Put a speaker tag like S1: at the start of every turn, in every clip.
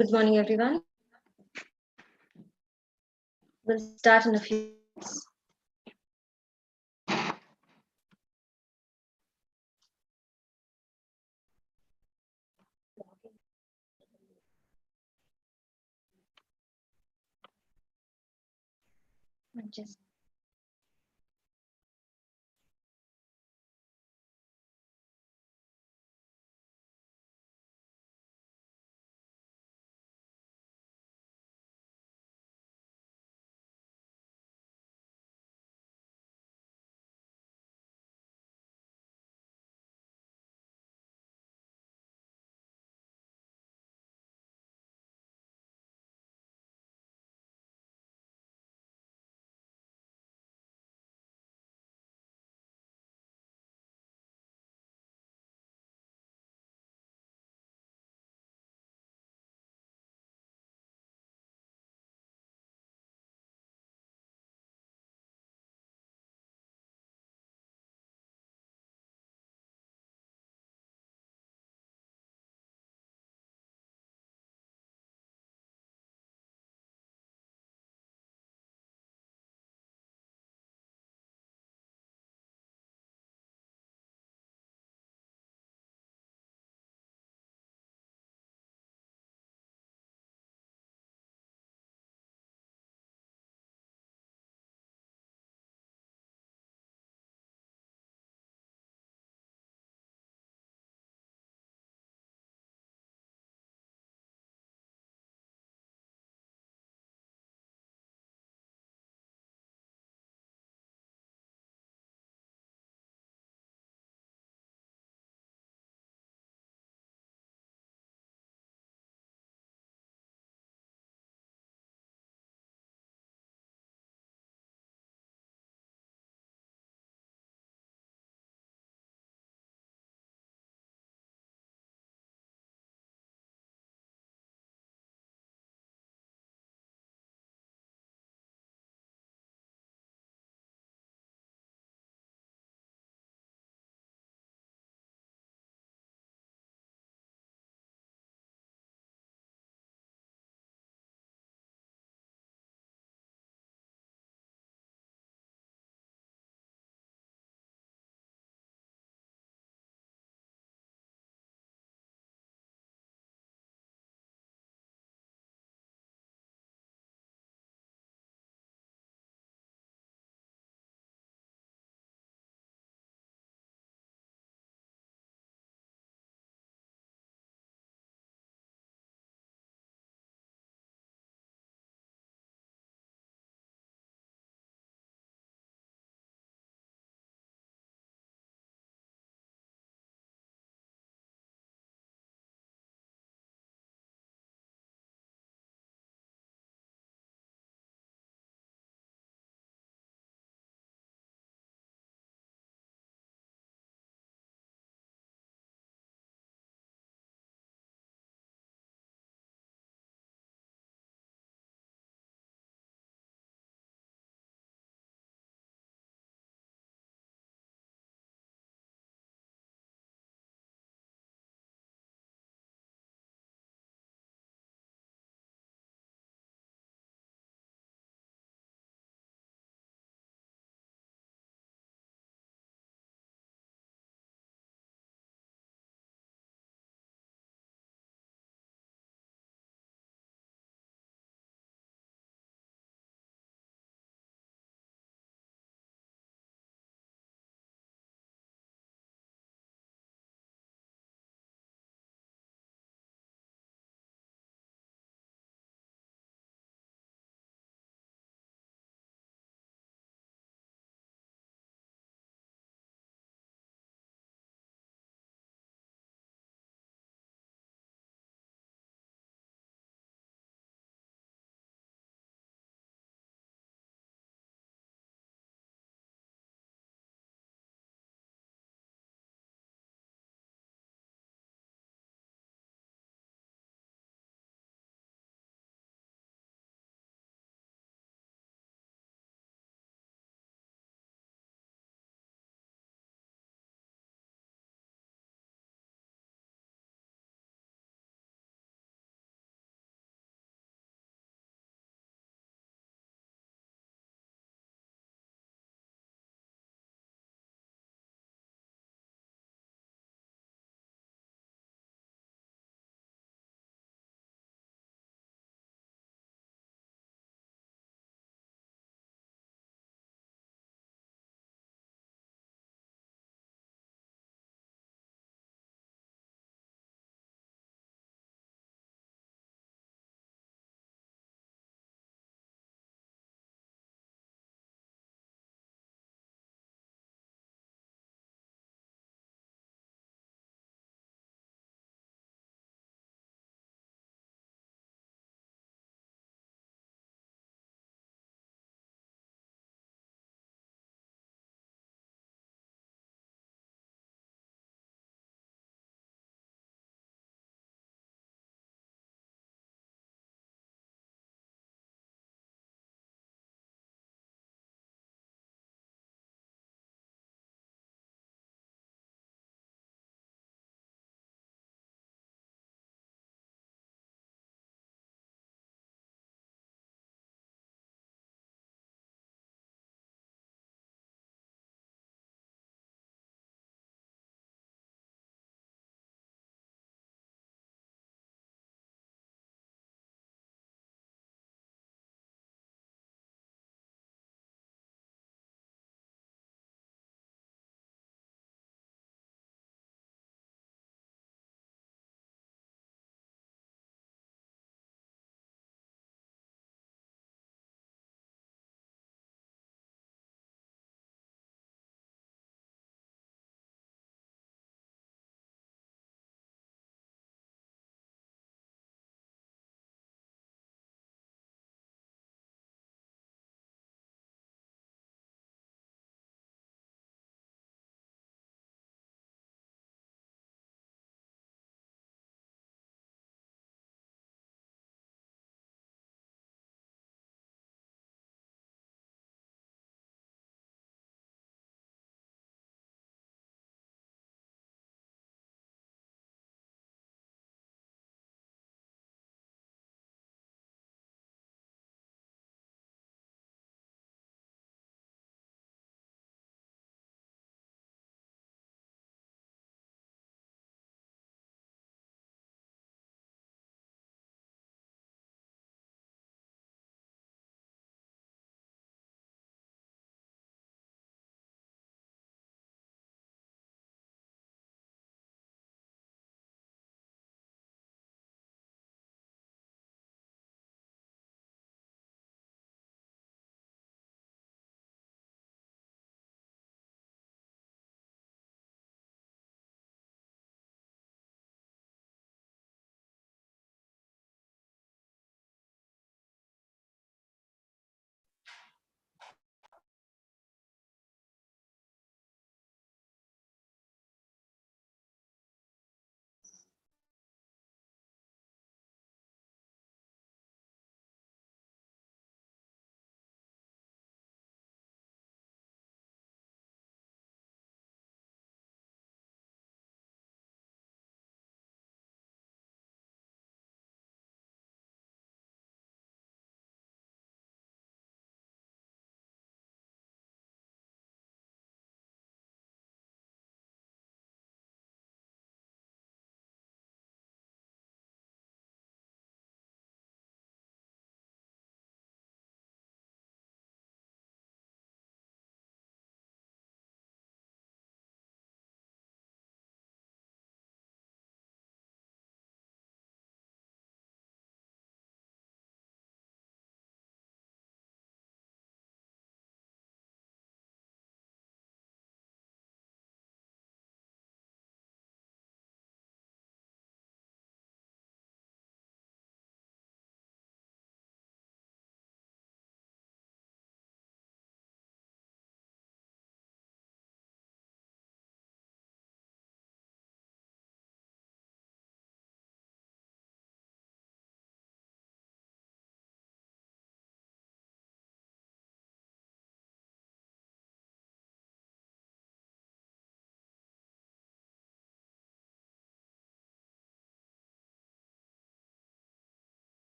S1: Good morning, everyone. We'll start in a few minutes. Just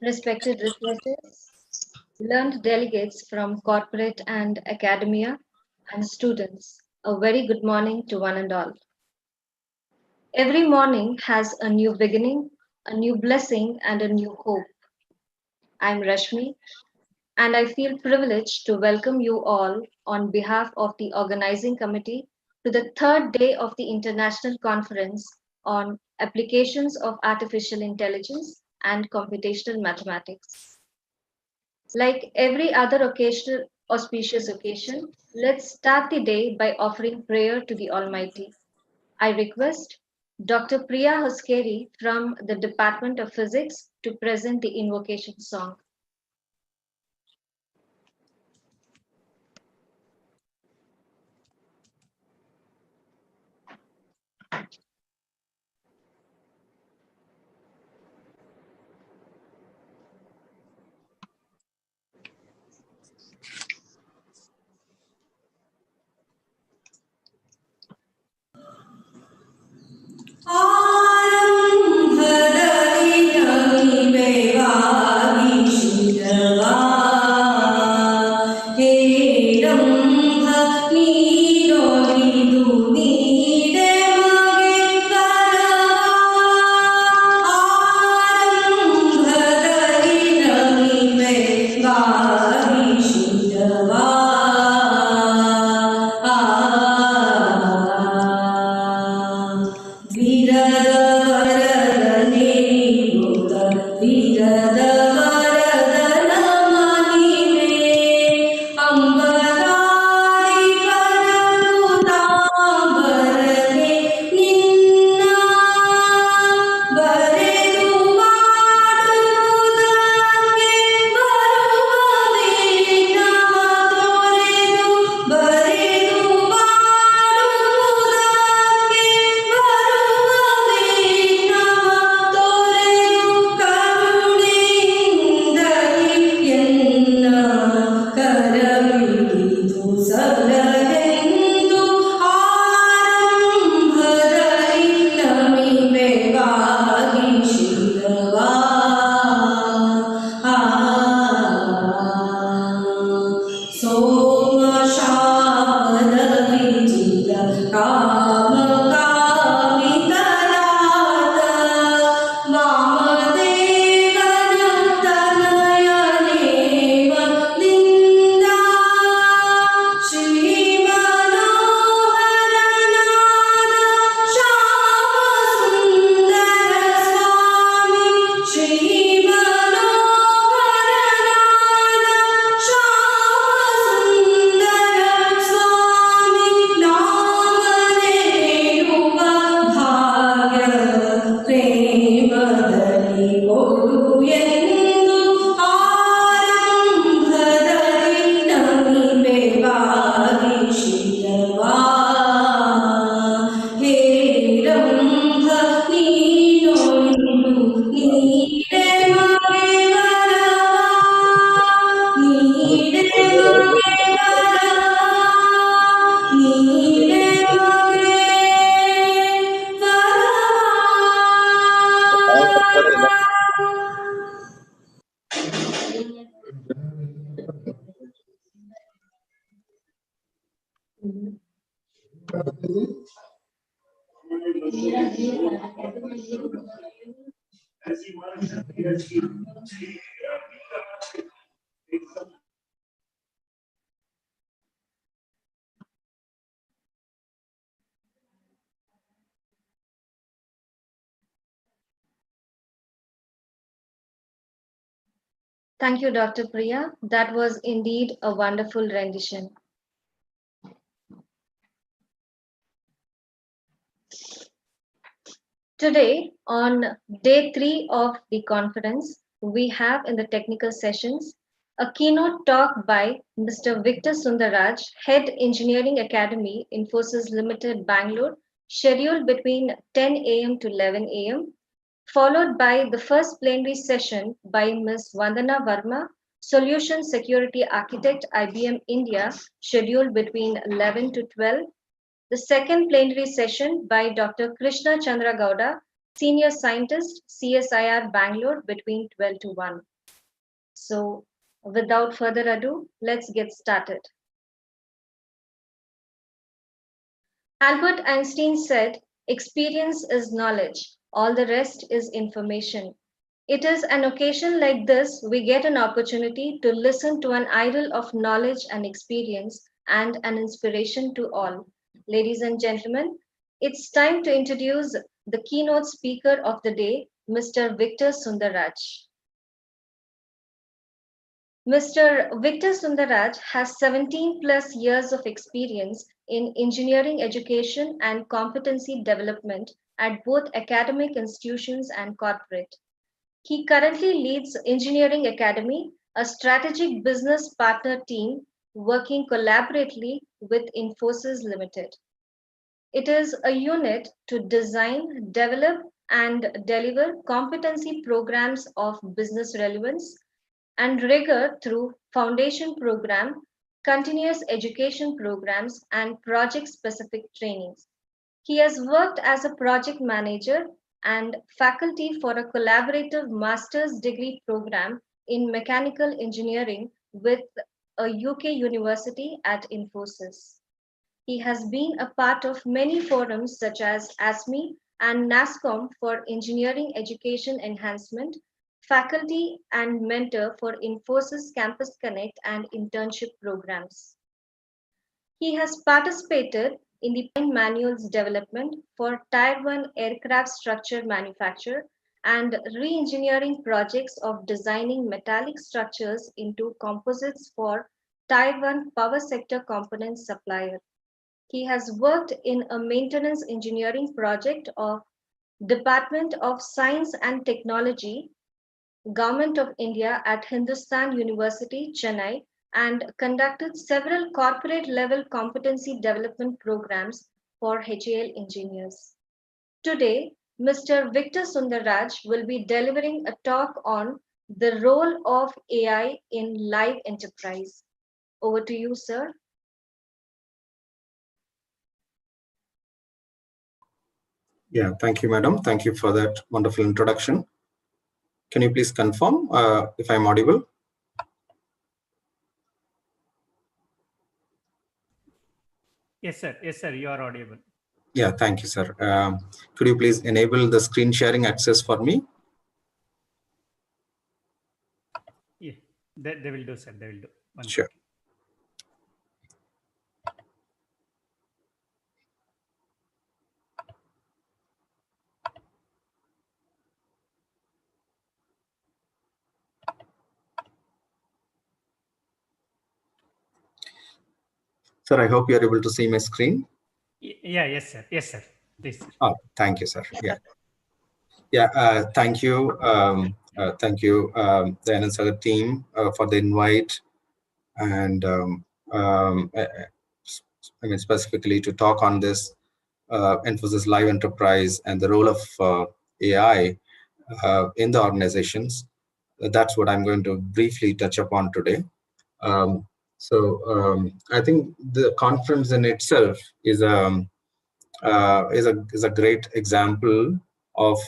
S1: Respected researchers, learned delegates from corporate and academia, and students, a very good morning to one and all. Every morning has a new beginning, a new blessing, and a new hope. I'm Rashmi, and I feel privileged to welcome you all on behalf of the organizing committee to the third day of the International Conference on Applications of Artificial Intelligence and Computational Mathematics. Like every other occasional auspicious occasion, let's start the day by offering prayer to the Almighty. I request Dr. Priya Hoskeri from the Department of Physics to present the invocation song. Thank you, Dr. Priya. That was indeed a wonderful rendition. Today, on day 3 of the conference, we have in the technical sessions a keynote talk by Mr. Victor Sundaraj, Head Engineering Academy, Infosys Limited, Bangalore, scheduled between 10 a.m. to 11 a.m., followed by the first plenary session by Ms. Vandana Verma, Solution Security Architect, IBM India, scheduled between 11 to 12. The second plenary session by Dr. Krishna Chandra Gowda, Senior Scientist, CSIR Bangalore, between 12 to 1. So, without further ado, let's get started. Albert Einstein said, "Experience is knowledge, all the rest is information." It is an occasion like this we get an opportunity to listen to an idol of knowledge and experience and an inspiration to all. Ladies and gentlemen, it's time to introduce the keynote speaker of the day, Mr. Victor Sundaraj. Mr. Victor Sundaraj has 17 plus years of experience in engineering education and competency development at both academic institutions and corporate. He currently leads Engineering Academy, a strategic business partner team working collaboratively with Infosys Limited. It is a unit to design, develop, and deliver competency programs of business relevance and rigor through foundation program, continuous education programs, and project-specific trainings. He has worked as a project manager and faculty for a collaborative master's degree program in mechanical engineering with a UK university at Infosys. He has been a part of many forums such as ASME and NASCOM for engineering education enhancement, faculty and mentor for Infosys Campus Connect and internship programs. He has participated in the manuals development for Tier 1 aircraft structure manufacture and re-engineering projects of designing metallic structures into composites for Tier 1 power sector component supplier. He has worked in a maintenance engineering project of Department of Science and Technology, Government of India at Hindustan University, Chennai, and conducted several corporate level competency development programs for HAL engineers. Today, Mr. Victor Sundaraj will be delivering a talk on the role of AI in live enterprise. Over to you, sir.
S2: Yeah, thank you, madam. Thank you for that wonderful introduction. Can you please confirm if I'm audible?
S3: Yes, sir. Yes, sir. You are audible.
S2: Yeah, thank you, sir. Could you please enable the screen sharing access for me?
S3: Yeah, they will do, sir. They will do.
S2: Sure. Sir, I hope you are able to see my screen.
S3: Yeah, yes, sir. Yes, sir. Please, sir.
S2: Oh, thank you, sir. Yeah. Yeah, thank you. The NSR team for the invite and I mean, specifically to talk on this Infosys Live Enterprise and the role of AI in the organizations. That's what I'm going to briefly touch upon today. I think the conference in itself is a great example of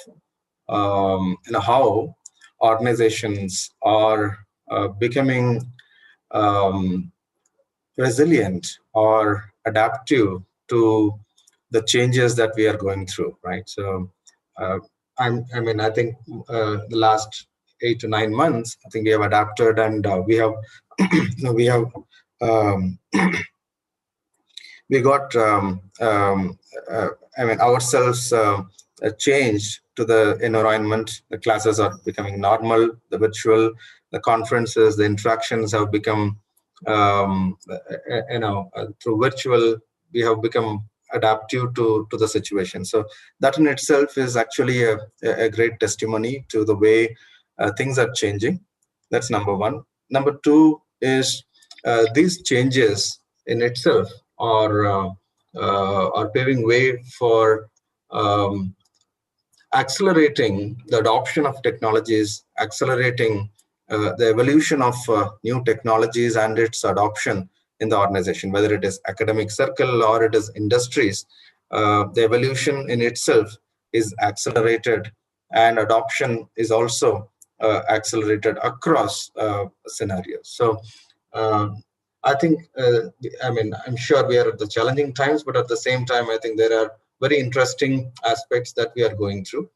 S2: how organizations are becoming resilient or adaptive to the changes that we are going through, right? So, I think the last 8 to 9 months, I think we have adapted and we have, um, we got, ourselves changed to the environment. The classes are becoming normal, the virtual, the conferences, the interactions have become, through virtual, we have become adaptive to the situation. So that in itself is actually a great testimony to the way things are changing. That's number one. Number two is these changes in itself are paving way for accelerating the adoption of technologies, accelerating the evolution of new technologies and its adoption in the organization, whether it is academic circle or it is industries. The evolution in itself is accelerated and adoption is also accelerated across scenarios. So I think, I'm sure we are at the challenging times, but at the same time, I think there are very interesting aspects that we are going through.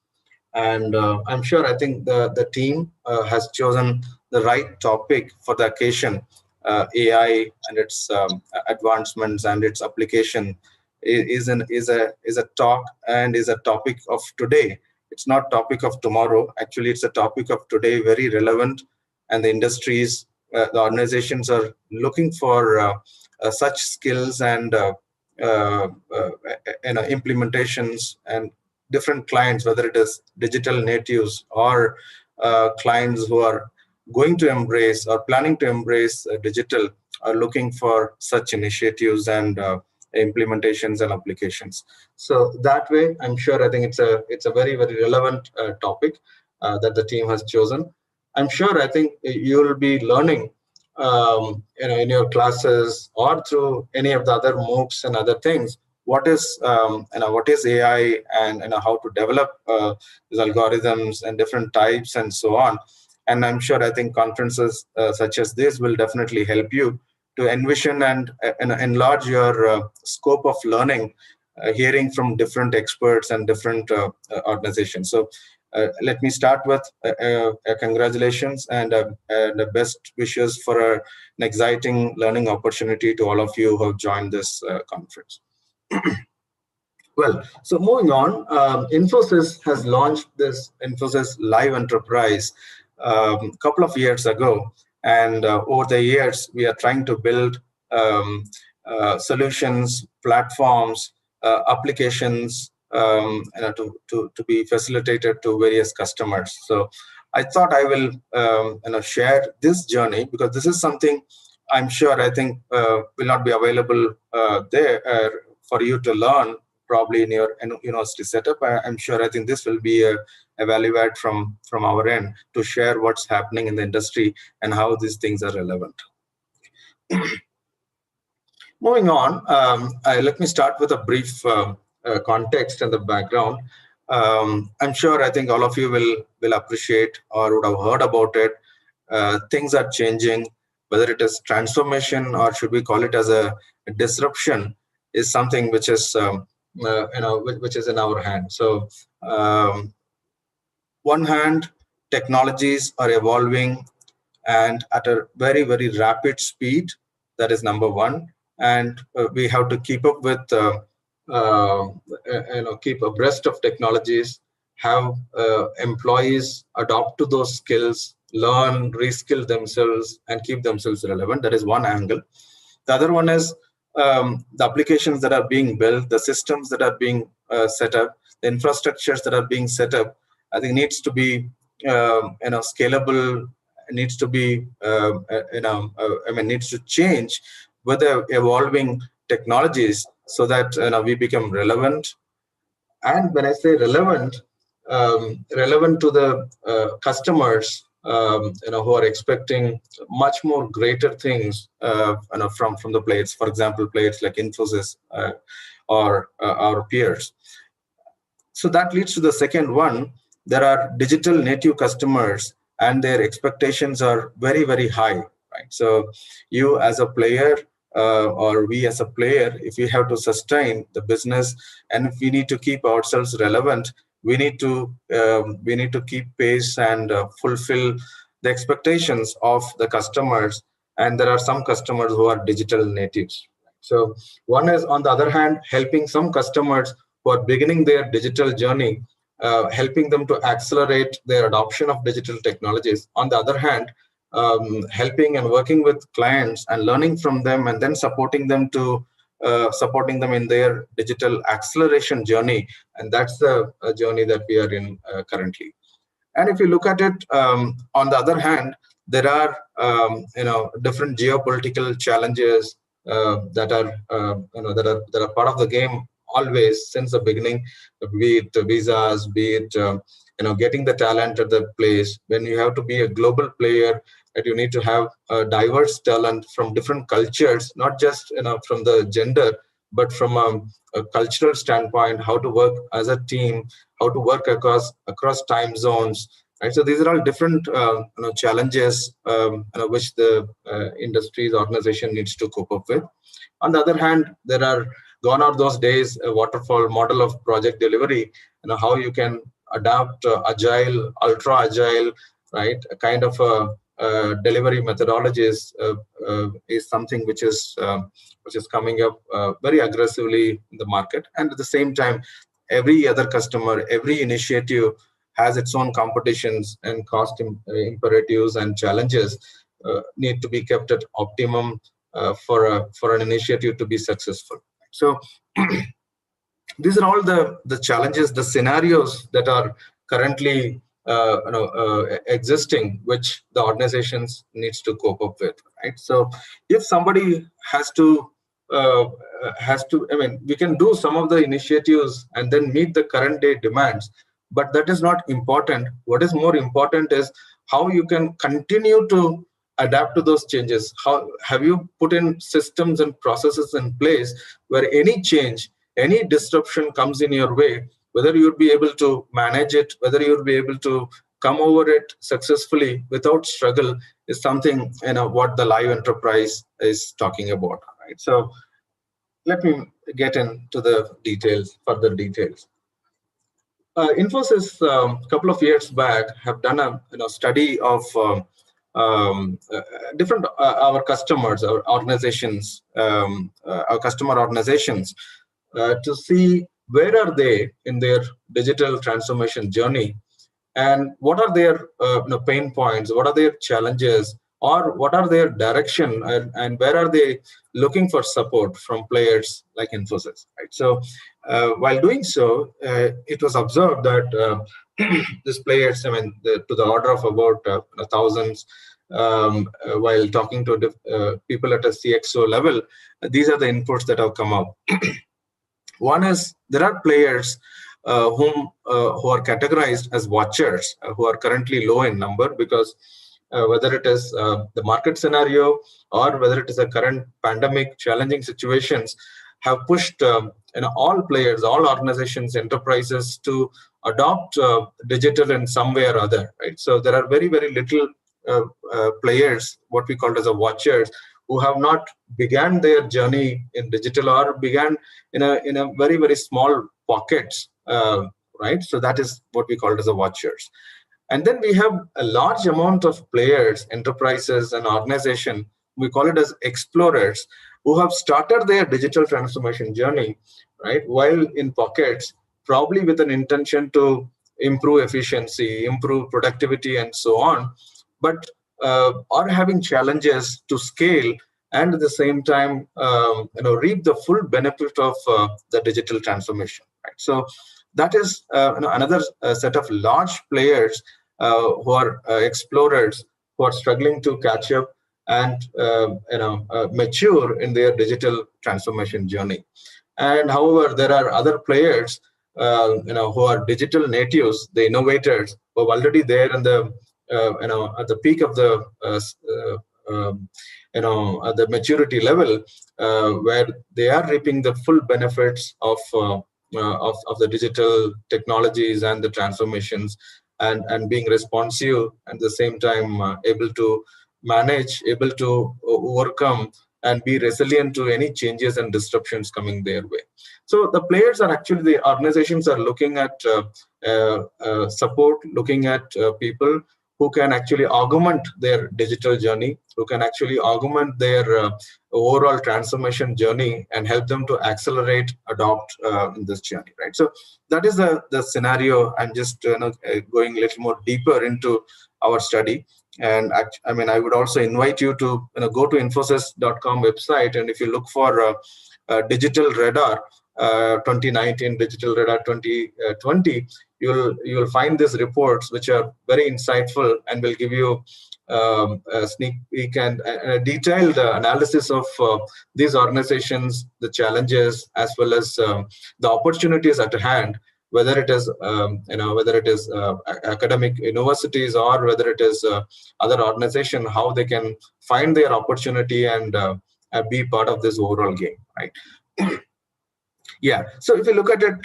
S2: And I'm sure, I think the team has chosen the right topic for the occasion. AI and its advancements and its application is a talk and is a topic of today. It's not topic of tomorrow. Actually, it's a topic of today, very relevant, and the industries, the organizations are looking for such skills and uh, uh, implementations, and different clients, whether it is digital natives or clients who are going to embrace or planning to embrace digital, are looking for such initiatives and implementations and applications. So that way, I'm sure, I think it's a very, very relevant topic that the team has chosen. I'm sure, I think you'll be learning in your classes or through any of the other MOOCs and other things, what is AI, and how to develop these algorithms and different types and so on. And I'm sure, I think conferences such as this will definitely help you to envision and enlarge your scope of learning, hearing from different experts and different organizations. So let me start with congratulations and the best wishes for an exciting learning opportunity to all of you who have joined this conference. Well, so moving on, Infosys has launched this Infosys Live Enterprise a couple of years ago. And over the years, we are trying to build solutions, platforms, applications to be facilitated to various customers. So I thought I will share this journey, because this is something I'm sure, I think will not be available there for you to learn probably in your university setup. I'm sure, I think this will be a value add from our end to share what's happening in the industry and how these things are relevant. Moving on, let me start with a brief context and the background. I'm sure, I think all of you will appreciate or would have heard about it. Things are changing, whether it is transformation or should we call it as a disruption, is something which is which is in our hand. So one hand, technologies are evolving and at a very, very rapid speed. That is number one. And we have to keep up with keep abreast of technologies, have employees adopt to those skills, learn, reskill themselves, and keep themselves relevant. That is one angle. The other one is the applications that are being built, the systems that are being set up, the infrastructures that are being set up, I think needs to be scalable, needs to be needs to change with the evolving technologies, so that we become relevant. And when I say relevant, relevant to the customers, who are expecting much more greater things from the players, for example, players like Infosys or our peers. So that leads to the second one. There are digital native customers, and their expectations are very, very high, right? So you as a player, or we as a player, if we have to sustain the business and if we need to keep ourselves relevant, we need to keep pace and fulfill the expectations of the customers. And there are some customers who are digital natives. So one is, on the other hand, helping some customers who are beginning their digital journey, helping them to accelerate their adoption of digital technologies. On the other hand, helping and working with clients and learning from them, and then supporting them in their digital acceleration journey. And that's the journey that we are in currently. And if you look at it, on the other hand, there are different geopolitical challenges that are part of the game always since the beginning, be it visas, be it getting the talent at the place. When you have to be a global player, that you need to have a diverse talent from different cultures, not just from the gender, but from a cultural standpoint, how to work as a team, how to work across time zones, right? So these are all different challenges which the industry's organization needs to cope up with. On the other hand, there are gone are those days, a waterfall model of project delivery, how you can adapt agile, ultra agile, right? A kind of delivery methodologies is something which is coming up very aggressively in the market. And at the same time, every other customer, every initiative has its own competitions and cost imperatives and challenges need to be kept at optimum for an initiative to be successful. So these are all the challenges, the scenarios that are currently existing, which the organizations needs to cope up with, right? So if somebody has to, I mean, we can do some of the initiatives and then meet the current day demands, but that is not important. What is more important is how you can continue to adapt to those changes. How have you put in systems and processes in place where any change, any disruption comes in your way, whether you'll be able to manage it, whether you'll be able to come over it successfully without struggle, is something what the live enterprise is talking about, right? So let me get into the details, further details. Infosys, a couple of years back, have done a study of different our customers, our organizations, our customer organizations, to see where are they in their digital transformation journey, and what are their pain points, what are their challenges, or what are their direction, and where are they looking for support from players like Infosys, right? So while doing so, it was observed that these players, I mean, to the order of about thousands, while talking to people at a CXO level, these are the inputs that have come up. One is there are players who are categorized as watchers, who are currently low in number, because whether it is the market scenario or whether it is a current pandemic challenging situations, have pushed all players, all organizations, enterprises to adopt digital in some way or other, right? So there are very, very little players, what we call as a watchers, who have not began their journey in digital or began in a very, very small pockets, right? So that is what we call as a watchers. And then we have a large amount of players, enterprises and organization, we call it as explorers, who have started their digital transformation journey, right, while in pockets, probably with an intention to improve efficiency, improve productivity and so on, but are having challenges to scale and at the same time reap the full benefit of the digital transformation, right? So that is another set of large players who are explorers, who are struggling to catch up and mature in their digital transformation journey. And however, there are other players who are digital natives, the innovators, who are already there in the at the peak of the at the maturity level, where they are reaping the full benefits of the digital technologies and the transformations, and being responsive and at the same time able to manage, able to overcome and be resilient to any changes and disruptions coming their way. So the players are actually, the organizations are looking at support, looking at people who can actually augment their digital journey, who can actually augment their overall transformation journey and help them to accelerate, adopt in this journey, right? So that is the scenario. I'm just going a little more deeper into our study. And I mean, I would also invite you to go to infosys.com website, and if you look for Digital Radar 2019, Digital Radar 2020, you'll find these reports, which are very insightful and will give you a sneak peek and a detailed analysis of these organizations, the challenges, as well as the opportunities at hand, whether it is academic universities or whether it is other organization, how they can find their opportunity and be part of this overall game, right? Yeah. So if you look at it,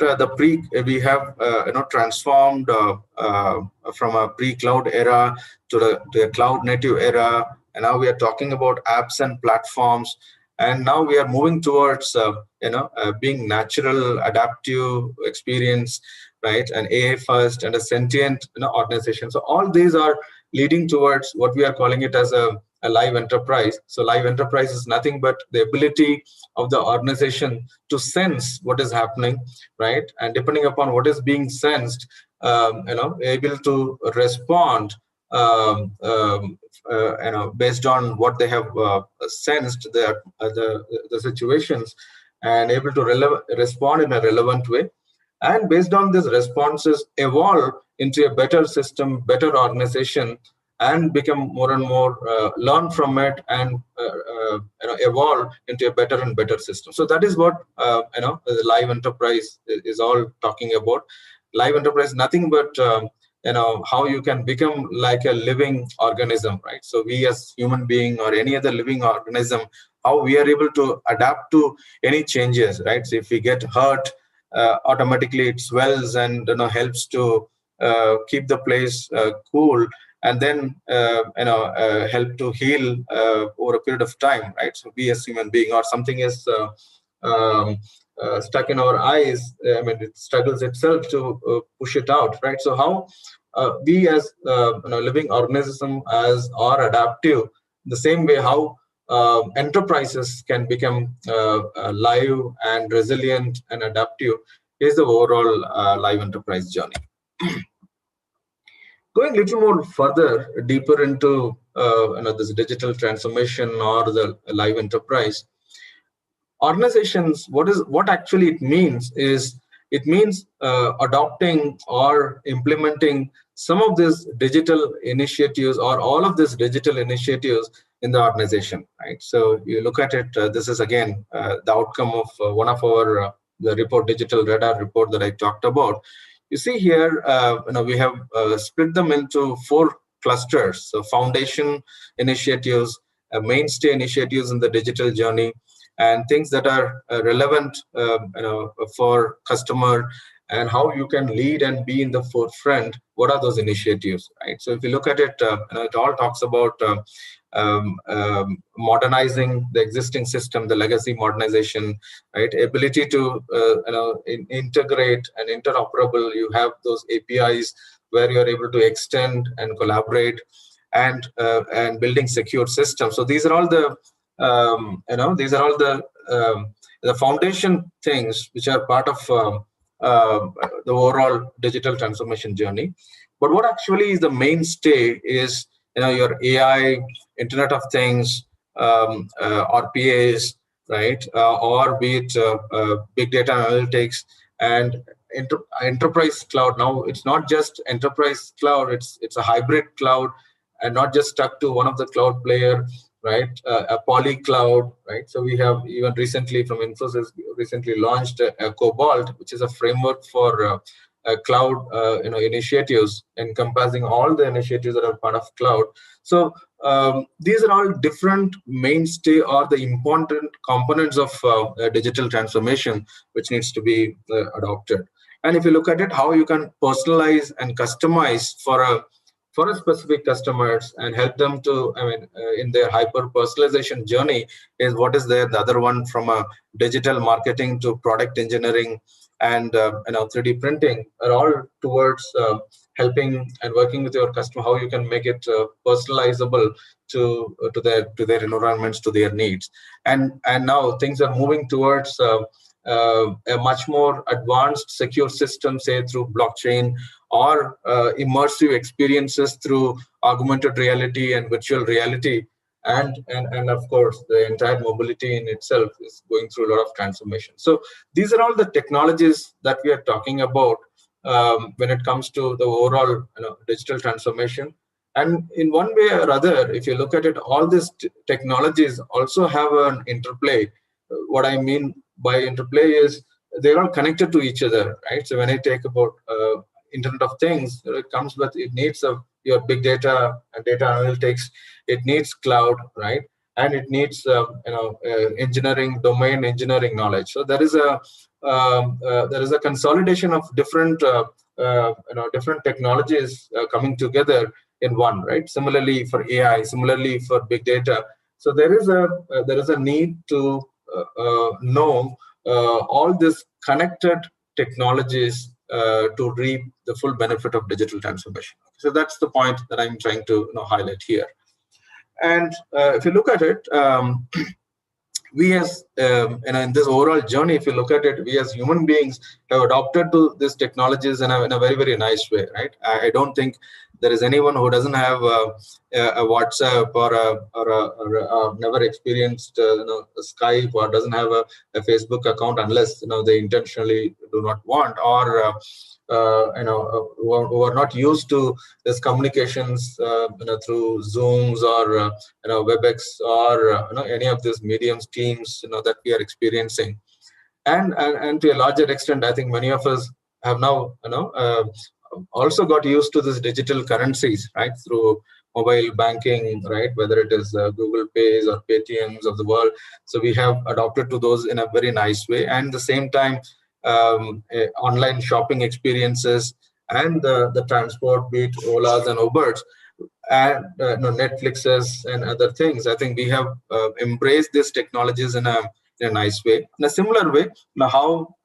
S2: we have transformed from a pre-cloud era to a cloud native era, and now we are talking about apps and platforms, and now we are moving towards being natural, adaptive experience, right, and AI first and a sentient organization. So all these are leading towards what we are calling it as a live enterprise. So live enterprise is nothing but the ability of the organization to sense what is happening, right? And depending upon what is being sensed, able to respond, based on what they have sensed, the situations, and able to respond in a relevant way. And based on these responses, evolve into a better system, better organization, and become more and more learn from it, and evolve into a better and better system. So that is what the live enterprise is all talking about. Live enterprise, nothing but how you can become like a living organism, right? So we as human being or any other living organism, how we are able to adapt to any changes, right? So if we get hurt, automatically it swells and helps to keep the place cool, and then help to heal over a period of time, right? So we as human being, or something is um, stuck in our eyes, I mean, it struggles itself to push it out, right? So how we as living organism as are adaptive, the same way how enterprises can become live and resilient and adaptive is the overall live enterprise journey. Going a little more further, deeper into this digital transformation or the live enterprise, organizations, what actually it means is, it means adopting or implementing some of these digital initiatives or all of these digital initiatives in the organization, right? So you look at it, this is again the outcome of one of our the report, digital radar report that I talked about. You see here, we have split them into 4 clusters. So foundation initiatives, mainstay initiatives in the digital journey, and things that are relevant for customer, and how you can lead and be in the forefront. What are those initiatives, right? So if you look at it, it all talks about modernizing the existing system, the legacy modernization, right? Ability to integrate and interoperable. You have those APIs where you are able to extend and collaborate, and building secure systems. So these are all the the foundation things which are part of the overall digital transformation journey. But what actually is the mainstay is your AI, Internet of Things, RPAs, right? Or be it big data analytics and enterprise cloud. Now it's not just enterprise cloud; it's a hybrid cloud, and not just stuck to one of the cloud player, right? A poly cloud, right? So we have even recently from Infosys recently launched a Cobalt, which is a framework for cloud initiatives, encompassing all the initiatives that are part of cloud. So these are all different mainstay or the important components of digital transformation which needs to be adopted. And if you look at it, how you can personalize and customize for a specific customers and help them to, in their hyper personalization journey is what is there. The other one, from a digital marketing to product engineering and 3D printing, are all towards helping and working with your customer, how you can make it personalizable to their environments, to their needs. And now things are moving towards a much more advanced secure system, say through blockchain, or immersive experiences through augmented reality and virtual reality. And of course, the entire mobility in itself is going through a lot of transformation. So these are all the technologies that we are talking about when it comes to the overall digital transformation. And in one way or other, if you look at it, all these technologies also have an interplay. What I mean by interplay is they're all connected to each other, right? So when I take about Internet of Things, it comes with, it needs your big data and data analytics, it needs cloud, right? And it needs engineering, domain engineering knowledge. So there is a there is a consolidation of different different technologies coming together in one, right? Similarly for AI, similarly for big data. So there is a need to know all these connected technologies to reap the full benefit of digital transformation. So that's the point that I'm trying to highlight here. And if you look at it, we as in this overall journey, if you look at it, we as human beings have adopted to these technologies in a very, very nice way, right? I don't think there is anyone who doesn't have a WhatsApp or never experienced a Skype, or doesn't have a Facebook account, unless they intentionally do not want, or who are not used to this communications through Zooms or WebEx or any of these mediums, Teams that we are experiencing. And to a larger extent, I think many of us have now also got used to this digital currencies, right, through mobile banking, right, whether it is Google Pays or Paytms of the world. So we have adopted to those in a very nice way, and at the same time online shopping experiences and the transport, be it Olas and Ubers and Netflixes and other things. I think we have embraced these technologies in a nice way. In a similar way, how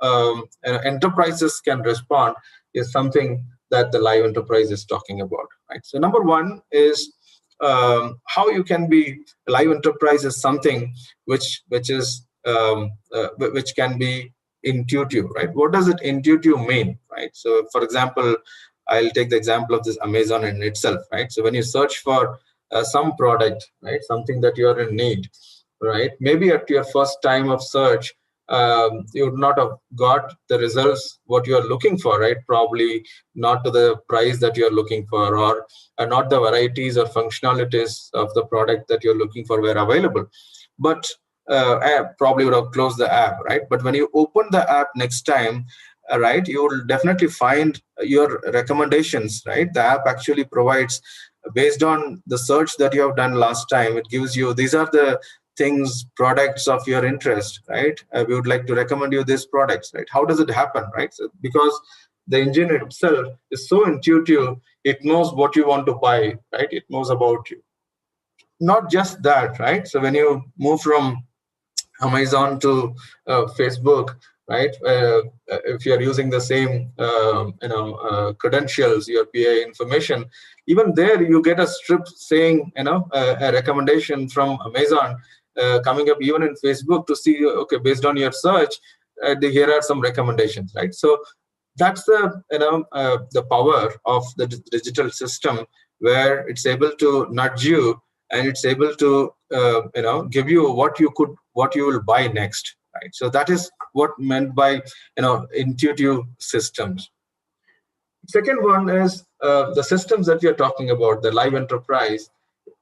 S2: enterprises can respond is something that the live enterprise is talking about, right? So number one is how you can be live enterprise is something which can be intuitive, right? What does it intuitive mean, right? So for example, I'll take the example of this Amazon in itself, right? So when you search for some product, right, something that you are in need, right, maybe at your first time of search, you would not have got the results what you are looking for, right? Probably not to the price that you are looking for, or not the varieties or functionalities of the product that you're looking for were available. But app probably would have closed the app, right? But when you open the app next time, right, you will definitely find your recommendations, right? The app actually provides, based on the search that you have done last time, it gives you, these are the things, products of your interest, right? We would like to recommend you these products, right? How does it happen, right? So because the engine itself is so intuitive, it knows what you want to buy, right? It knows about you. Not just that, right? So when you move from Amazon to Facebook, right? If you're using the same, credentials, your PA information, even there you get a strip saying, a recommendation from Amazon coming up even in Facebook to see, okay, based on your search, here are some recommendations, right? So that's the power of the digital system, where it's able to nudge you and it's able to give you what you will buy next, right? So that is what meant by intuitive systems. Second one is the systems that you're talking about, the live enterprise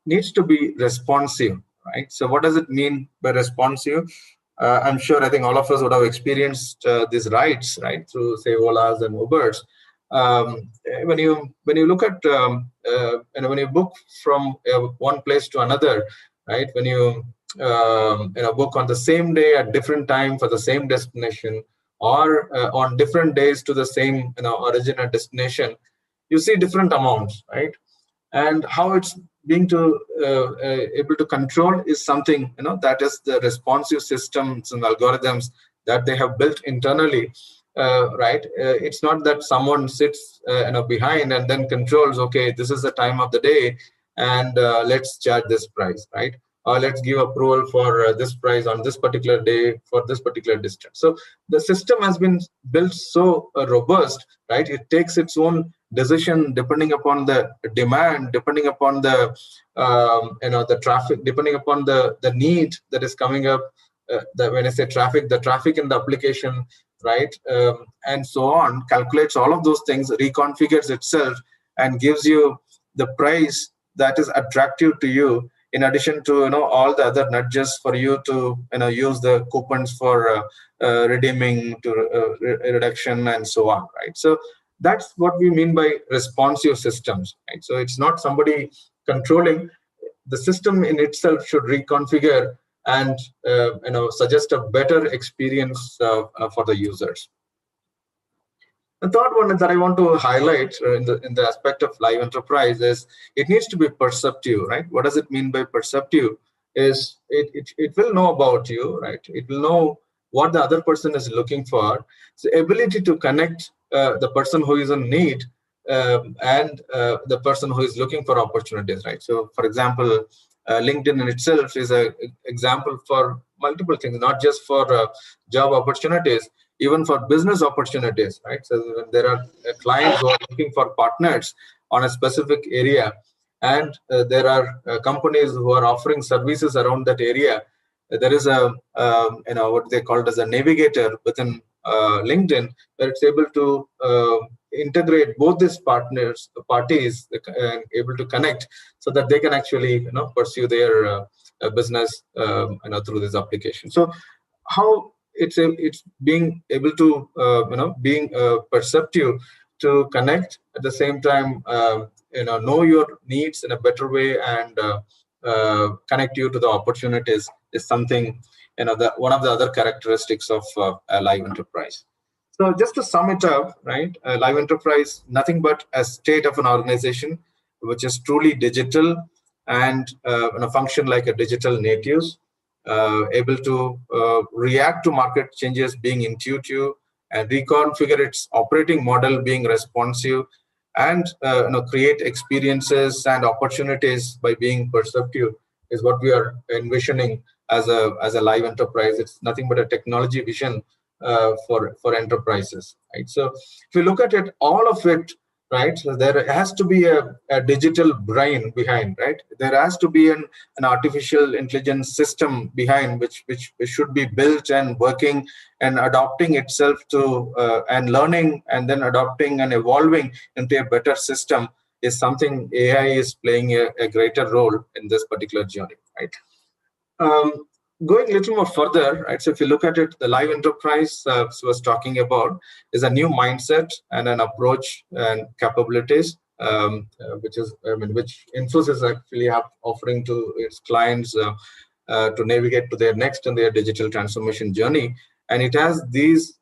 S2: needs to be responsive, right? So what does it mean by responsive? I'm sure, I think all of us would have experienced these rides, right, through say Olas and Ubers. When you look at when you book from one place to another, right? When you book on the same day at different time for the same destination, or on different days to the same origin and destination, you see different amounts, right? And how it's being able to control is something that is the responsive systems and algorithms that they have built internally, right? It's not that someone sits behind and then controls, okay, this is the time of the day and let's charge this price, right? Or let's give approval for this price on this particular day for this particular distance. So the system has been built so robust, right? It takes its own decision depending upon the demand, depending upon the the traffic, depending upon the need that is coming up. When I say traffic, the traffic in the application, right, and so on, calculates all of those things, reconfigures itself, and gives you the price that is attractive to you, in addition to all the other nudges for you to use the coupons for redeeming to reduction and so on, right? So that's what we mean by responsive systems, right? So it's not somebody controlling. The system in itself should reconfigure and suggest a better experience for the users. The third one that I want to highlight in the aspect of live enterprise is it needs to be perceptive, right? What does it mean by perceptive? Is it will know about you, right? It will know what the other person is looking for. So ability to connect the person who is in need and the person who is looking for opportunities, right? So, for example, LinkedIn in itself is an example for multiple things, not just for job opportunities, even for business opportunities, right? So when there are clients who are looking for partners on a specific area, and there are companies who are offering services around that area, there is a what they call it as a navigator within LinkedIn, where it's able to integrate both these parties and able to connect so that they can actually pursue their business through this application. So how it's being able to being perceptive to connect at the same time know your needs in a better way and connect you to the opportunities is something the one of the other characteristics of a live enterprise. So just to sum it up, right, a live enterprise, nothing but a state of an organization which is truly digital and function like a digital natives, able to react to market changes, being intuitive, and reconfigure its operating model, being responsive, and create experiences and opportunities by being perceptive is what we are envisioning as a live enterprise. It's nothing but a technology vision for enterprises, right? So if you look at it, all of it, right, so there has to be a digital brain behind, right? There has to be an artificial intelligence system behind which should be built and working and adopting itself to and learning and then adopting and evolving into a better system is something AI is playing a greater role in this particular journey, right? Going a little more further, right? So if you look at it, the live enterprise was talking about is a new mindset and an approach and capabilities, which Infosys actually have offering to its clients to navigate to their next in their digital transformation journey. And it has these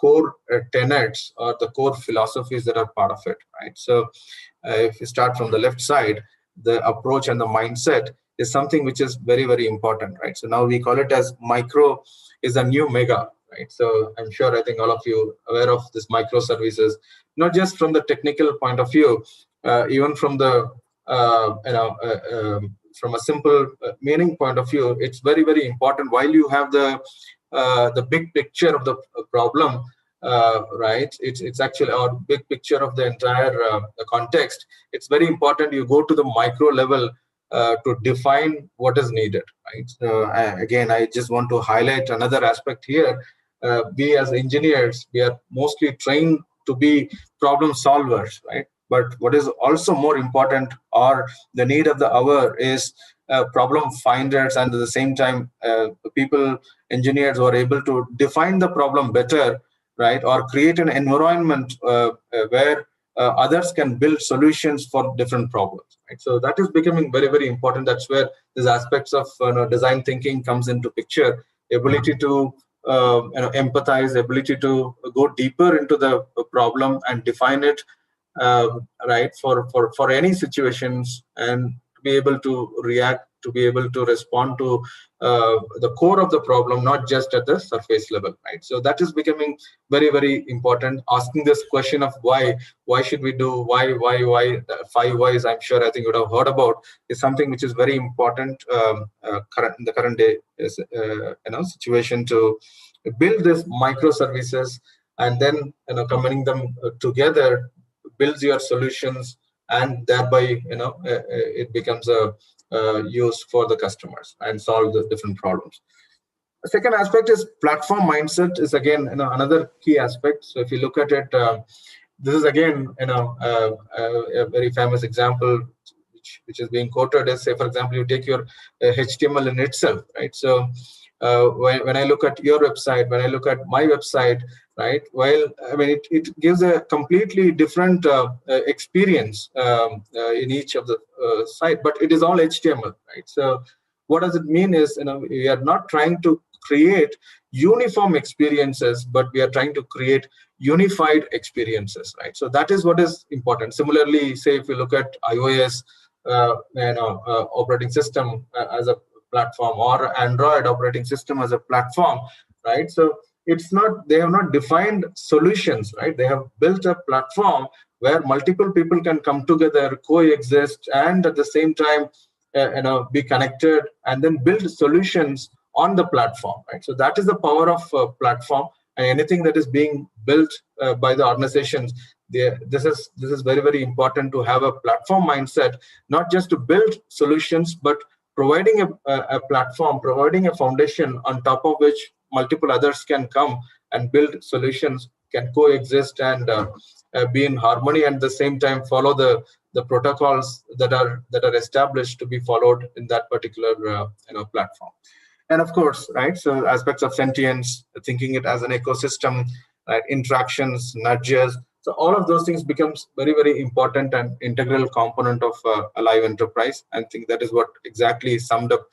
S2: core tenets or the core philosophies that are part of it, right? So if you start from the left side, the approach and the mindset is something which is very, very important, right? So now we call it as micro is a new mega, right? So I'm sure I think all of you are aware of this microservices, not just from the technical point of view, even from the from a simple meaning point of view, it's very, very important. While you have the big picture of the problem, right? It's actually our big picture of the entire context. It's very important you go to the micro level to define what is needed, right? So again, I just want to highlight another aspect here. We as engineers, we are mostly trained to be problem solvers, right? But what is also more important or the need of the hour is problem finders, and at the same time, people, engineers who are able to define the problem better, right? Or create an environment where others can build solutions for different problems, right? So that is becoming very, very important. That's where these aspects of design thinking comes into picture. Ability to empathize, ability to go deeper into the problem and define it, right, for any situations, and to be able to react, to be able to respond to the core of the problem, not just at the surface level, right? So that is becoming very, very important. Asking this question of why should we do, why, the 5 whys, I'm sure I think you would have heard about, is something which is very important in the current day is, situation to build this microservices and then combining them together builds your solutions, and thereby it becomes a use for the customers and solve the different problems. The second aspect is platform mindset is again another key aspect. So if you look at it, this is again a very famous example which is being quoted as, say, for example, you take your HTML in itself, right? So when I look at your website, when I look at my website, right, well, I mean, it gives a completely different experience in each of the site, but it is all HTML, right? So What does it mean is, we are not trying to create uniform experiences, but we are trying to create unified experiences, right? So that is what is important. Similarly, say if you look at iOS operating system as a platform, or Android operating system as a platform, right? So it's not, they have not defined solutions, right? They have built a platform where multiple people can come together, coexist, and at the same time be connected, and then build solutions on the platform, right? So that is the power of platform. And anything that is being built by the organizations, this is very, very important to have a platform mindset, not just to build solutions, but providing a platform, providing a foundation on top of which multiple others can come and build solutions, can coexist, and be in harmony, and at the same time follow the protocols that are established to be followed in that particular platform. And of course, right, so aspects of sentience, thinking it as an ecosystem, right, interactions, nudges, so all of those things becomes very, very important and integral component of a live enterprise. I think that is what exactly is summed up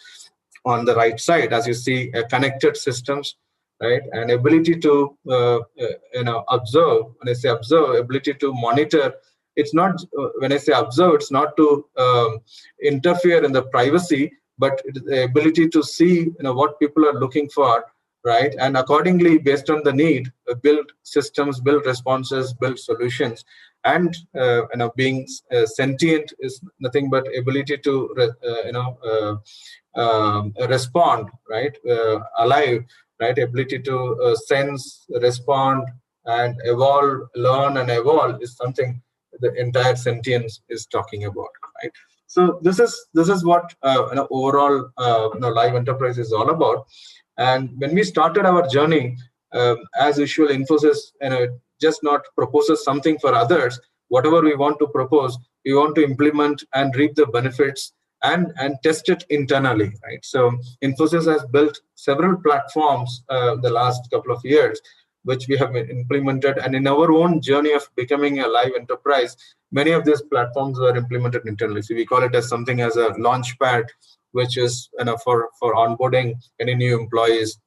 S2: on the right side, as you see, connected systems, right, and ability to observe. When I say observe, ability to monitor. It's not, when I say observe, it's not to interfere in the privacy, but it is the ability to see what people are looking for, right, and accordingly, based on the need, build systems, build responses, build solutions. And being sentient is nothing but ability to respond, right, alive, right, ability to sense, respond, and evolve, learn and evolve is something the entire sentience is talking about, right? So this is what overall live enterprise is all about. And when we started our journey, as usual, Infosys just not proposes something for others. Whatever we want to propose, we want to implement and reap the benefits and test it internally, right? So Infosys has built several platforms the last couple of years, which we have implemented. And in our own journey of becoming a live enterprise, many of these platforms are implemented internally. So we call it as something as a launch pad, which is for onboarding any new employees.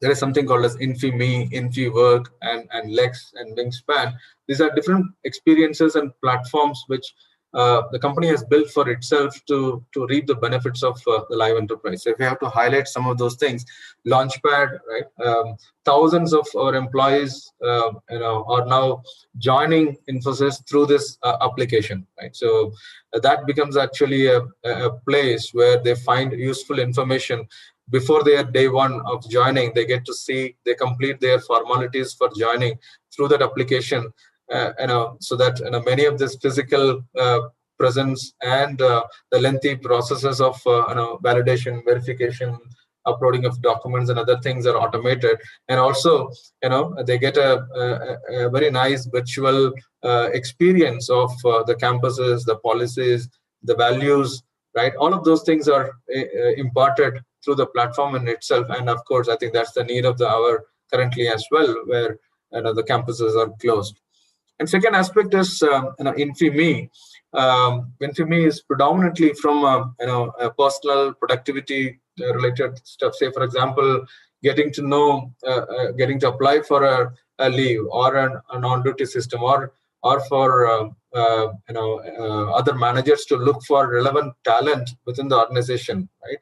S2: There is something called as InfiMe, InfiWork, and Lex and Wingspan. These are different experiences and platforms which the company has built for itself to reap the benefits of the live enterprise. So if you have to highlight some of those things, Launchpad, right? Thousands of our employees, are now joining Infosys through this application, right? So that becomes actually a place where they find useful information before their day one of joining. They get to see, they complete their formalities for joining through that application. So that many of this physical presence and the lengthy processes of validation, verification, uploading of documents and other things are automated. And also they get a very nice virtual experience of the campuses, the policies, the values, right? All of those things are imparted through the platform in itself. And of course, I think that's the need of the hour currently as well, where the campuses are closed. And second aspect is InfiMe. InfiMe is predominantly from personal productivity related stuff. Say, for example, getting to know, getting to apply for a leave, or an on-duty system, or for other managers to look for relevant talent within the organization, right?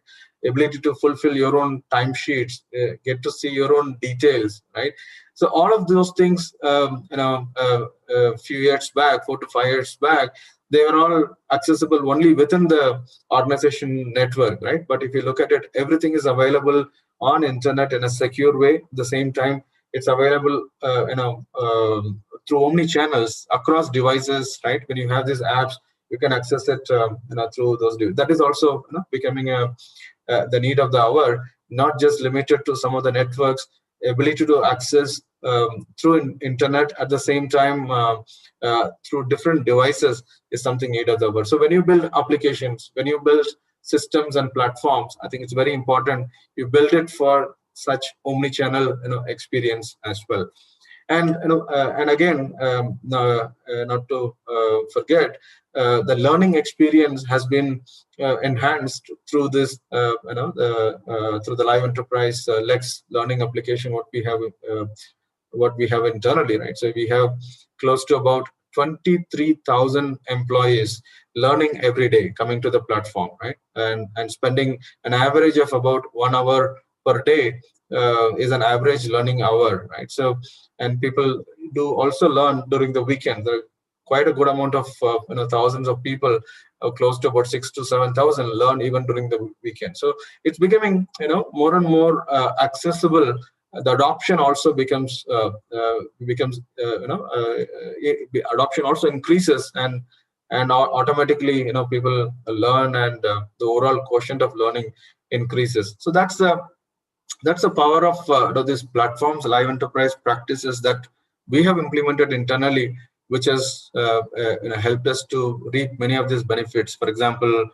S2: Ability to fulfill your own timesheets, get to see your own details, right? So all of those things, a few years back, 4 to 5 years back, they were all accessible only within the organization network, right? But if you look at it, everything is available on internet in a secure way. At the same time, it's available, through omni channels across devices, right? When you have these apps, you can access it, through those. That is also becoming the need of the hour, not just limited to some of the networks. Ability to access through internet at the same time through different devices is something need of the hour. So when you build applications, when you build systems and platforms, I think it's very important you build it for such omni-channel experience as well. And again, not to forget, the learning experience has been enhanced through this, through the live enterprise Lex learning application, what we have internally, right? So we have close to about 23,000 employees learning every day, coming to the platform, right? And spending an average of about 1 hour per day is an average learning hour, right? So, and people do also learn during the weekend. There are quite a good amount of thousands of people, close to about 6 to 7,000, learn even during the weekend. So it's becoming more and more accessible. The adoption also adoption also increases, and automatically people learn, and the overall quotient of learning increases. So that's the power of these platforms, live enterprise practices that we have implemented internally, which has helped us to reap many of these benefits. For example,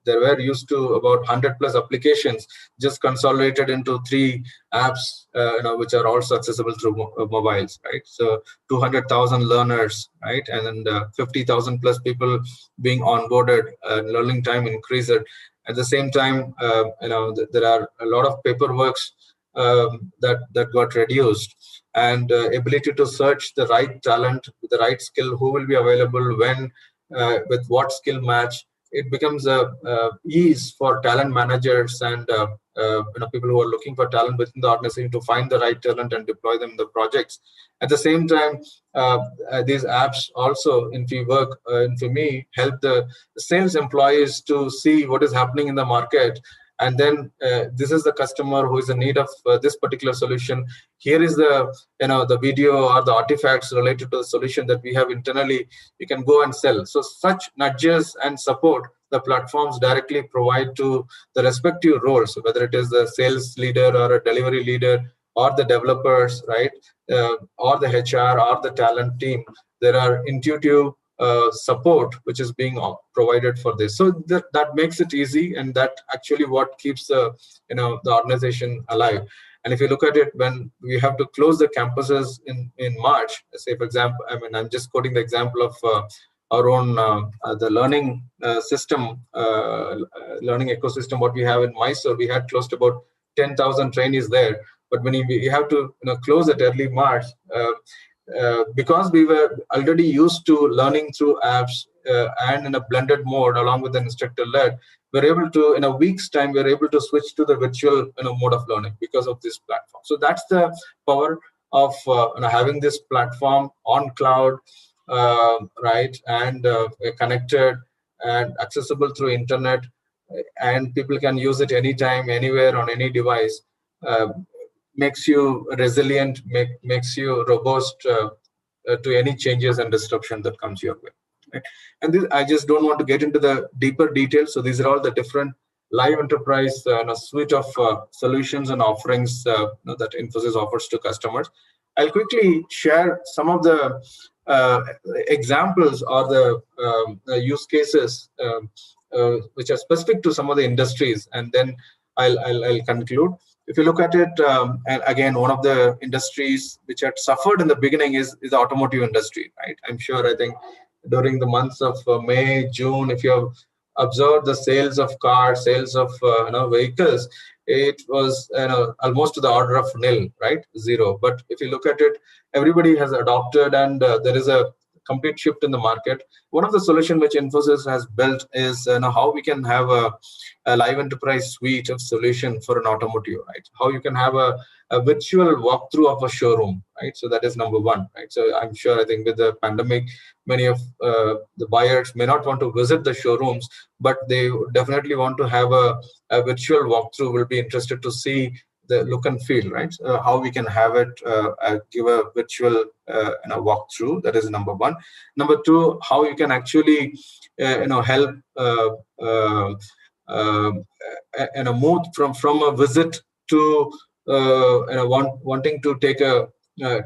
S2: there were used to about 100 plus applications, just consolidated into 3 apps, which are also accessible through mobiles, right? So 200,000 learners, right, and 50,000 plus people being onboarded, learning time increased. At the same time, there are a lot of paperworks that got reduced, and ability to search the right talent with the right skill, who will be available when, with what skill match. It becomes a ease for talent managers and people who are looking for talent within the organization to find the right talent and deploy them in the projects. At the same time, these apps also, in work, for me, help the sales employees to see what is happening in the market, and then this is the customer who is in need of this particular solution. Here is the video or the artifacts related to the solution that we have internally. You can go and sell. So such nudges and support the platforms directly provide to the respective roles, so whether it is the sales leader or a delivery leader or the developers, right, or the HR or the talent team. There are intuitive support which is being provided for this. So that makes it easy, and that actually what keeps the organization alive. And if you look at it, when we have to close the campuses in March, say for example, I'm just quoting the example of our own the learning system, learning ecosystem. What we have in Mysore, we had close to about 10,000 trainees there. But when we have to close it early March, because we were already used to learning through apps and in a blended mode along with an instructor led, we're able to, in a week's time, we're able to switch to the virtual mode of learning because of this platform. So that's the power of having this platform on cloud, right, and connected and accessible through internet, and people can use it anytime, anywhere, on any device. Makes you resilient, makes you robust to any changes and disruption that comes your way. Right? And this, I just don't want to get into the deeper details. So these are all the different live enterprise suite of solutions and offerings that Infosys offers to customers. I'll quickly share some of the examples or the use cases which are specific to some of the industries, and then I'll conclude. If you look at it, and again, one of the industries which had suffered in the beginning is the automotive industry, right? I'm sure, I think, during the months of May, June, if you have observed the sales of cars, sales of vehicles, it was almost to the order of nil, right? Zero. But if you look at it, everybody has adopted, and there is a complete shift in the market. One of the solutions which Infosys has built is how we can have a live enterprise suite of solution for an automotive, right? How you can have a virtual walkthrough of a showroom, right? So that is number one, right? So I'm sure, I think with the pandemic, many of the buyers may not want to visit the showrooms, but they definitely want to have a virtual walkthrough, will be interested to see the look and feel, right? How we can have it, give a virtual walkthrough. That is number one. Number two, how you can actually help move from a visit to wanting to take a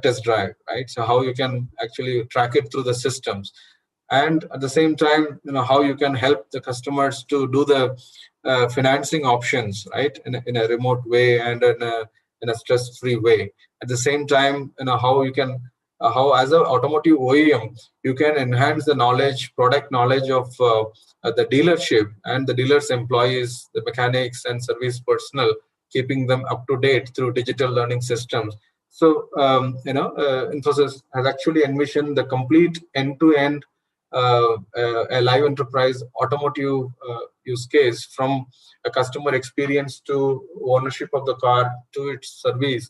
S2: test drive, right? So how you can actually track it through the systems, and at the same time, how you can help the customers to do the financing options, right, in a remote way, and in a stress-free way. At the same time, how you can, how as an automotive OEM, you can enhance the knowledge, product knowledge of the dealership and the dealer's employees, the mechanics and service personnel, keeping them up to date through digital learning systems. So, Infosys has actually envisioned the complete end-to-end a live enterprise automotive use case, from a customer experience to ownership of the car to its service.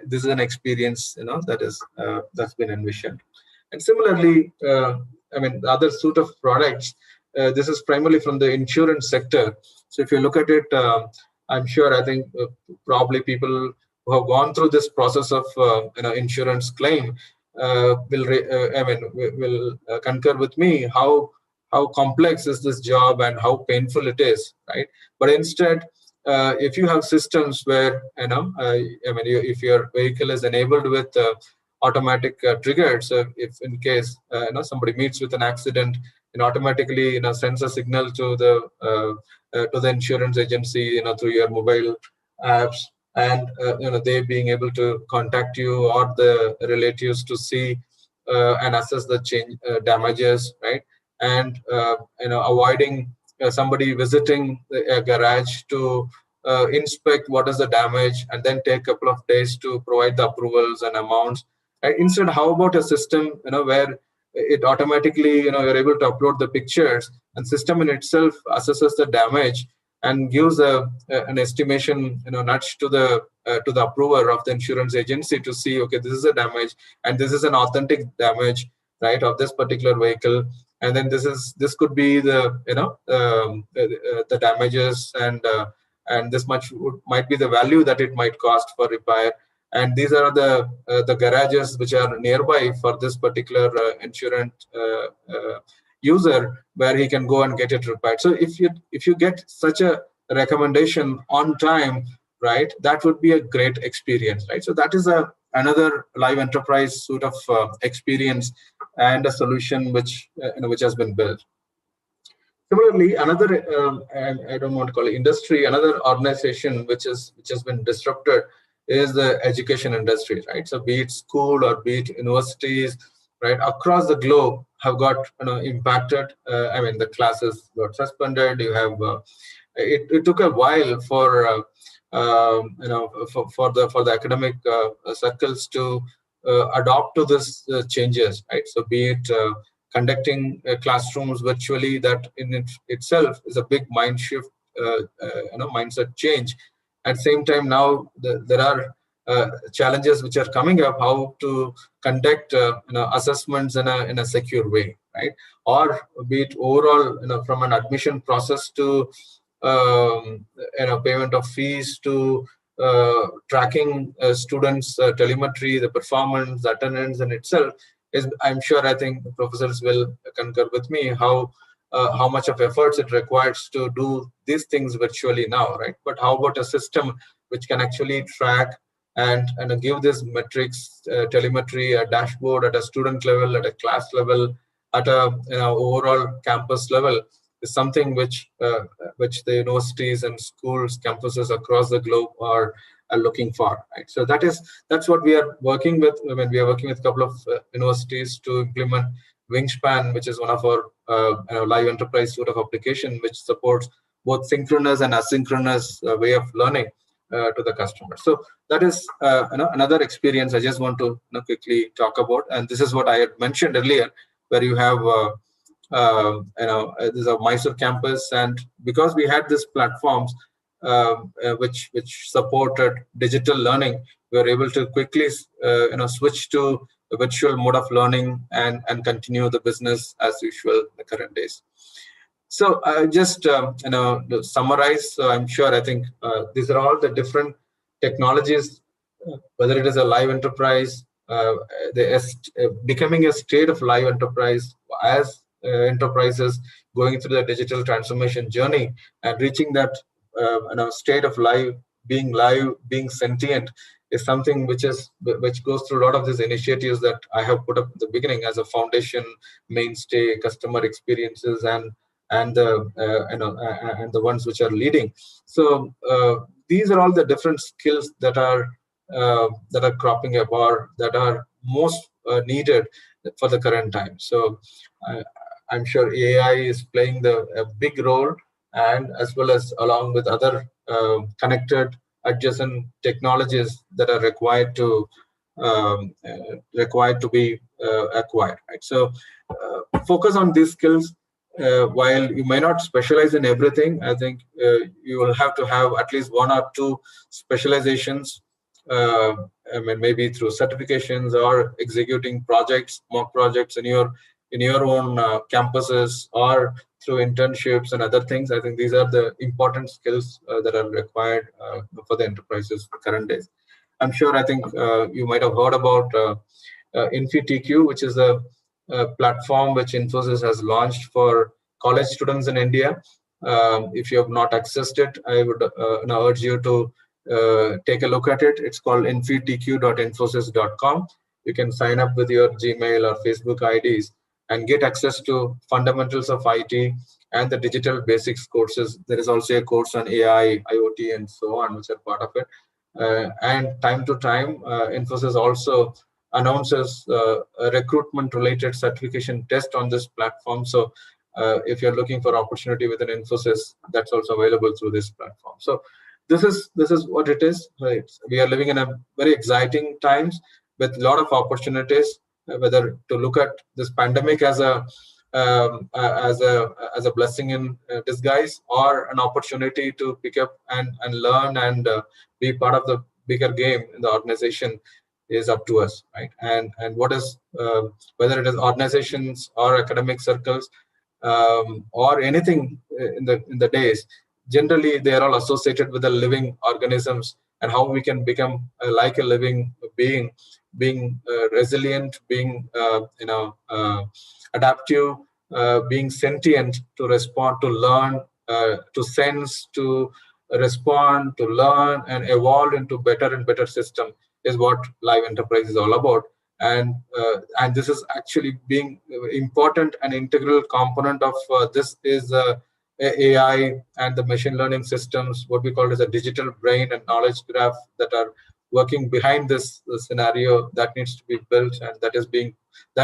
S2: This is an experience, that's been envisioned. And similarly, the other suite of products, this is primarily from the insurance sector. So if you look at it, I'm sure, I think probably people who have gone through this process of insurance claim will concur with me how complex is this job and how painful it is, right? But instead, if you have systems where if your vehicle is enabled with automatic triggers, so if in case somebody meets with an accident, it automatically sends a signal to the insurance agency through your mobile apps, and they being able to contact you or the relatives to see and assess the damages, right? And avoiding somebody visiting a garage to inspect what is the damage and then take a couple of days to provide the approvals and amounts. Instead, how about a system where it automatically you're able to upload the pictures, and system in itself assesses the damage and gives an estimation, nudge to the approver of the insurance agency to see, okay, this is a damage and this is an authentic damage, right, of this particular vehicle, and then this could be the damages, and this much might be the value that it might cost for repair, and these are the garages which are nearby for this particular insurance user, where he can go and get it repaired. So if you get such a recommendation on time, right, that would be a great experience, right? So that is another live enterprise suite of experience and a solution which has been built. Similarly, another I don't want to call it industry, another organization which has been disrupted is the education industry, right? So be it school or be it universities, right, across the globe have got impacted. The classes got suspended. You have it took a while for for the academic circles to adopt to this changes, right? So be it conducting classrooms virtually, that in itself is a big mind shift, mindset change. At the same time, now there are challenges which are coming up, how to conduct assessments in a secure way, right? Or be it overall, from an admission process to payment of fees to tracking students' telemetry, the performance, the attendance in itself is, I'm sure, I think the professors will concur with me, how much of efforts it requires to do these things virtually now, right? But how about a system which can actually track and give this metrics, telemetry, a dashboard at a student level, at a class level, at a overall campus level, is something which the universities and schools, campuses across the globe are looking for, right? So that's what we are working with. We are working with a couple of universities to implement Wingspan, which is one of our live enterprise sort of application, which supports both synchronous and asynchronous way of learning to the customer. So that is another experience I just want to quickly talk about. And this is what I had mentioned earlier, where you have this is a Mysore campus, and because we had these platforms which supported digital learning, we were able to quickly switch to a virtual mode of learning and continue the business as usual in the current days. So I just to summarize. So I'm sure, I think these are all the different technologies, whether it is a live enterprise, becoming a state of live enterprise as enterprises going through the digital transformation journey and reaching that state of being sentient, is something which goes through a lot of these initiatives that I have put up at the beginning as a foundation, mainstay, customer experiences, and and the and the ones which are leading. So these are all the different skills that are cropping up, or that are most needed for the current time. So I'm sure AI is playing a big role, and as well as along with other connected adjacent technologies that are required to be acquired. Right. So focus on these skills. While you may not specialize in everything, I think you will have to have at least one or two specializations. I mean, maybe through certifications or executing projects, mock projects in your own campuses, or through internships and other things. I think these are the important skills that are required for the enterprises current days. I'm sure, I think you might have heard about InfiTQ, which is a platform which Infosys has launched for college students in India. If you have not accessed it, I would urge you to take a look at it. It's called infitq.infosys.com. You can sign up with your Gmail or Facebook IDs and get access to fundamentals of IT and the digital basics courses. There is also a course on AI, IoT, and so on, which are part of it. And time to time, Infosys also announces a recruitment-related certification test on this platform. So if you're looking for opportunity within Infosys, that's also available through this platform. So this is what it is. Right? We are living in a very exciting times with a lot of opportunities. Whether to look at this pandemic as a blessing in disguise, or an opportunity to pick up and learn and be part of the bigger game in the organization, is up to us, right? And what is whether it is organizations or academic circles, or anything in the days, generally they are all associated with the living organisms, and how we can become like a living being, being resilient, being adaptive, being sentient, to respond, to learn, to sense, to respond, to learn, and evolve into better and better system, is what live enterprise is all about. And this is actually being important and integral component of this is AI and the machine learning systems, what we call as a digital brain and knowledge graph, that are working behind this scenario that needs to be built, and that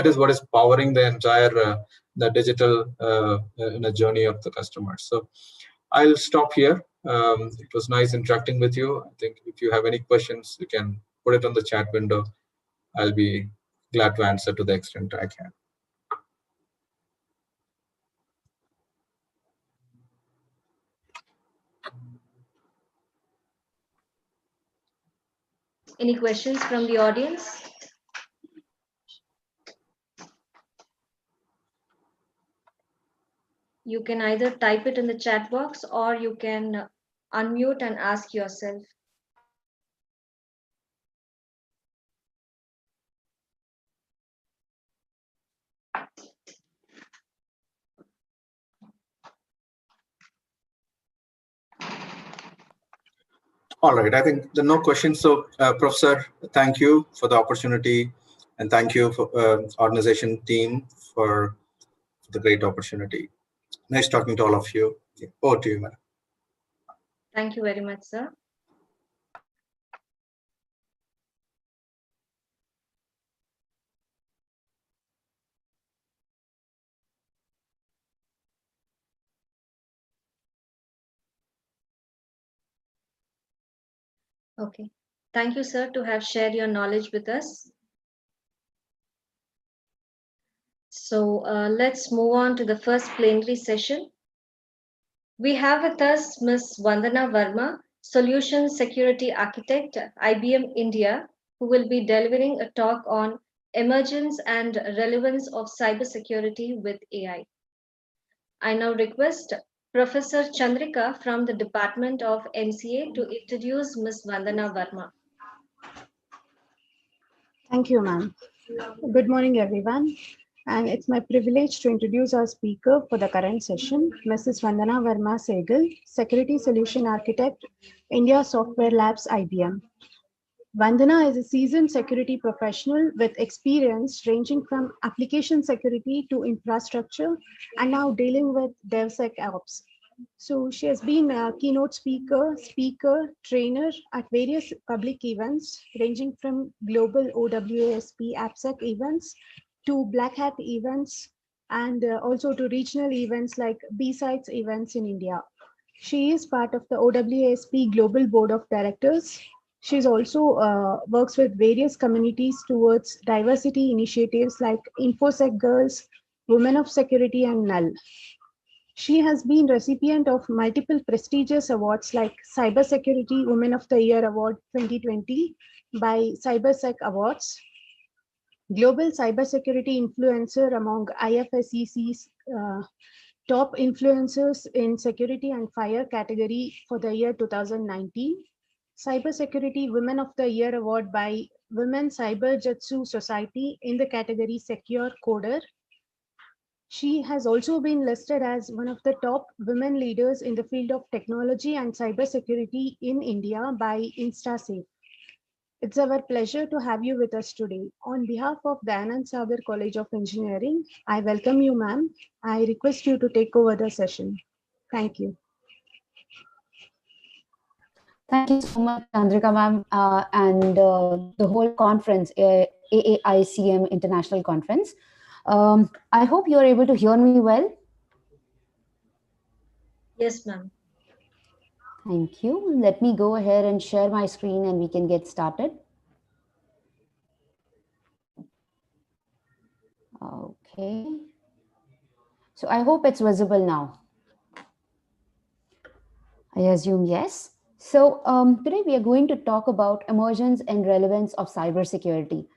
S2: is what is powering the entire the digital journey of the customers. So I'll stop here. It was nice interacting with you. I think if you have any questions, you can put it on the chat window. I'll be glad to answer to the extent I can.
S1: Any questions from the audience? You can either type it in the chat box, or you can unmute and ask yourself.
S2: All right, I think there are no questions. So, Professor, thank you for the opportunity, and thank you for organization team for the great opportunity. Nice talking to all of you. Over to you, madam.
S1: Thank you very much, sir. Okay. Thank you, sir, to have shared your knowledge with us. So let's move on to the first plenary session. We have with us Ms. Vandana Verma, Solution Security Architect, IBM India, who will be delivering a talk on emergence and relevance of cybersecurity with AI. I now request Professor Chandrika from the Department of MCA to introduce Ms. Vandana Verma.
S4: Thank you, ma'am. Good morning, everyone. And it's my privilege to introduce our speaker for the current session, Mrs. Vandana Verma Sehgal, Security Solution Architect, India Software Labs, IBM. Vandana is a seasoned security professional with experience ranging from application security to infrastructure and now dealing with DevSecOps. So she has been a keynote speaker, trainer at various public events ranging from global OWASP AppSec events to Black Hat events and also to regional events like B-Sides events in India. She is part of the OWASP Global Board of Directors. She's also works with various communities towards diversity initiatives like InfoSec Girls, Women of Security, and NULL. She has been recipient of multiple prestigious awards like Cybersecurity Women of the Year Award 2020 by CyberSec Awards, Global Cybersecurity Influencer among IFSCC's top influencers in security and fire category for the year 2019, Cybersecurity Women of the Year Award by Women Cyberjutsu Society in the category Secure Coder. She has also been listed as one of the top women leaders in the field of technology and cybersecurity in India by InstaSafe. It's our pleasure to have you with us today. On behalf of the Anand Sagar College of Engineering, I welcome you, ma'am. I request you to take over the session. Thank you.
S5: Thank you so much, Chandrika ma'am, and the whole conference, AAICM International Conference. I hope you are able to hear me well.
S1: Yes, ma'am.
S5: Thank you. Let me go ahead and share my screen and we can get started. Okay. So I hope it's visible now. I assume yes. So today we are going to talk about emergence and relevance of cybersecurity.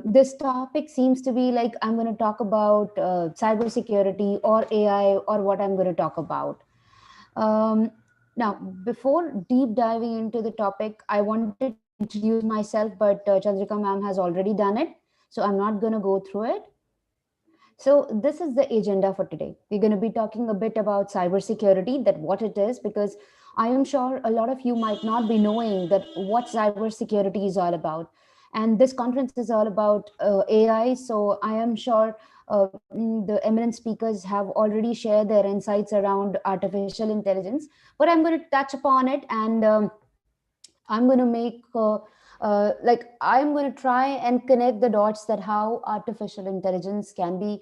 S5: This topic seems to be like I'm going to talk about cybersecurity or AI or what I'm going to talk about. Now, before deep diving into the topic, I wanted to introduce myself, but Chandrika ma'am has already done it. So I'm not going to go through it. So this is the agenda for today. We're going to be talking a bit about cybersecurity, that what it is, because I am sure a lot of you might not be knowing that what cybersecurity is all about. And this conference is all about AI. So I am sure the eminent speakers have already shared their insights around artificial intelligence, but I'm going to touch upon it and I'm going to make I'm going to try and connect the dots that how artificial intelligence can be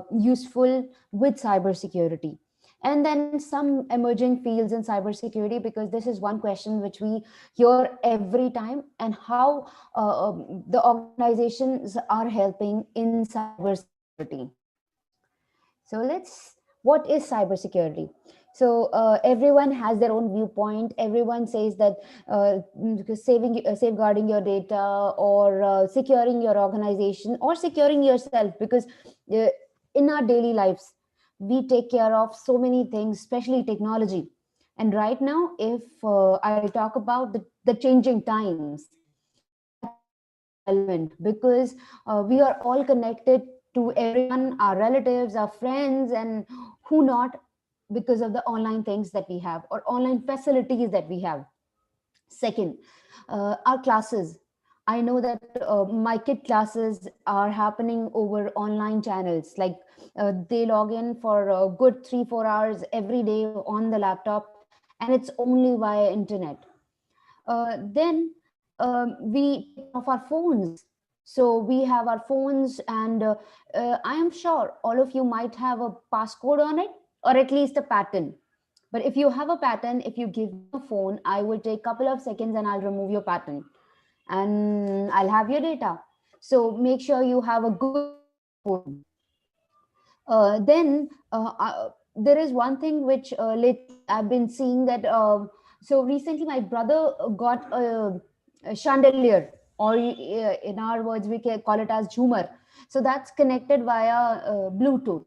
S5: useful with cybersecurity. And then some emerging fields in cybersecurity, because this is one question which we hear every time, and how the organizations are helping in cybersecurity. So what is cybersecurity? So everyone has their own viewpoint. Everyone says that safeguarding your data, or securing your organization, or securing yourself, because in our daily lives, we take care of so many things, especially technology. And right now, if I talk about the changing times, that is very relevant, because we are all connected to everyone, our relatives, our friends, and who not, because of the online things that we have, or online facilities that we have. Second, our classes. I know that my kid classes are happening over online channels. Like they log in for a good 3-4 hours every day on the laptop, and it's only via internet. Then we take care of our phones. So we have our phones, and I am sure all of you might have a passcode on it, or at least a pattern. But if you have a pattern, if you give me a phone, I will take a couple of seconds and I'll remove your pattern, and I'll have your data. So make sure you have a good phone. Then there is one thing which lately I've been seeing that. So recently, my brother got a chandelier, or in our words, we can call it as Jhumar. So that's connected via Bluetooth.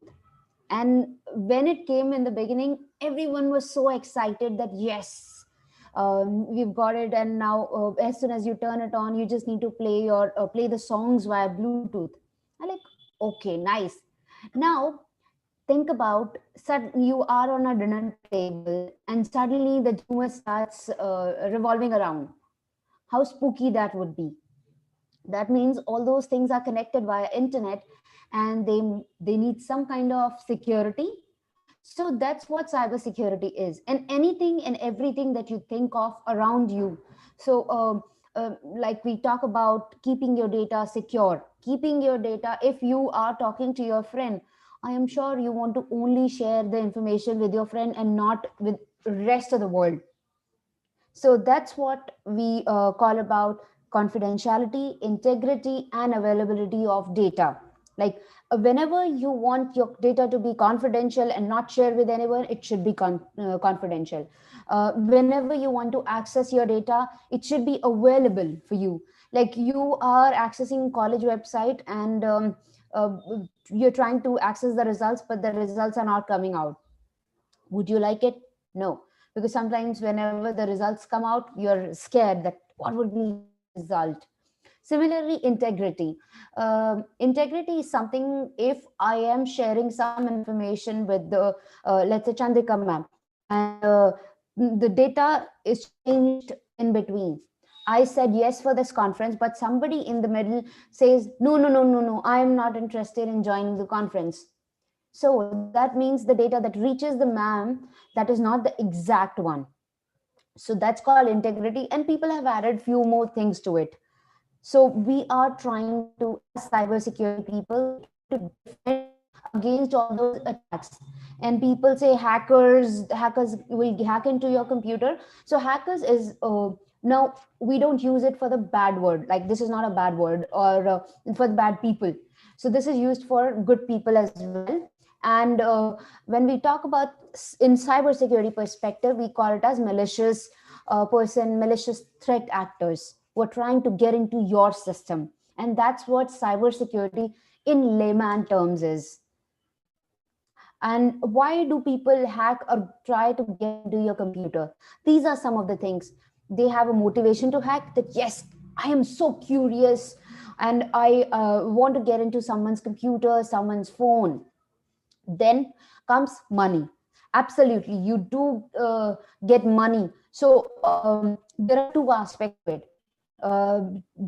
S5: And when it came in the beginning, everyone was so excited that yes, we've got it. And now, as soon as you turn it on, you just need to play the songs via Bluetooth. I'm like, okay, nice. Now think about, you are on a dinner table and suddenly the Jhumar starts revolving around. How spooky that would be. That means all those things are connected via internet, and they need some kind of security. So that's what cybersecurity is, and anything and everything that you think of around you. So like we talk about keeping your data secure, keeping your data. If you are talking to your friend, I am sure you want to only share the information with your friend and not with rest of the world. So that's what we call about confidentiality, integrity, and availability of data. Like whenever you want your data to be confidential and not shared with anyone, it should be confidential. Whenever you want to access your data, it should be available for you. Like you are accessing college website, and uh, you're trying to access the results, but the results are not coming out. Would you like it? No, because sometimes whenever the results come out, you're scared that what would be the result. Similarly, integrity. Integrity is something, if I am sharing some information with the, let's say, Chandrika ma'am, and the data is changed in between. I said yes for this conference, but somebody in the middle says, no, no, no, no, no, I am not interested in joining the conference. So that means the data that reaches the ma'am, that is not the exact one. So that's called integrity, and people have added few more things to it. So we are trying to, as cybersecurity people, we try to defend against all those attacks. And people say hackers will hack into your computer. So hackers is now we don't use it for the bad word. Like this is not a bad word, or for the bad people. So this is used for good people as well. And when we talk about in cybersecurity perspective, we call it as malicious malicious threat actors who are trying to get into your system. And that's what cybersecurity in layman terms is. And why do people hack or try to get into your computer? These are some of the things. They have a motivation to hack, that yes, I am so curious and I want to get into someone's computer, someone's phone. Then comes money. Absolutely, you do get money. So there are two aspects to it. uh,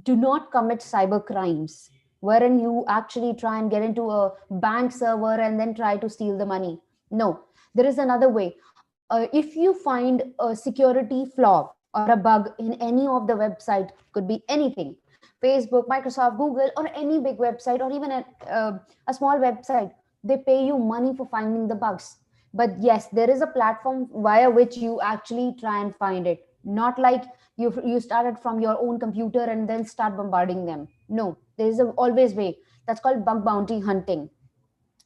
S5: do not commit cyber crimes wherein you actually try and get into a bank server and then try to steal the money. No, there is another way. If you find a security flaw or a bug in any of the website, could be anything, Facebook, Microsoft, Google, or any big website, or even a small website, they pay you money for finding the bugs. But yes, there is a platform via which you actually try and find it. Not like you started from your own computer and then start bombarding them. No, there is always way. That's called bug bounty hunting.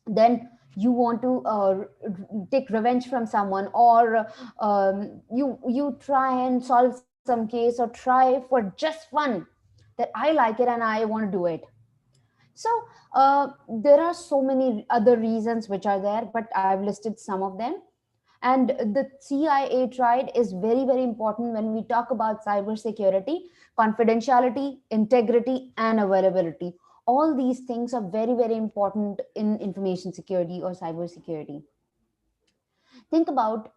S5: Then you want to take revenge from someone, or you try and solve some case, or try for just fun, that I like it and I want to do it. So there are so many other reasons which are there, but I've listed some of them. And the CIA triad is very, very important when we talk about cybersecurity: confidentiality, integrity, and availability. All these things are very, very important in information security or cybersecurity. Think about,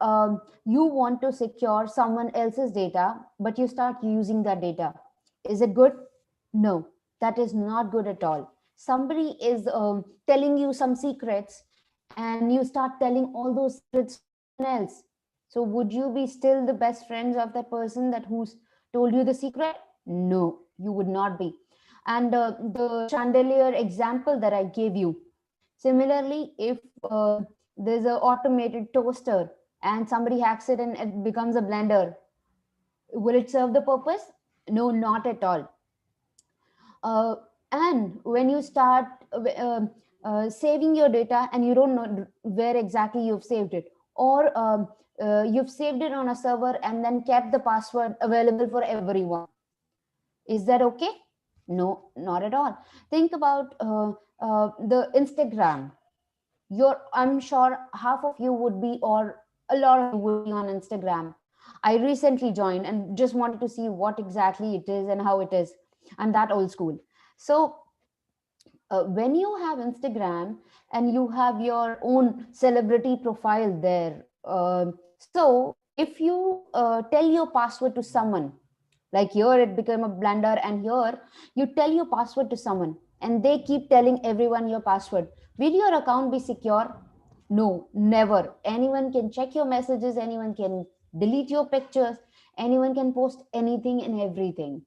S5: you want to secure someone else's data, but you start using that data. Is it good? No, that is not good at all. Somebody is telling you some secrets, and you start telling all those secrets to someone else. So would you be still the best friends of that person that who's told you the secret? No, you would not be. And the chandelier example that I gave you, similarly, if there's an automated toaster and somebody hacks it and it becomes a blender, will it serve the purpose? No, not at all. uh, and when you start saving your data and you don't know where exactly you've saved it, or you've saved it on a server and then kept the password available for everyone, is that okay? No, not at all. Think about the Instagram. I'm sure half of you would be, or a lot of you would be on Instagram. I recently joined and just wanted to see what exactly it is and how it is. I'm that old school. So when you have Instagram and you have your own celebrity profile there, so if you tell your password to someone, Like here it became a blunder, and here you tell your password to someone and they keep telling everyone your password. Will your account be secure? No, never. Anyone can check your messages, anyone can delete your pictures, anyone can post anything and everything.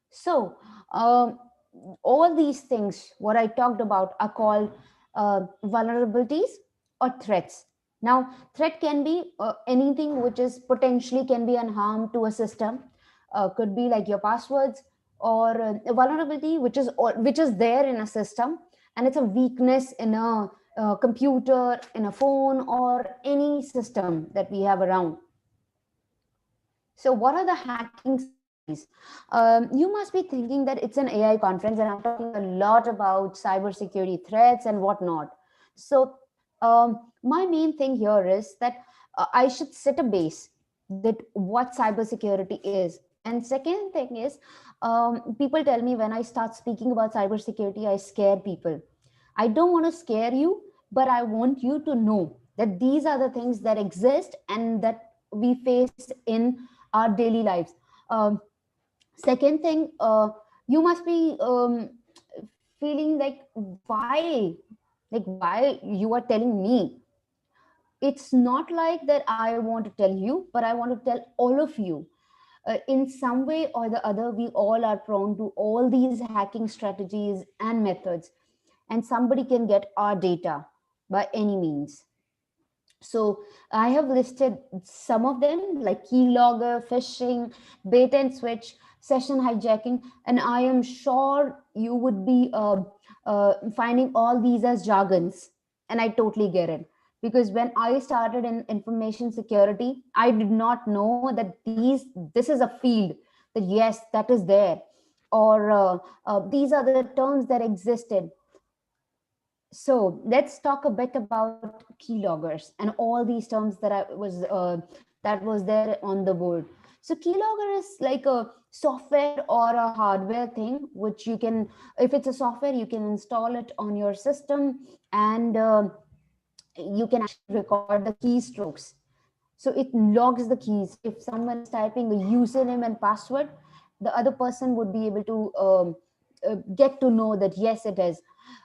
S5: So, all these things, what I talked about, are called vulnerabilities or threats. Now, threat can be anything which is potentially can be an harm to a system, could be like your passwords, or a vulnerability which is there in a system, and it's a weakness in a computer, in a phone, or any system that we have around. So, what are the hacking strategies? You must be thinking that it's an AI conference and I'm talking a lot about cybersecurity threats and whatnot. So, my main thing here is that I should set a base that what cybersecurity is. And second thing is, people tell me when I start speaking about cybersecurity, I scare people. I don't want to scare you, but I want you to know that these are the things that exist and that we face in our daily lives. Second thing, you must be feeling like why you are telling me. It's not like that I want to tell you, but I want to tell all of you. In some way or the other, we all are prone to all these hacking strategies and methods, and somebody can get our data by any means. So I have listed some of them like keylogger, phishing, bait and switch, session hijacking, and I am sure you would be finding all these as jargons, and I totally get it. Because when I started in information security, I did not know that this is a field that yes, that is there, or these are the terms that existed. So let's talk a bit about keyloggers and all these terms that was there on the board. So keylogger is like a software or a hardware thing which you can, if it's a software, you can install it on your system, and you can actually record the keystrokes. So it logs the keys. If someone is typing a username and password, the other person would be able to get to know that yes, it is.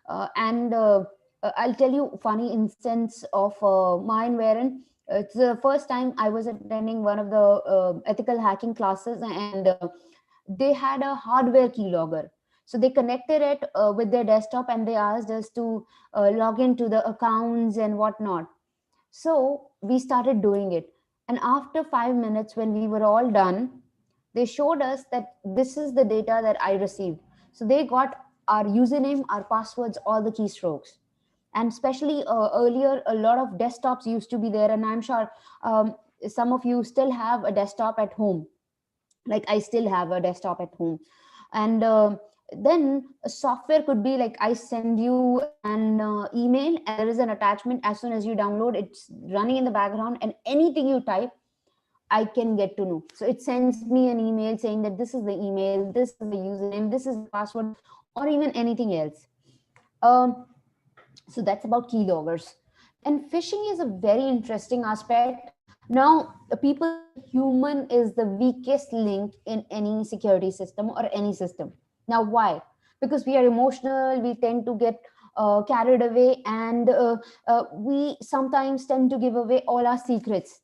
S5: And I'll tell you funny instance of mine wherein it's the first time I was attending one of the ethical hacking classes, and they had a hardware keylogger. So they connected it with their desktop, and they asked us to log into the accounts and whatnot. So we started doing it. And after 5 minutes, when we were all done, they showed us that this is the data that I received. So they got our username, our passwords, all the keystrokes. And especially earlier, a lot of desktops used to be there. And I'm sure some of you still have a desktop at home. Like I still have a desktop at home. And then a software could be like I send you an email and there is an attachment. As soon as you download, it's running in the background, and anything you type, I can get to know. So it sends me an email saying that this is the email, this is the username, this is the password, or even anything else. So that's about keyloggers. And phishing is a very interesting aspect. Now, people say human is the weakest link in any security system or any system. Now, why? Because we are emotional, we tend to get carried away, and we sometimes tend to give away all our secrets.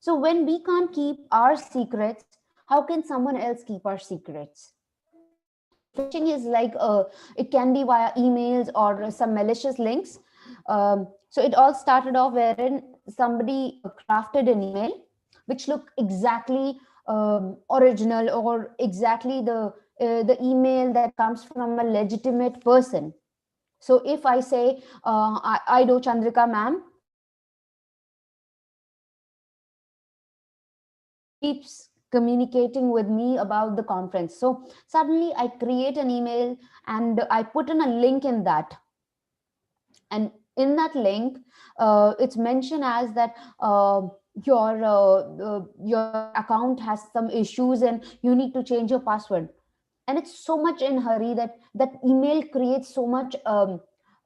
S5: So when we can't keep our secrets, how can someone else keep our secrets? So phishing is like it can be via emails or some malicious links. So it all started off wherein somebody crafted an email which looked exactly original, or exactly the email that comes from a legitimate person. So if I say, I do Chandrika ma'am, keeps communicating with me about the conference. So suddenly I create an email and I put in a link in that. And in that link, it's mentioned as that your account has some issues and you need to change your password. And it's so much in hurry that that email creates so much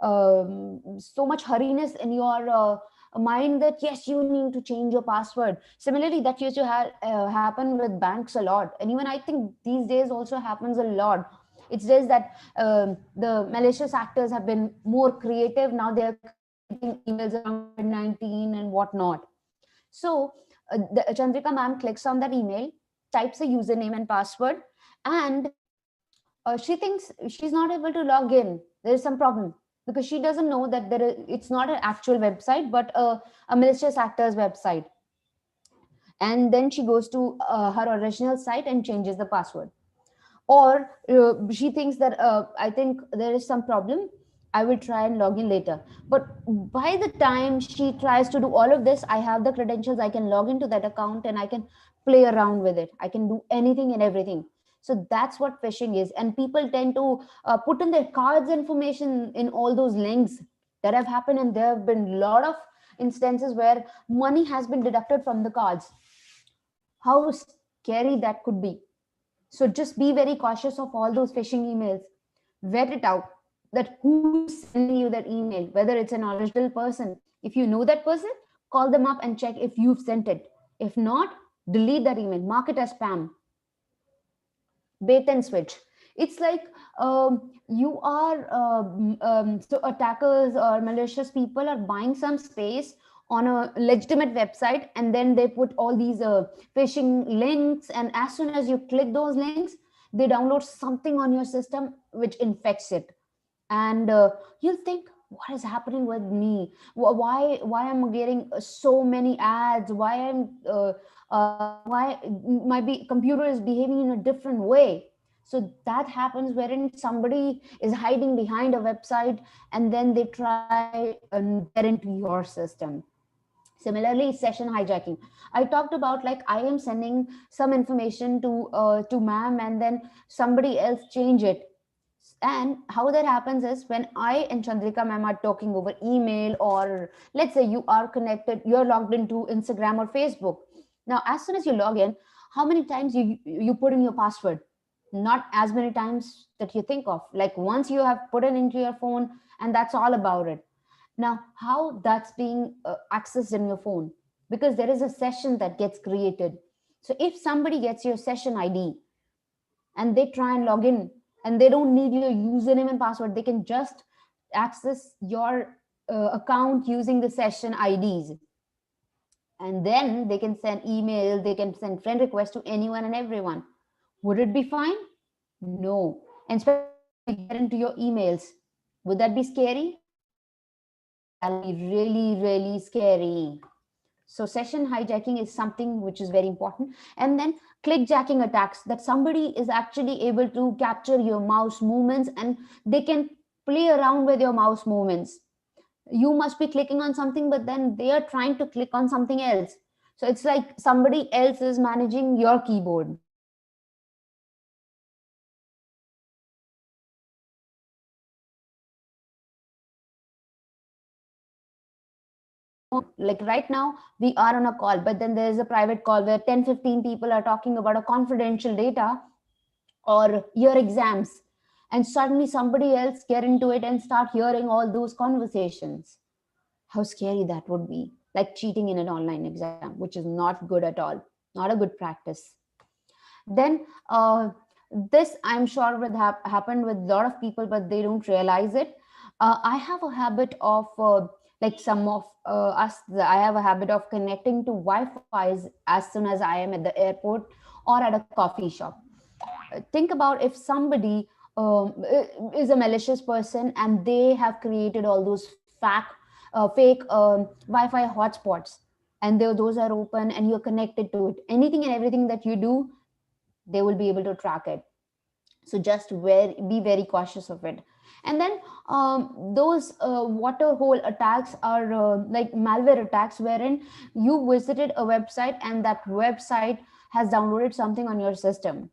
S5: so much hurriness in your mind that yes, you need to change your password. Similarly, that used to happen with banks a lot, and even I think these days also happens a lot. It's just that the malicious actors have been more creative now. They are creating emails around COVID-19 and whatnot. So Chandrika ma'am clicks on that email, types a username and password, and she thinks she's not able to log in. There is some problem because she doesn't know that it's not an actual website, but a malicious actor's website. And then she goes to her original site and changes the password. Or she thinks that I think there is some problem, I will try and log in later. But by the time she tries to do all of this, I have the credentials, I can log into that account and I can play around with it, I can do anything and everything. So that's what phishing is. And people tend to put in their cards information in all those links that have happened, and there have been a lot of instances where money has been deducted from the cards. How scary that could be. So just be very cautious of all those phishing emails. Vet it out that who's sending you that email, whether it's an original person. If you know that person, call them up and check if you've sent it. If not, delete that email, mark it as spam. Bait and switch. It's like you are so attackers or malicious people are buying some space on a legitimate website, and then they put all these phishing links, and as soon as you click those links, they download something on your system which infects it. And you'll think, what is happening with me? Why am I getting so many ads? Why my computer is behaving in a different way? So that happens wherein somebody is hiding behind a website, and then they try and get into your system. Similarly, session hijacking. I talked about, like, I am sending some information to ma'am, and then somebody else change it. And how that happens is when I and Chandrika ma'am are talking over email, or let's say you are connected, you're logged into Instagram or Facebook. Now, as soon as you log in, how many times you put in your password? Not as many times that you think of. Like, once you have put it into your phone, and that's all about it. Now, how that's being accessed in your phone? Because there is a session that gets created. So if somebody gets your session ID and they try and log in, and they don't need your username and password, they can just access your account using the session IDs. And then they can send email, they can send friend requests to anyone and everyone. Would it be fine? No. And especially when you get into your emails, would that be scary? That'll be really, really scary. So session hijacking is something which is very important. And then clickjacking attacks, that somebody is actually able to capture your mouse movements, and they can play around with your mouse movements. You must be clicking on something, but then they are trying to click on something else. So it's like somebody else is managing your keyboard. Like right now we are on a call, but then there's a private call where 10-15 people are talking about a confidential data or your exams, and suddenly somebody else get into it and start hearing all those conversations. How scary that would be. Like cheating in an online exam, which is not good at all, not a good practice. Then this, I'm sure, would happen with a lot of people, but they don't realize it. I have a habit of like some of us, I have a habit of connecting to Wi-Fi as soon as I am at the airport or at a coffee shop. Think about if somebody is a malicious person and they have created all those fake Wi-Fi hotspots, and those are open and you're connected to it. Anything and everything that you do, they will be able to track it. So just be very cautious of it. And then those water hole attacks are like malware attacks, wherein you visited a website and that website has downloaded something on your system.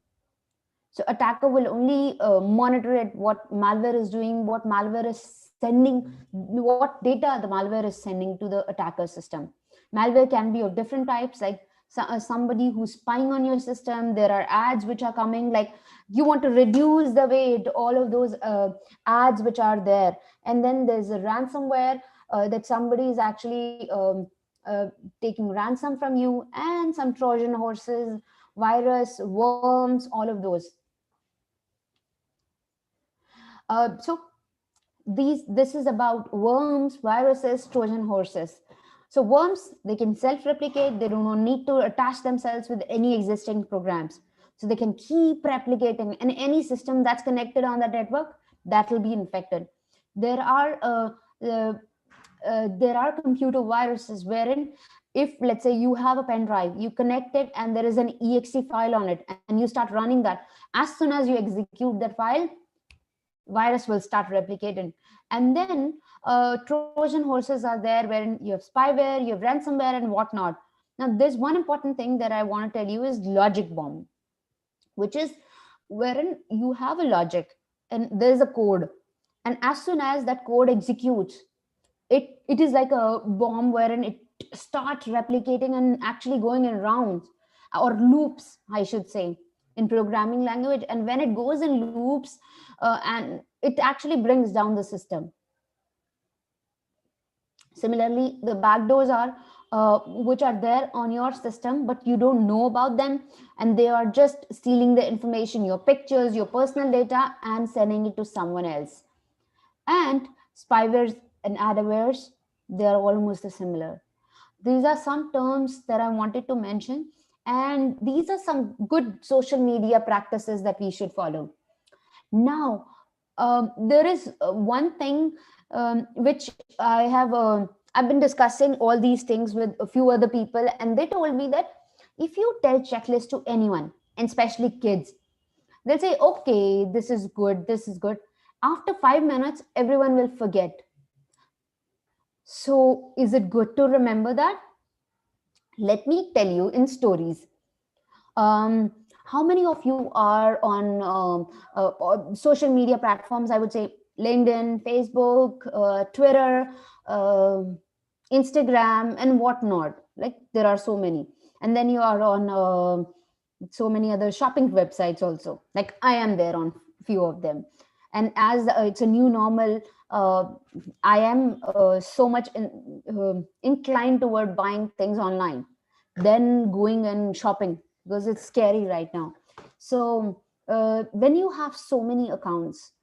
S5: So attacker will only monitor it, what malware is doing, what malware is sending, what data the malware is sending to the attacker system. Malware can be of different types, like somebody who's spying on your system. There are ads which are coming, like you want to reduce the weight, all of those ads which are there. And then there's a ransomware, that somebody is actually taking ransom from you, and some Trojan horses, virus, worms, all of those. So this is about worms, viruses, Trojan horses. So worms, they can self-replicate. They do not need to attach themselves with any existing programs. So they can keep replicating, and any system that's connected on that network, that will be infected. There are computer viruses wherein, if let's say you have a pen drive, you connect it and there is an exe file on it, and you start running that, as soon as you execute that file, virus will start replicating. And then Trojan horses are there, wherein you have spyware, you have ransomware, and whatnot. Now there's one important thing that I want to tell you is logic bomb, which is wherein you have a logic and there's a code, and as soon as that code executes, it is like a bomb wherein it starts replicating and actually going in rounds, or loops, I should say, in programming language. And when it goes in loops, and it actually brings down the system. Similarly, the backdoors are which are there on your system, but you don't know about them, and they are just stealing the information, your pictures, your personal data, and sending it to someone else. And spywares and adwares, they are almost similar. These are some terms that I wanted to mention, and these are some good social media practices that we should follow. Now, there is one thing which I've been discussing all these things with a few other people, and they told me that if you tell checklist to anyone, and especially kids, they'll say, okay, this is good, this is good. After 5 minutes, everyone will forget. So is it good to remember that? Let me tell you in stories. How many of you are on social media platforms? I would say LinkedIn, Facebook, Twitter, Instagram, and whatnot. Like there are so many. And then you are on so many other shopping websites also. Like I am there on few of them. And as it's a new normal, I am so much inclined toward buying things online than going and shopping, because it's scary right now. So when you have so many accounts,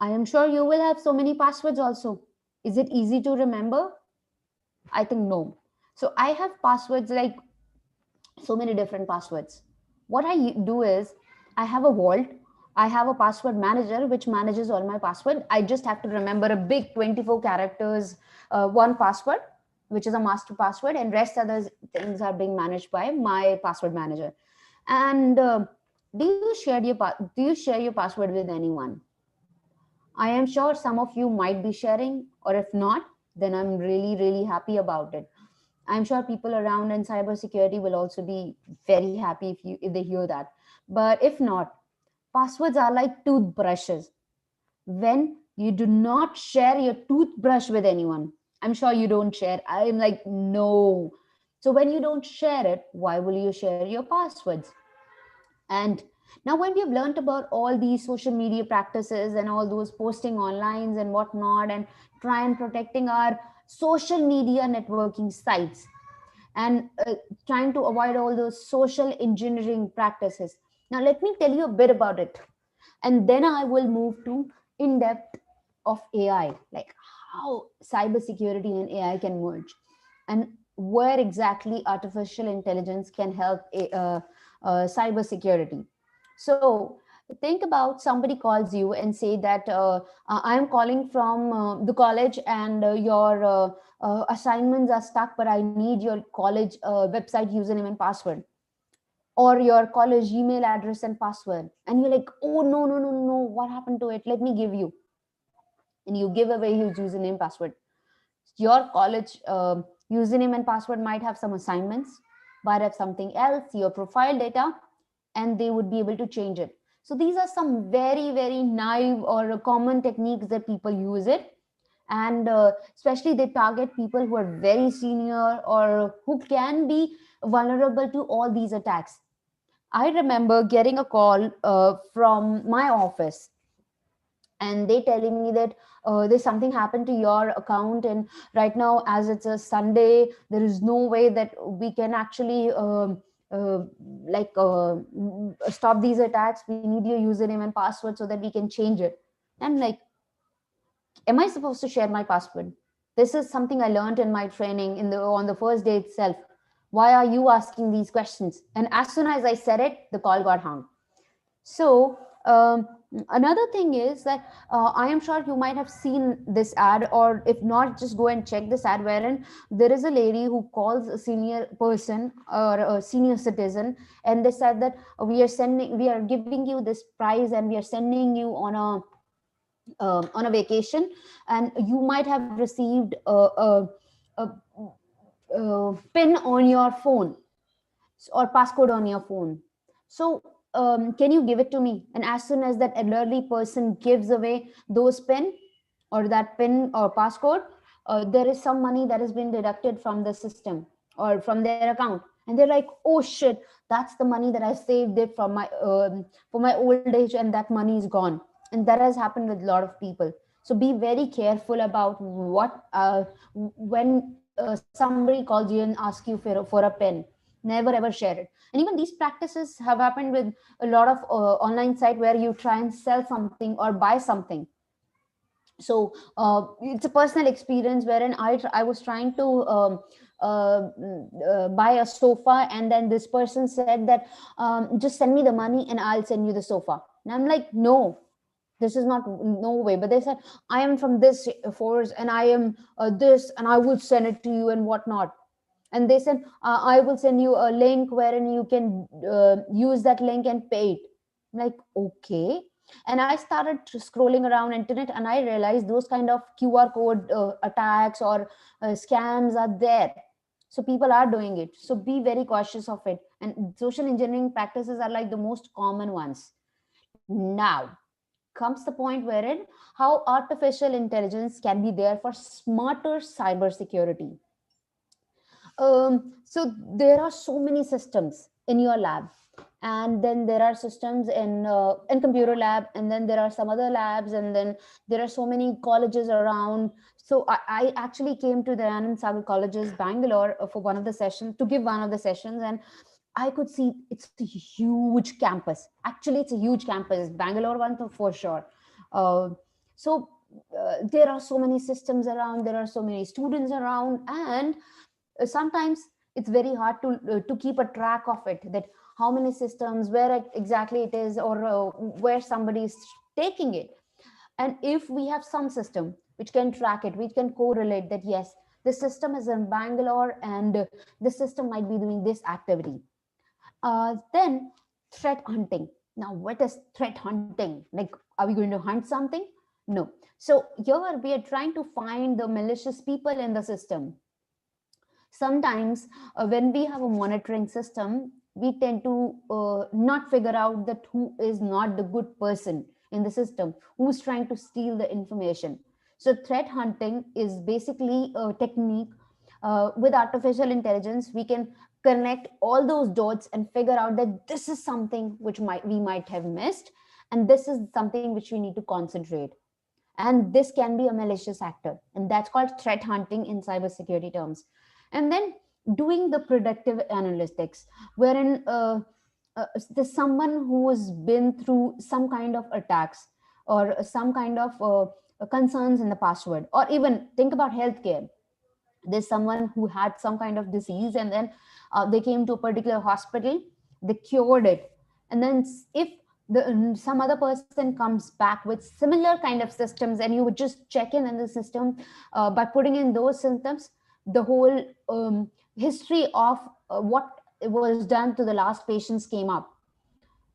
S5: I am sure you will have so many passwords also. Is it easy to remember? I think no. So I have passwords, like so many different passwords. What I do is I have a vault. I have a password manager which manages all my password. I just have to remember a big 24 characters, one password, which is a master password, and rest other things are being managed by my password manager. And do you share your password with anyone? I am sure some of you might be sharing, or if not, then I'm really happy about it. I'm sure people around in cybersecurity will also be very happy if they hear that. But if not, passwords are like toothbrushes. When you do not share your toothbrush with anyone, I'm sure you don't share. I'm like, no. So when you don't share it, why will you share your passwords? And now when we have learned about all these social media practices and all those posting online and whatnot, and try and protecting our social media networking sites, and trying to avoid all those social engineering practices. Now let me tell you a bit about it, and then I will move to in depth of AI, like how cybersecurity and AI can merge, and where exactly artificial intelligence can help cybersecurity. So think about somebody calls you and say that I'm calling from the college, and your assignments are stuck, but I need your college website username and password, or your college email address and password. And you're like, oh, no, what happened to it? Let me give you. And you give away his username, password. Your college username and password might have some assignments, might have something else, your profile data, and they would be able to change it. So these are some very naive or common techniques that people use it. And especially they target people who are very senior or who can be vulnerable to all these attacks. I remember getting a call from my office, and they telling me that there's something happened to your account, and right now as it's a Sunday, there is no way that we can actually uh, stop these attacks. We need your username and password so that we can change it. I'm like, am I supposed to share my password? This is something I learned in my training in the on the first day itself. Why are you asking these questions? And as soon as I said it, the call got hung. So another thing is that I am sure you might have seen this ad, or if not, just go and check this ad, wherein there is a lady who calls a senior person or a senior citizen, and they said that we are giving you this prize, and we are sending you on a vacation, and you might have received a pin on your phone or passcode on your phone. So can you give it to me? And as soon as that elderly person gives away those pin or that pin or passcode, there is some money that has been deducted from the system or from their account. And they're like, oh shit, that's the money that I saved it from my for my old age, and that money is gone. And that has happened with a lot of people. So be very careful about what when somebody calls you and asks you for a pen. Never ever share it. And even these practices have happened with a lot of online site where you try and sell something or buy something. So it's a personal experience wherein I was trying to buy a sofa, and then this person said that just send me the money and I'll send you the sofa. And I'm like, no, this is not, no way. But they said, I am from this force and I am this, and I will send it to you and whatnot. And they said, I will send you a link wherein you can use that link and pay it. I'm like, okay. And I started scrolling around internet, and I realized those kind of QR code attacks or scams are there. So people are doing it. So be very cautious of it. And social engineering practices are like the most common ones. Now comes the point wherein how artificial intelligence can be there for smarter cybersecurity. So there are so many systems in your lab, and then there are systems in computer lab, and then there are some other labs, and then there are so many colleges around. So I actually came to the Anand Sagar colleges Bangalore for one of the sessions, to give one of the sessions, and I could see it's a huge campus. Actually, it's a huge campus, Bangalore one for sure. uh, so there are so many systems around, there are so many students around, and sometimes it's very hard to keep a track of it, that how many systems, where exactly it is, or where somebody is taking it. And if we have some system which can track it, we can correlate that yes, this system is in Bangalore, and this system might be doing this activity. Then threat hunting. Now what is threat hunting? Like, are we going to hunt something? No. So here we are trying to find the malicious people in the system. Sometimes when we have a monitoring system, we tend to not figure out that who is not the good person in the system, who's trying to steal the information. So threat hunting is basically a technique. With artificial intelligence, we can connect all those dots and figure out that this is something which we might have missed, and this is something which we need to concentrate. And this can be a malicious actor, and that's called threat hunting in cybersecurity terms. And then doing the predictive analytics, wherein there's someone who has been through some kind of attacks or some kind of concerns in the password. Or even think about healthcare. There's someone who had some kind of disease, and then they came to a particular hospital, they cured it, and then if some other person comes back with similar kind of systems, and you would just check in the system by putting in those symptoms, the whole history of what was done to the last patients came up,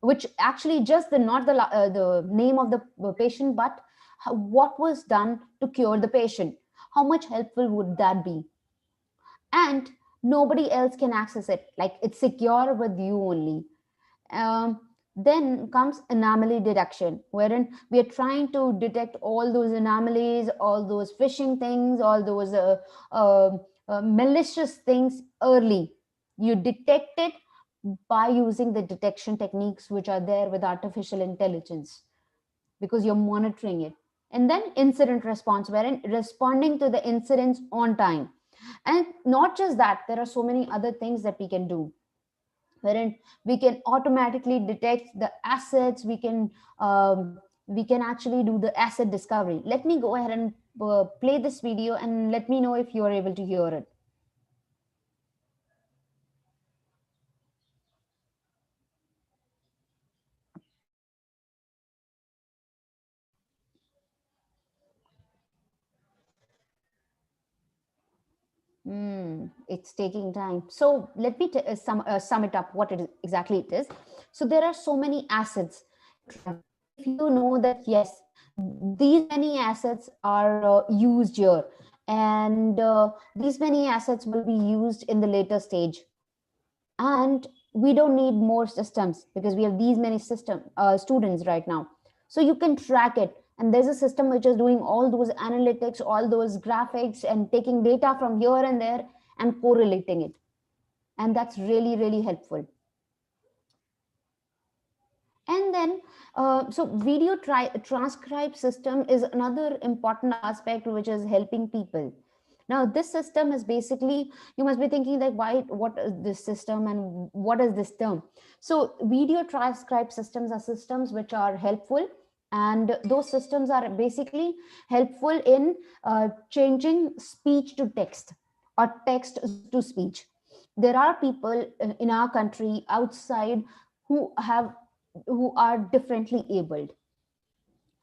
S5: which actually just the name of the patient, but what was done to cure the patient. How much helpful would that be? And nobody else can access it, like it's secure with you only. um, Then comes anomaly detection, wherein we are trying to detect all those anomalies, all those phishing things, all those malicious things early. You detect it by using the detection techniques which are there with artificial intelligence, because you're monitoring it. And then incident response, wherein responding to the incidents on time. And not just that, there are so many other things that we can do, wherein we can automatically detect the assets. We can actually do the asset discovery. Let me go ahead and play this video, and let me know if you are able to hear it. It's taking time. So let me sum it up what it is, exactly it is. So there are so many assets. If you know that, yes, these many assets are used here, and these many assets will be used in the later stage, and we don't need more systems because we have these many students right now. So you can track it, and there's a system which is doing all those analytics, all those graphics, and taking data from here and there and correlating it, and that's really, really helpful. And then so video transcribe system is another important aspect which is helping people. Now this system is basically, you must be thinking like, why, what is this system and what is this term? So video transcribe systems are systems which are helpful, and those systems are basically helpful in changing speech to text or text to speech. There are people in our country outside who are differently abled,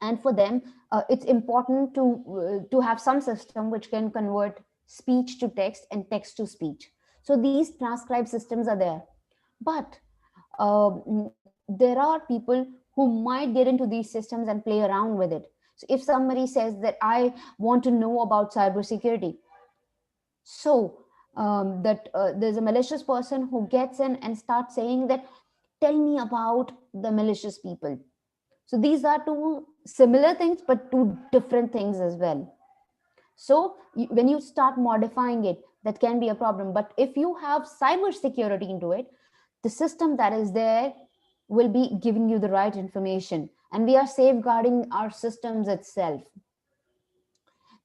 S5: and for them it's important to have some system which can convert speech to text and text to speech. So these transcribe systems are there, but there are people who might get into these systems and play around with it. So if somebody says that I want to know about cybersecurity, so that there's a malicious person who gets in and starts saying that, tell me about the malicious people. So these are two similar things, but two different things as well. So when you start modifying it, that can be a problem. But if you have cyber security into it, the system that is there will be giving you the right information, and we are safeguarding our systems itself.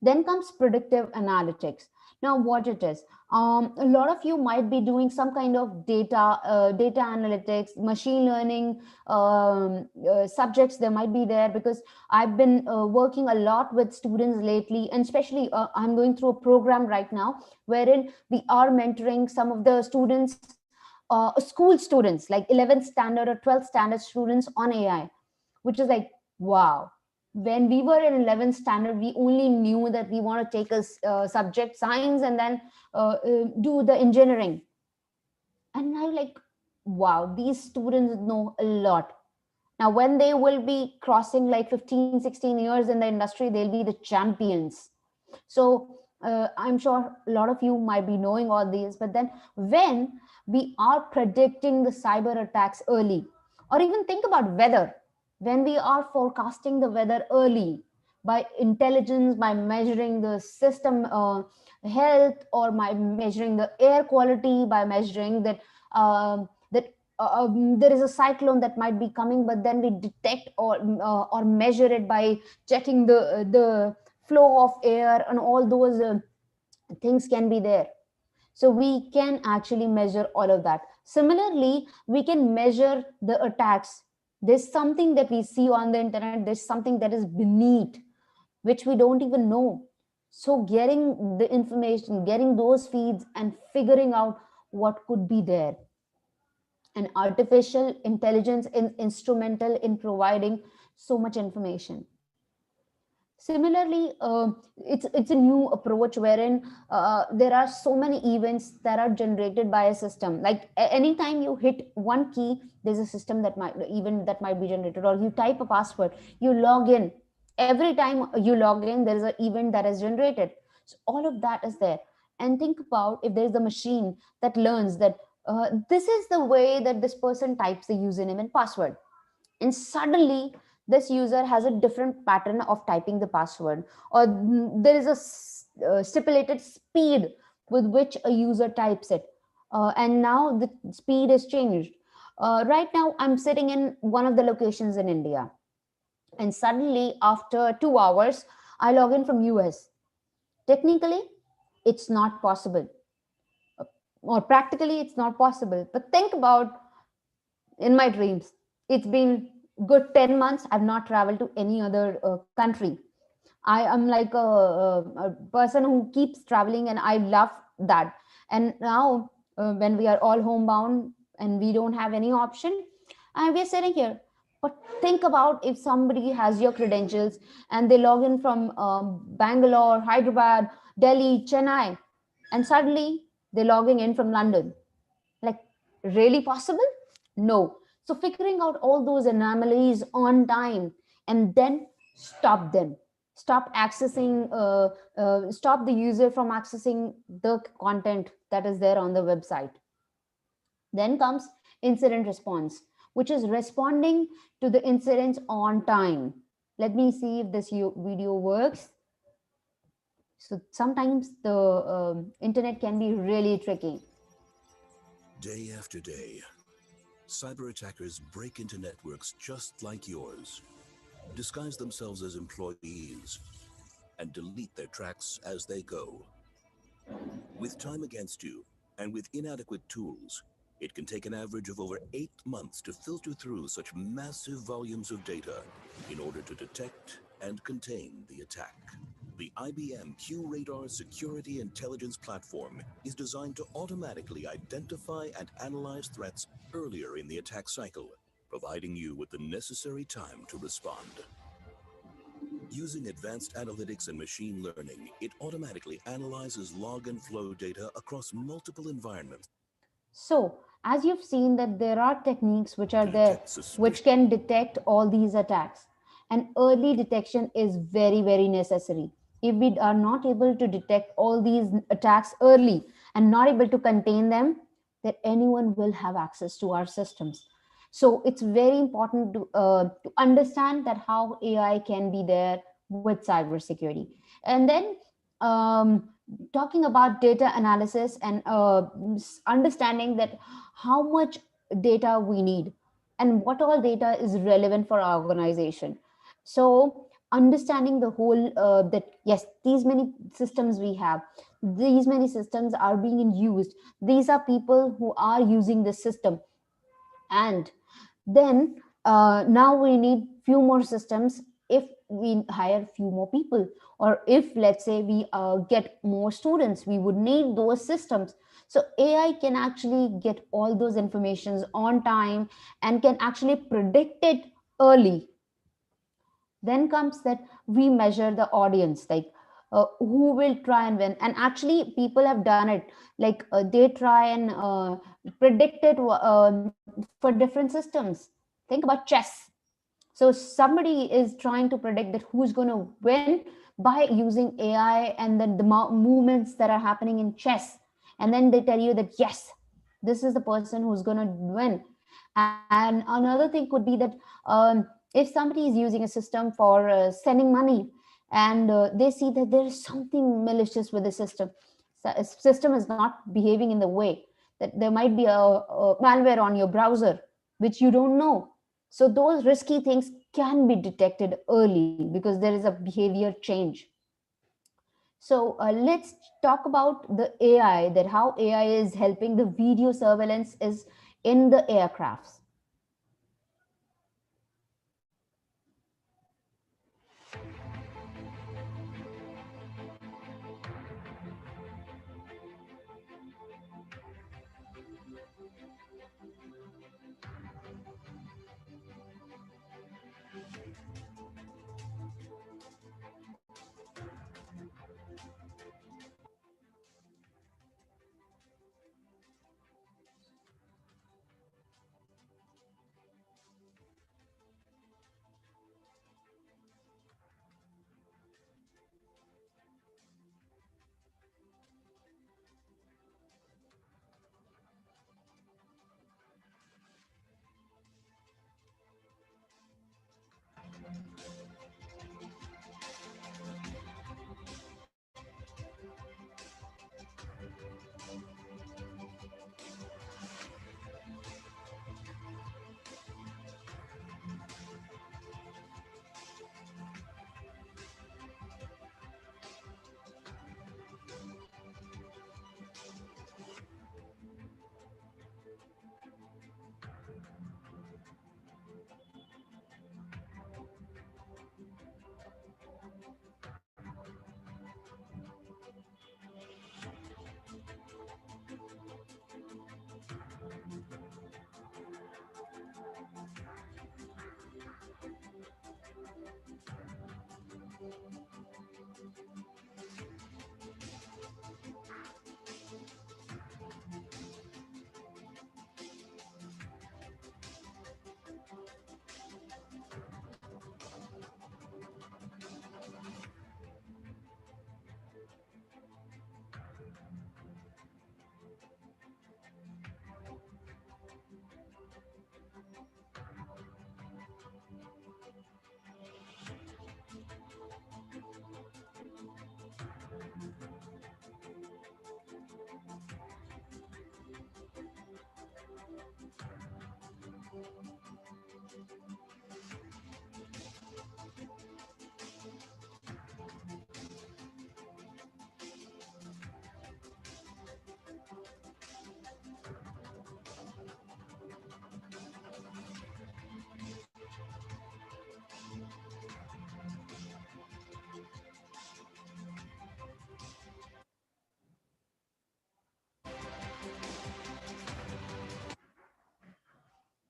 S5: Then comes predictive analytics. Now, what it is, a lot of you might be doing some kind of data analytics, machine learning subjects. There might be there because I've been working a lot with students lately, and especially I'm going through a program right now wherein we are mentoring some of the students, school students like 11th standard or 12th standard students on AI, which is like, wow. When we were in 11th standard, we only knew that we want to take a subject science and then do the engineering. And I like, wow, these students know a lot. Now, when they will be crossing like 15, 16 years in the industry, they'll be the champions. So I'm sure a lot of you might be knowing all these, but then when we are predicting the cyber attacks early, or even think about weather, when we are forecasting the weather early by intelligence, by measuring the system health, or by measuring the air quality, by measuring that there is a cyclone that might be coming, but then we detect or measure it by checking the flow of air, and all those things can be there. So we can actually measure all of that. Similarly, we can measure the attacks. There's something that we see on the internet, there's something that is beneath, which we don't even know. So getting the information, getting those feeds and figuring out what could be there. And artificial intelligence is instrumental in providing so much information. Similarly, it's a new approach wherein there are so many events that are generated by a system. Like anytime you hit one key, there's a system that might be generated, or you type a password, you log in. Every time you log in, there is an event that is generated. So all of that is there. And think about if there's the machine that learns that this is the way that this person types the username and password. and suddenly this user has a different pattern of typing the password, or there is a stipulated speed with which a user types it, and now the speed is changed. Right now I'm sitting in one of the locations in India, and suddenly after 2 hours I log in from US. Technically it's not possible, or practically it's not possible, but think about, in my dreams, it's been good 10 months I've not traveled to any other country. I am like a person who keeps traveling, and I love that. And now, when we are all homebound and we don't have any option, and we're sitting here. But think about if somebody has your credentials and they log in from Bangalore, Hyderabad, Delhi, Chennai, and suddenly they're logging in from London. Like, really possible? No. So, figuring out all those anomalies on time and then stop them. Stop the user from accessing the content that is there on the website. Then comes incident response, which is responding to the incidents on time. Let me see if this video works. So sometimes the internet can be really tricky.
S6: Day after day, cyber attackers break into networks just like yours, disguise themselves as employees, and delete their tracks as they go. With time against you and with inadequate tools, it can take an average of over 8 months to filter through such massive volumes of data in order to detect and contain the attack. The IBM QRadar Security Intelligence Platform is designed to automatically identify and analyze threats earlier in the attack cycle, providing you with the necessary time to respond. Using advanced analytics and machine learning, it automatically analyzes log and flow data across multiple environments.
S5: So, as you've seen that there are techniques which are there which can detect all these attacks, and early detection is very, very necessary. If we are not able to detect all these attacks early and not able to contain them, then anyone will have access to our systems. So it's very important to understand that how AI can be there with cybersecurity. And then um, talking about data analysis and understanding that how much data we need and what all data is relevant for our organization. So understanding the whole that yes, these many systems we have, these many systems are being used, these are people who are using the system, and then now we need few more systems. If we hire few more people, or if let's say we get more students, we would need those systems. So AI can actually get all those informations on time and can actually predict it early. Then comes that we measure the audience, like who will try and win, and actually people have done it, like they try and predict it for different systems. Think about chess. So somebody is trying to predict that who's going to win by using AI and then the movements that are happening in chess. And then they tell you that, yes, this is the person who's going to win. And another thing could be that if somebody is using a system for sending money, and they see that there is something malicious with the system, system is not behaving in the way that there might be a malware on your browser, which you don't know. So those risky things can be detected early because there is a behavior change. So let's talk about the AI, that how AI is helping the video surveillance is in the aircrafts.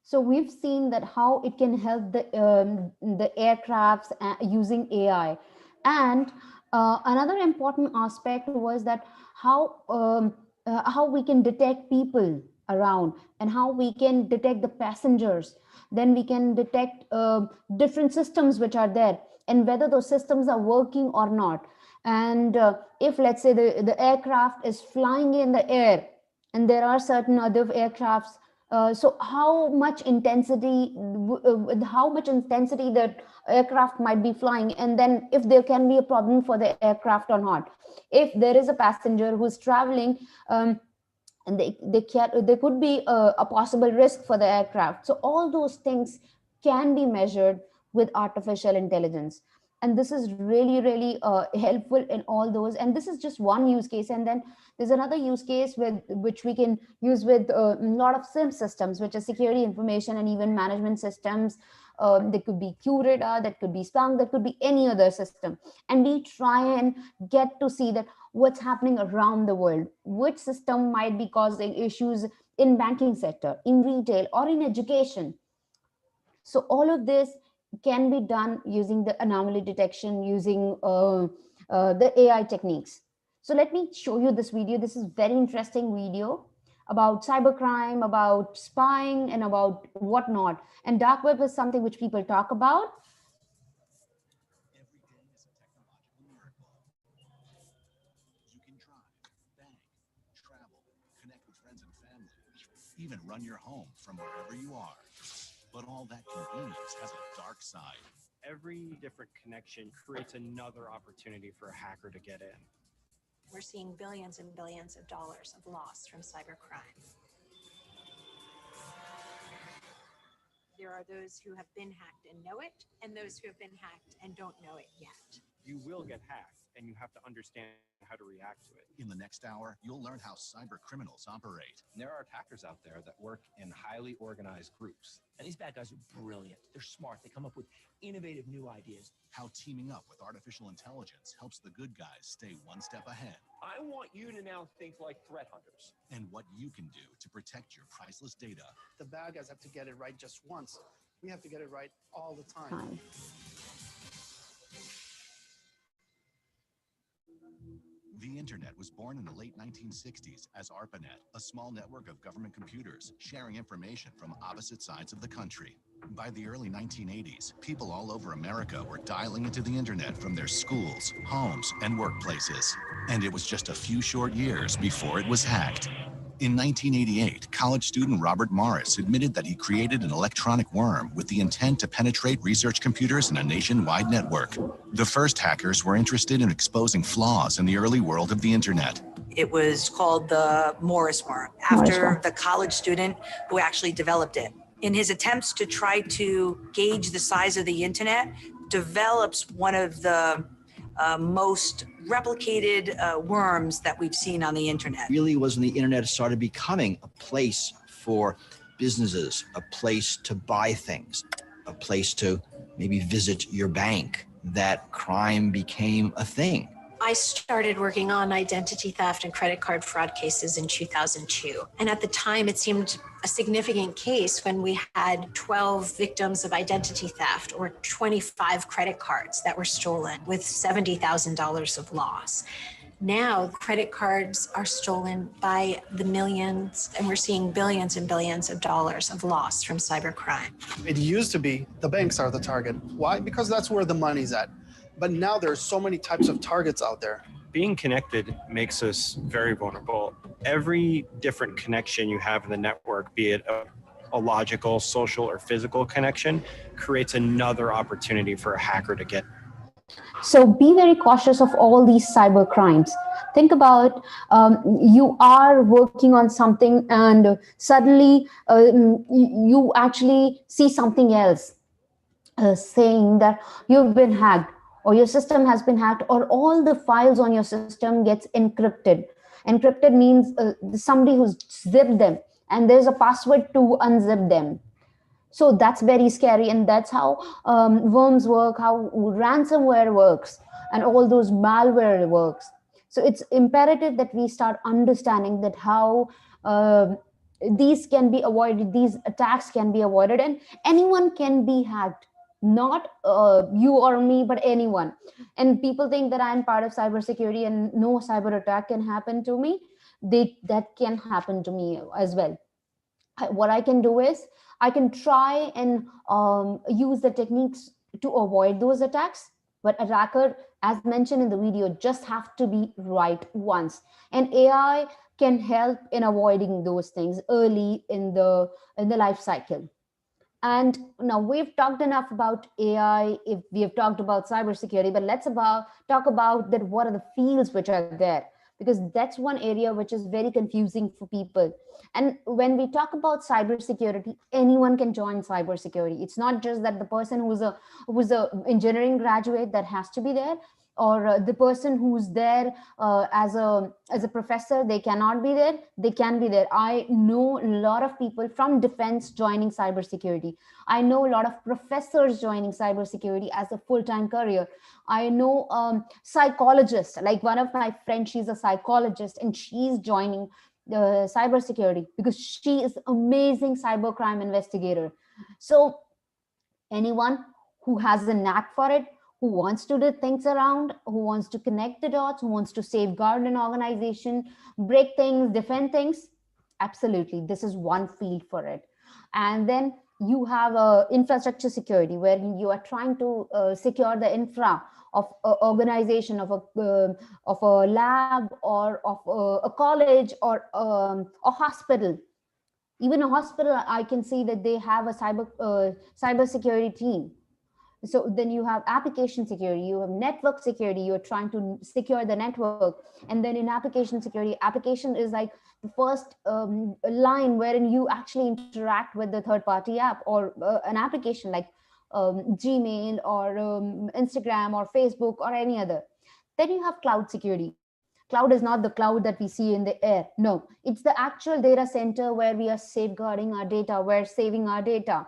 S5: So we've seen that how it can help the aircrafts using AI. And another important aspect was that how we can detect people around, and how we can detect the passengers. Then we can detect different systems which are there, and whether those systems are working or not. And if, let's say, the aircraft is flying in the air, and there are certain other aircrafts, so how much intensity that aircraft might be flying, and then if there can be a problem for the aircraft or not. If there is a passenger who's traveling, and there could be a possible risk for the aircraft. So all those things can be measured with artificial intelligence, and this is really, really helpful in all those. And this is just one use case, and then there's another use case with which we can use with a lot of sim systems, which are security information and even management systems. That could be QRadar, that could be Splunk, that could be any other system, and we try and get to see that what's happening around the world, which system might be causing issues in banking sector, in retail, or in education. So all of this can be done using the anomaly detection, using the AI techniques. So let me show you this video. This is very interesting video about cybercrime, about spying, and about whatnot. And dark web is something which people talk about.
S6: Every day is a technological miracle. You can drive, bank, travel, connect with friends and family, even run your home from wherever you are. But all that convenience has a dark side.
S7: Every different connection creates another opportunity for a hacker to get in.
S8: We're seeing billions and billions of dollars of loss from cybercrime. There are those who have been hacked and know it, and those who have been hacked and don't know it yet.
S7: You will get hacked, and you have to understand how to react to it.
S6: In the next hour, you'll learn how cyber criminals operate.
S9: There are attackers out there that work in highly organized groups.
S10: And these bad guys are brilliant. They're smart. They come up with innovative new ideas.
S6: How teaming up with artificial intelligence helps the good guys stay one step ahead.
S9: I want you to now think like threat hunters.
S6: And what you can do to protect your priceless data.
S11: The bad guys have to get it right just once. We have to get it right all the time.
S6: The internet was born in the late 1960s as ARPANET, a small network of government computers sharing information from opposite sides of the country. By the early 1980s, people all over America were dialing into the internet from their schools, homes, and workplaces. And it was just a few short years before it was hacked. In 1988, college student Robert Morris admitted that he created an electronic worm with the intent to penetrate research computers in a nationwide network. The first hackers were interested in exposing flaws in the early world of the internet.
S8: It was called the Morris worm, after the college student who actually developed it. In his attempts to try to gauge the size of the internet, develops one of the most replicated worms that we've seen on the internet.
S10: Really was when the internet started becoming a place for businesses, a place to buy things, a place to maybe visit your bank, that crime became a thing.
S8: I started working on identity theft and credit card fraud cases in 2002. And at the time, it seemed a significant case when we had 12 victims of identity theft or 25 credit cards that were stolen with $70,000 of loss. Now, credit cards are stolen by the millions, and we're seeing billions and billions of dollars of loss from cybercrime.
S11: It used to be the banks are the target. Why? Because that's where the money's at. But now there's so many types of targets out there.
S7: Being connected makes us very vulnerable. Every different connection you have in the network, be it a logical, social, or physical connection, creates another opportunity for a hacker to get.
S5: So be very cautious of all these cyber crimes. Think about you are working on something and suddenly you actually see something else saying that you've been hacked, or your system has been hacked, or all the files on your system gets encrypted. Encrypted means somebody who's zipped them, and there's a password to unzip them. So that's very scary, and that's how worms work, how ransomware works, and all those malware works. So it's imperative that we start understanding that how these can be avoided, these attacks can be avoided, and anyone can be hacked, not you or me, but anyone. And people think that I'm part of cybersecurity and no cyber attack can happen to me. That can happen to me as well. What I can do is I can try and use the techniques to avoid those attacks. But attacker, as mentioned in the video, just have to be right once. And AI can help in avoiding those things early in the life cycle. And now we've talked enough about AI, if we have talked about cybersecurity, but let's talk about that what are the fields which are there, because that's one area which is very confusing for people. And when we talk about cybersecurity, anyone can join cybersecurity. It's not just that the person who's a engineering graduate that has to be there, or the person who's there as a professor, they cannot be there. They can be there. I know a lot of people from defense joining cybersecurity. I know a lot of professors joining cybersecurity as a full-time career. I know psychologists, like one of my friends, she's a psychologist and she's joining cybersecurity because she is amazing cybercrime investigator. So anyone who has a knack for it, who wants to do things around, who wants to connect the dots, who wants to safeguard an organization, break things, defend things, absolutely, this is one field for it. And then you have infrastructure security, where you are trying to secure the infra of an organization, of a lab, or of a college, or a hospital. Even a hospital, I can see that they have a cyber security team. So then you have application security, you have network security, you're trying to secure the network. And then in application security, application is like the first line wherein you actually interact with the third party app, or an application like Gmail, or Instagram, or Facebook, or any other. Then you have cloud security. Cloud is not the cloud that we see in the air. No, it's the actual data center where we are safeguarding our data, we're saving our data.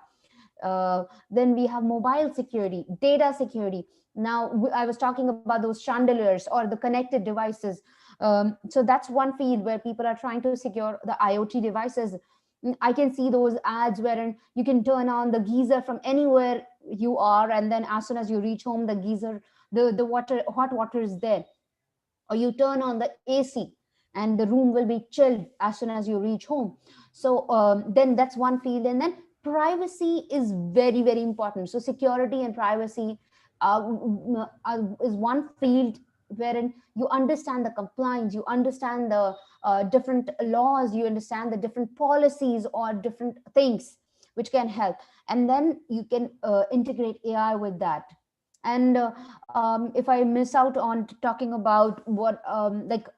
S5: Then we have mobile security, data security. Now, I was talking about those chandeliers or the connected devices. So that's one field where people are trying to secure the IoT devices. I can see those ads wherein you can turn on the geyser from anywhere you are, and then as soon as you reach home, the geyser, the hot water is there. Or you turn on the AC and the room will be chilled as soon as you reach home. So then that's one field. And then privacy is very, very important. So security and privacy is one field wherein you understand the compliance, you understand the different laws, you understand the different policies or different things which can help. And then you can integrate AI with that. And if I miss out on talking about what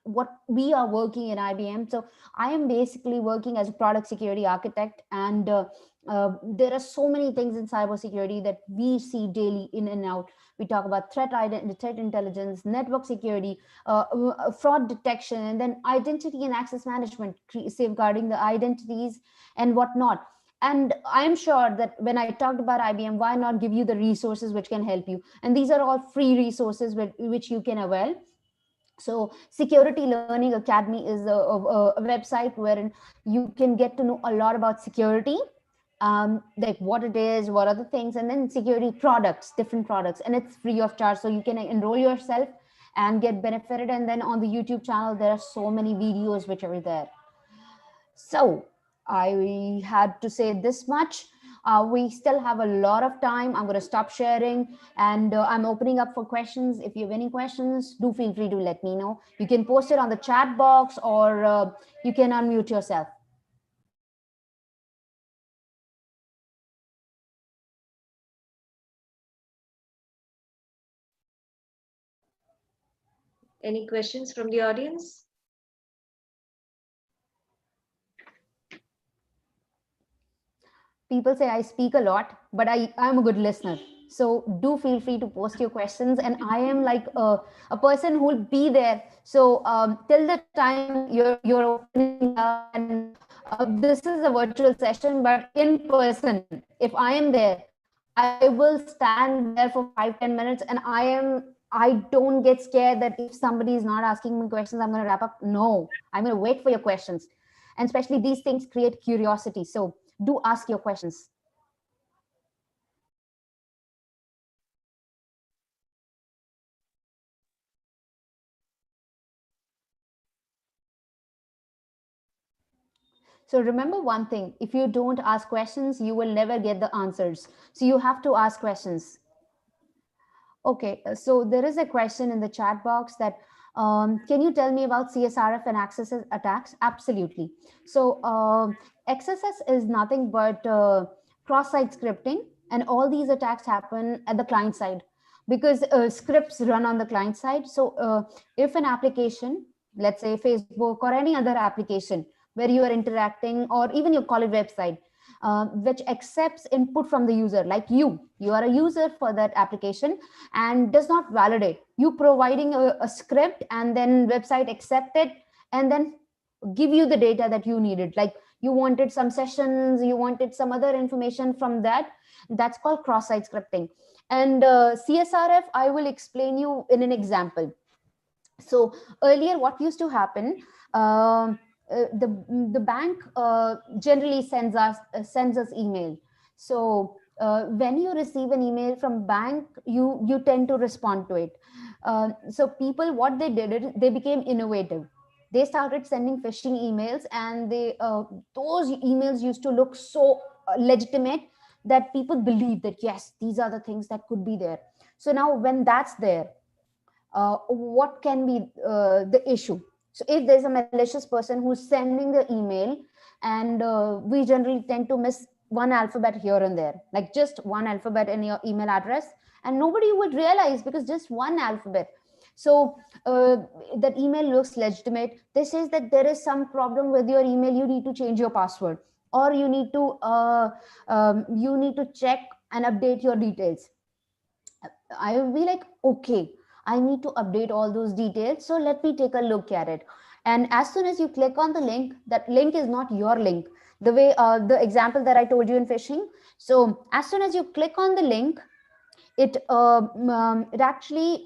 S5: what we are working in IBM, so I am basically working as a product security architect, and there are so many things in cybersecurity that we see daily in and out. We talk about threat intelligence, network security, fraud detection, and then identity and access management, safeguarding the identities and whatnot. And I'm sure that when I talked about IBM, why not give you the resources which can help you? And these are all free resources which you can avail. So Security Learning Academy is a website wherein you can get to know a lot about security, like what it is, what are the things, and then security products, different products, and it's free of charge. So you can enroll yourself and get benefited. And then on the YouTube channel, there are so many videos which are there. So I had to say this much. We still have a lot of time. I'm going to stop sharing, and I'm opening up for questions. If you have any questions, do feel free to let me know. You can post it on the chat box, or you can unmute yourself.
S1: Any questions from the audience?
S5: People say I speak a lot, but I'm a good listener. So do feel free to post your questions. And I am like a person who will be there. So till the time you're opening up, and this is a virtual session, but in person, if I am there, I will stand there for 5-10 minutes, and I don't get scared that if somebody is not asking me questions, I'm going to wrap up. No, I'm going to wait for your questions. And especially these things create curiosity. So do ask your questions. So remember one thing, if you don't ask questions, you will never get the answers. So you have to ask questions. Okay, so there is a question in the chat box that can you tell me about CSRF and XSS attacks? Absolutely. So XSS is nothing but cross-site scripting, and all these attacks happen at the client side because scripts run on the client side. So if an application, let's say Facebook or any other application where you are interacting, or even your college website, which accepts input from the user, like you are a user for that application and does not validate, you providing a script, and then website accept it and then give you the data that you needed, like you wanted some sessions, you wanted some other information from that. That's called cross-site scripting. And CSRF, I will explain you in an example. So earlier what used to happen, the bank generally sends us email. So when you receive an email from bank, you tend to respond to it. So people, what they did is they became innovative. They started sending phishing emails, and they those emails used to look so legitimate that people believe that yes, these are the things that could be there. So now when that's there, what can be the issue? So if there's a malicious person who's sending the email, and we generally tend to miss one alphabet here and there, like just one alphabet in your email address, and nobody would realize because just one alphabet. So that email looks legitimate. This says that there is some problem with your email, you need to change your password, or you need to check and update your details. I will be like, okay, I need to update all those details. So let me take a look at it. And as soon as you click on the link, that link is not your link. The way, the example that I told you in phishing. So as soon as you click on the link, it actually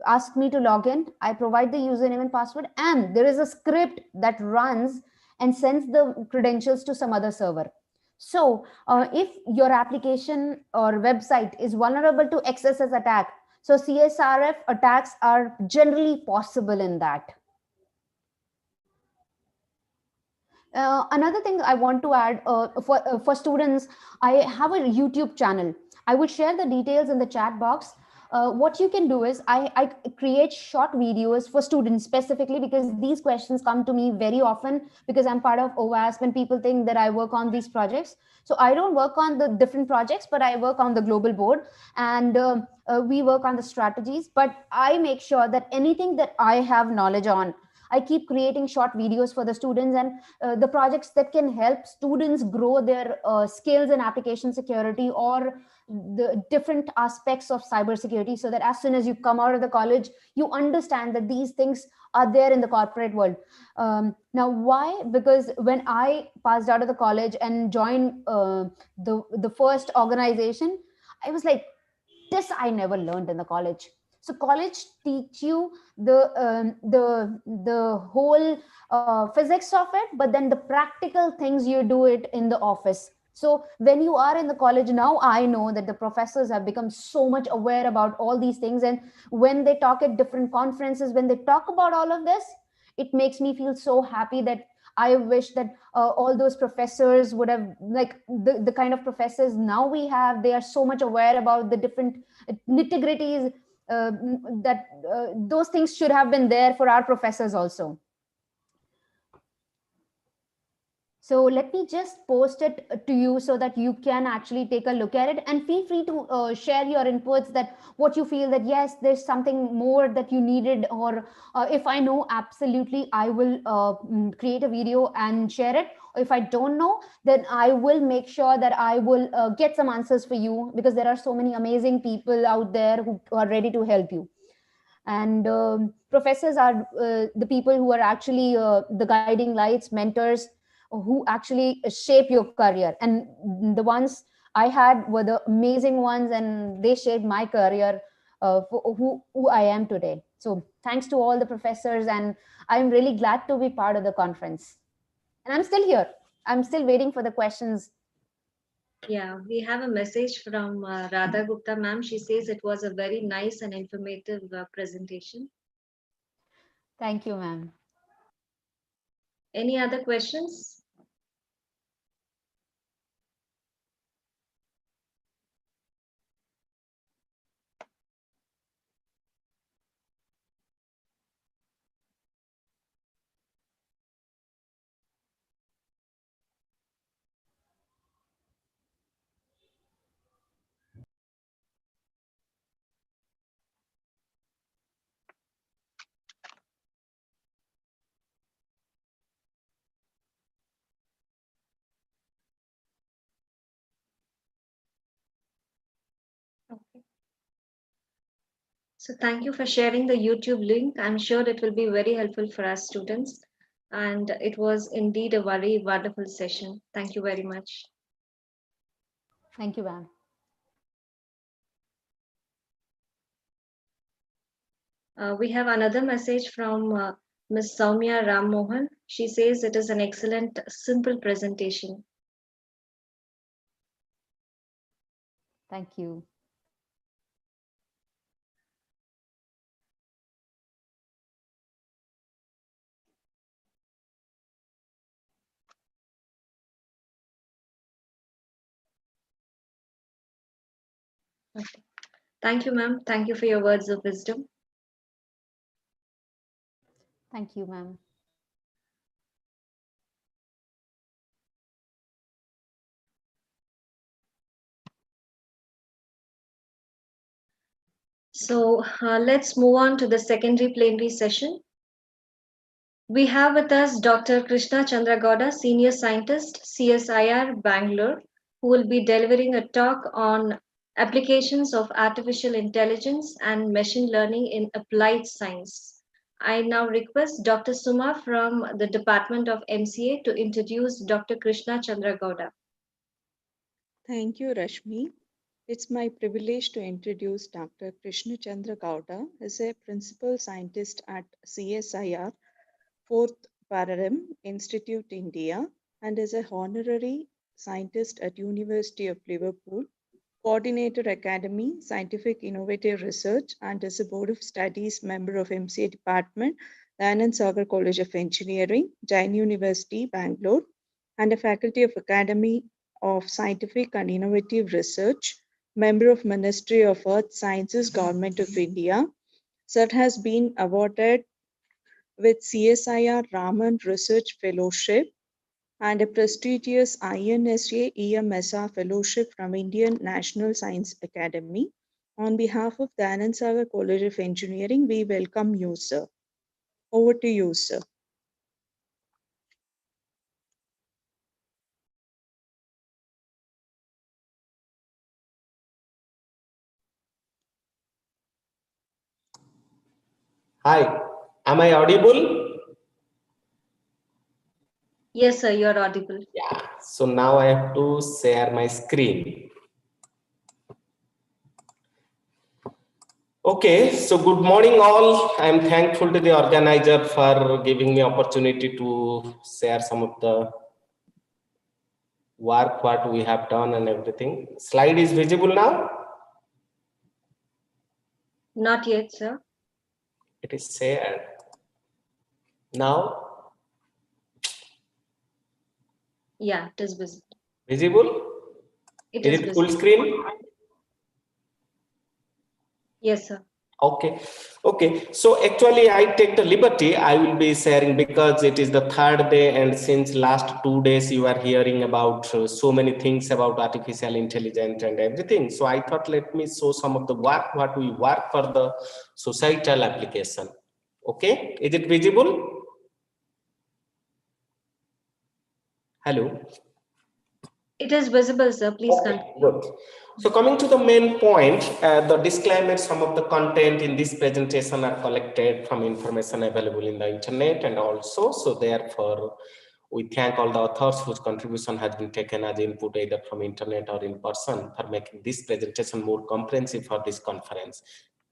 S5: asks me to log in. I provide the username and password, and there is a script that runs and sends the credentials to some other server. So if your application or website is vulnerable to XSS attack, so CSRF attacks are generally possible in that. Another thing I want to add for students, I have a YouTube channel. I will share the details in the chat box. What you can do is I create short videos for students specifically because these questions come to me very often because I'm part of OWASP and people think that I work on these projects. So I don't work on the different projects, but I work on the global board, and we work on the strategies. But I make sure that anything that I have knowledge on, I keep creating short videos for the students and the projects that can help students grow their skills in application security or the different aspects of cybersecurity, so that as soon as you come out of the college, you understand that these things are there in the corporate world. Now, why? Because when I passed out of the college and joined the first organization, I was like, this I never learned in the college. So college teach you the whole physics of it, but then the practical things you do it in the office. So when you are in the college now, I know that the professors have become so much aware about all these things, and when they talk at different conferences, when they talk about all of this, it makes me feel so happy that I wish that all those professors would have, like the kind of professors now we have, they are so much aware about the different nitty-gritties, that those things should have been there for our professors also. So let me just post it to you so that you can actually take a look at it, and feel free to share your inputs, that what you feel that yes, there's something more that you needed, or if I know, absolutely I will create a video and share it. If I don't know, then I will make sure that I will get some answers for you, because there are so many amazing people out there who are ready to help you. And professors are the people who are actually the guiding lights, mentors, who actually shape your career. And the ones I had were the amazing ones, and they shaped my career for who I am today. So thanks to all the professors, and I'm really glad to be part of the conference. And I'm still here. I'm still waiting for the questions.
S1: Yeah, we have a message from Radha Gupta ma'am. She says it was a very nice and informative presentation.
S5: Thank you, ma'am.
S1: Any other questions? Okay. So thank you for sharing the YouTube link. I'm sure it will be very helpful for us students. And it was indeed a very wonderful session. Thank you very much.
S5: Thank you, ma'am.
S1: We have another message from Ms. Soumya Ram Mohan. She says it is an excellent, simple presentation.
S5: Thank you.
S1: Okay. Thank you, ma'am. Thank you for your words of wisdom.
S5: Thank you, ma'am.
S1: So let's move on to the secondary plenary session. We have with us Dr. Krishna Chandragowda, Senior Scientist, CSIR, Bangalore, who will be delivering a talk on applications of artificial intelligence and machine learning in applied science. I now request Dr. Suma from the Department of MCA to introduce Dr. Krishna Chandragowda.
S12: Thank you, Rashmi. It's my privilege to introduce Dr. Krishna Chandra Gowda as a principal scientist at CSIR, 4th Paradigm Institute, India, and as a honorary scientist at University of Liverpool, coordinator Academy, Scientific Innovative Research, and as a Board of Studies member of MCA Department, Anand Sagar College of Engineering, Jain University, Bangalore, and a faculty of Academy of Scientific and Innovative Research, member of Ministry of Earth Sciences, Government of India. Sir has been awarded with CSIR Raman Research Fellowship and a prestigious INSA EMSR Fellowship from Indian National Science Academy. On behalf of the Anand Sagar College of Engineering, we welcome you, sir. Over to you, sir.
S13: Hi, am I audible?
S1: Yes, sir, you're audible.
S13: Yeah, so now I have to share my screen. Okay, so good morning all. I am thankful to the organizer for giving me opportunity to share some of the work what we have done and everything. Slide is visible now?
S1: Not yet, sir.
S13: It is shared. Now?
S1: Yeah, it is visible.
S13: Visible?
S1: It
S13: Is
S1: is
S13: it full
S1: visible.
S13: screen?
S1: Yes, sir.
S13: Okay, so actually I take the liberty, I will be sharing because it is the third day, and since last 2 days you are hearing about so many things about artificial intelligence and everything. So I thought let me show some of the work what we work for the societal application. Okay, is it visible? Hello.
S1: It is visible, sir. Please continue.
S13: Good. So coming to the main point, the disclaimer, some of the content in this presentation are collected from information available in the internet and also, so therefore we thank all the authors whose contribution has been taken as input either from internet or in person for making this presentation more comprehensive for this conference.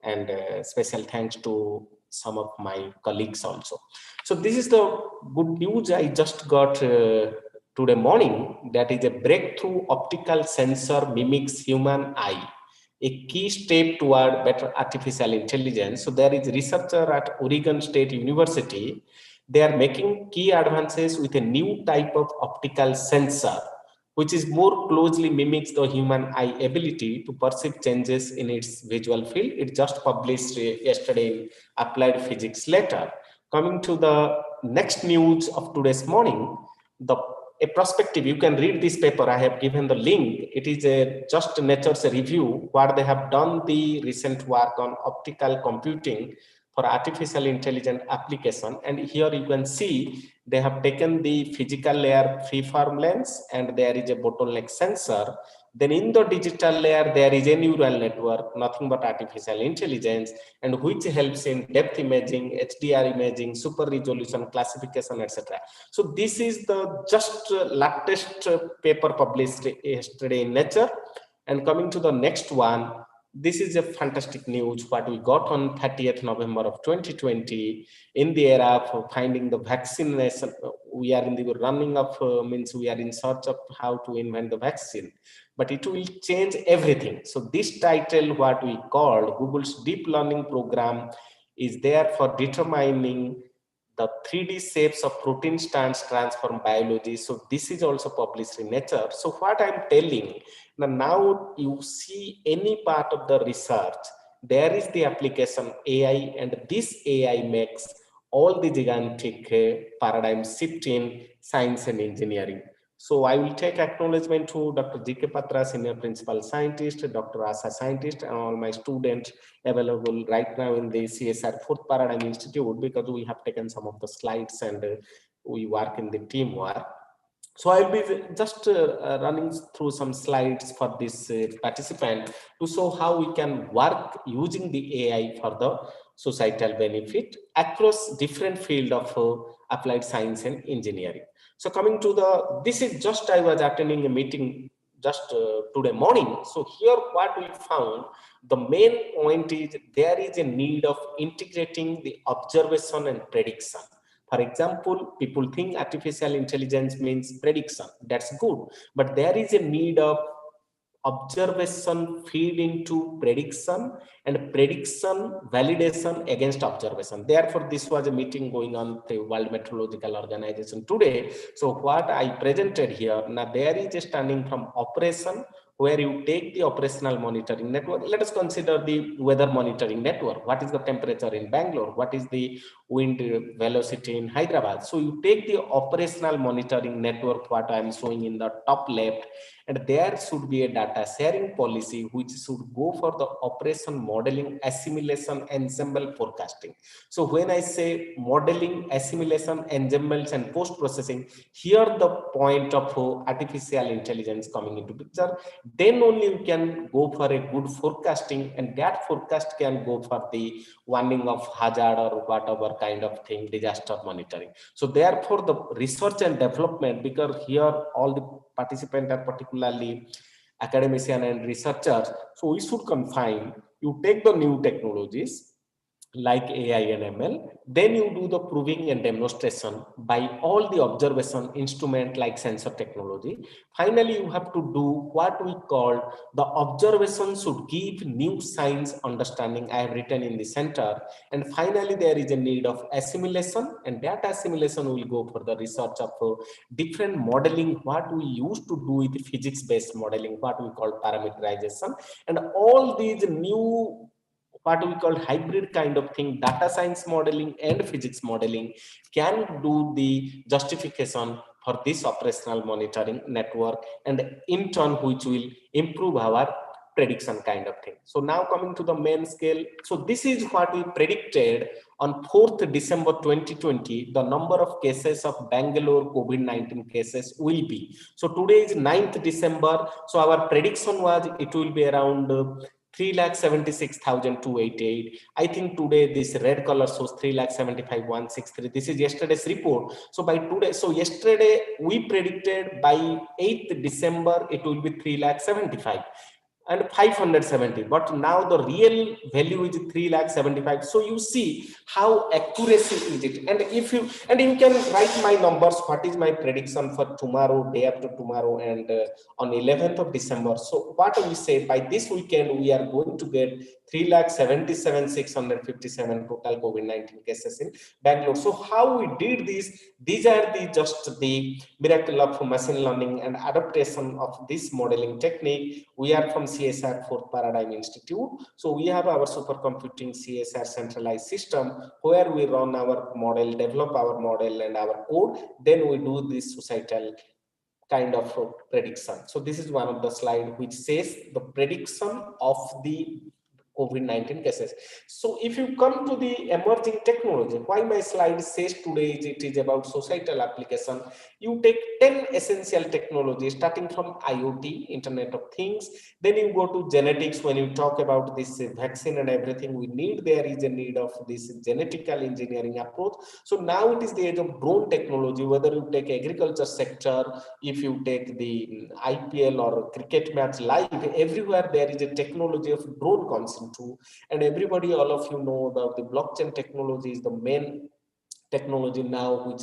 S13: And special thanks to some of my colleagues also. So this is the good news I just got today morning, that is a breakthrough optical sensor mimics human eye, a key step toward better artificial intelligence. So there is a researcher at Oregon State University. They are making key advances with a new type of optical sensor, which is more closely mimics the human eye ability to perceive changes in its visual field. It just published yesterday in Applied Physics Letter. Coming to the next news of today's morning, a perspective, you can read this paper, I have given the link. It is a just Nature's review where they have done the recent work on optical computing for artificial intelligence application. And here you can see they have taken the physical layer freeform lens, and there is a bottleneck sensor. Then in the digital layer, there is a neural network, nothing but artificial intelligence, and which helps in depth imaging, HDR imaging, super resolution, classification, etc. So this is the just latest paper published yesterday in Nature. And coming to the next one, this is a fantastic news what we got on 30th November of 2020 in the era of finding the vaccination. We are in the running of, means we are in search of how to invent the vaccine, but it will change everything. So this title, what we called Google's deep learning program, is there for determining the 3D shapes of protein strands transform biology. So this is also published in Nature. So what I'm telling, now you see any part of the research, there is the application AI, and this AI makes all the gigantic paradigm shift in science and engineering. So I will take acknowledgement to Dr. G.K. Patra, Senior Principal Scientist, Dr. Asa Scientist, and all my students available right now in the CSR Fourth Paradigm Institute, because we have taken some of the slides and we work in the teamwork. So I'll be just running through some slides for this participant to show how we can work using the AI for the societal benefit across different field of applied science and engineering. So coming to this is just, I was attending a meeting just today morning. So here what we found, the main point is there is a need of integrating the observation and prediction. For example, people think artificial intelligence means prediction. That's good. But there is a need of observation feed into prediction, and prediction validation against observation. Therefore, this was a meeting going on with the World Meteorological Organization today. So what I presented here, now there is a standing from operation, where you take the operational monitoring network. Let us consider the weather monitoring network. What is the temperature in Bangalore? What is the wind velocity in Hyderabad? So you take the operational monitoring network, what I am showing in the top left, and there should be a data sharing policy which should go for the operation modeling, assimilation, ensemble, forecasting. So when I say modeling, assimilation, ensembles, and post-processing, here the point of artificial intelligence coming into picture, then only you can go for a good forecasting, and that forecast can go for the warning of hazard or whatever kind of thing, disaster monitoring. So therefore the research and development, because here all the participants are particularly academicians and researchers, so we should confine, you take the new technologies like AI and ML, then you do the proving and demonstration by all the observation instrument like sensor technology. Finally, you have to do what we call the observation should give new science understanding. I have written in the center. And finally, there is a need of assimilation, and that assimilation will go for the research of different modeling, what we used to do with physics-based modeling, what we call parameterization, and all these new what we call hybrid kind of thing, data science modeling and physics modeling can do the justification for this operational monitoring network, and in turn which will improve our prediction kind of thing. So now coming to the main scale. So this is what we predicted on 4th December 2020, the number of cases of Bangalore COVID-19 cases will be. So today is 9th December. So our prediction was it will be around 3,76,288. I think today this red color shows 3,75,163. This is yesterday's report. So by today, so yesterday we predicted by 8th December it will be 3,75,000. and 570, but now the real value is 3,75,000. So you see how accuracy is it. And if you can write my numbers, what is my prediction for tomorrow, day after tomorrow, and on 11th of December. So what we say, by this weekend we are going to get 3,77,657 total COVID-19 cases in Bangalore. So how we did this, these are just the miracle of machine learning and adaptation of this modeling technique. We are from CSR 4th Paradigm Institute. So we have our supercomputing CSR centralized system where we run our model, develop our model and our code. Then we do this societal kind of prediction. So this is one of the slide which says the prediction of the COVID-19 cases. So if you come to the emerging technology, why my slide says today it is about societal application, you take 10 essential technologies starting from IoT, Internet of Things, then you go to genetics. When you talk about this vaccine and everything, there is a need of this genetical engineering approach. So now it is the age of drone technology, whether you take agriculture sector, if you take the IPL or cricket match live, everywhere there is a technology of drone concept too. And everybody, all of you know about the blockchain technology is the main technology now which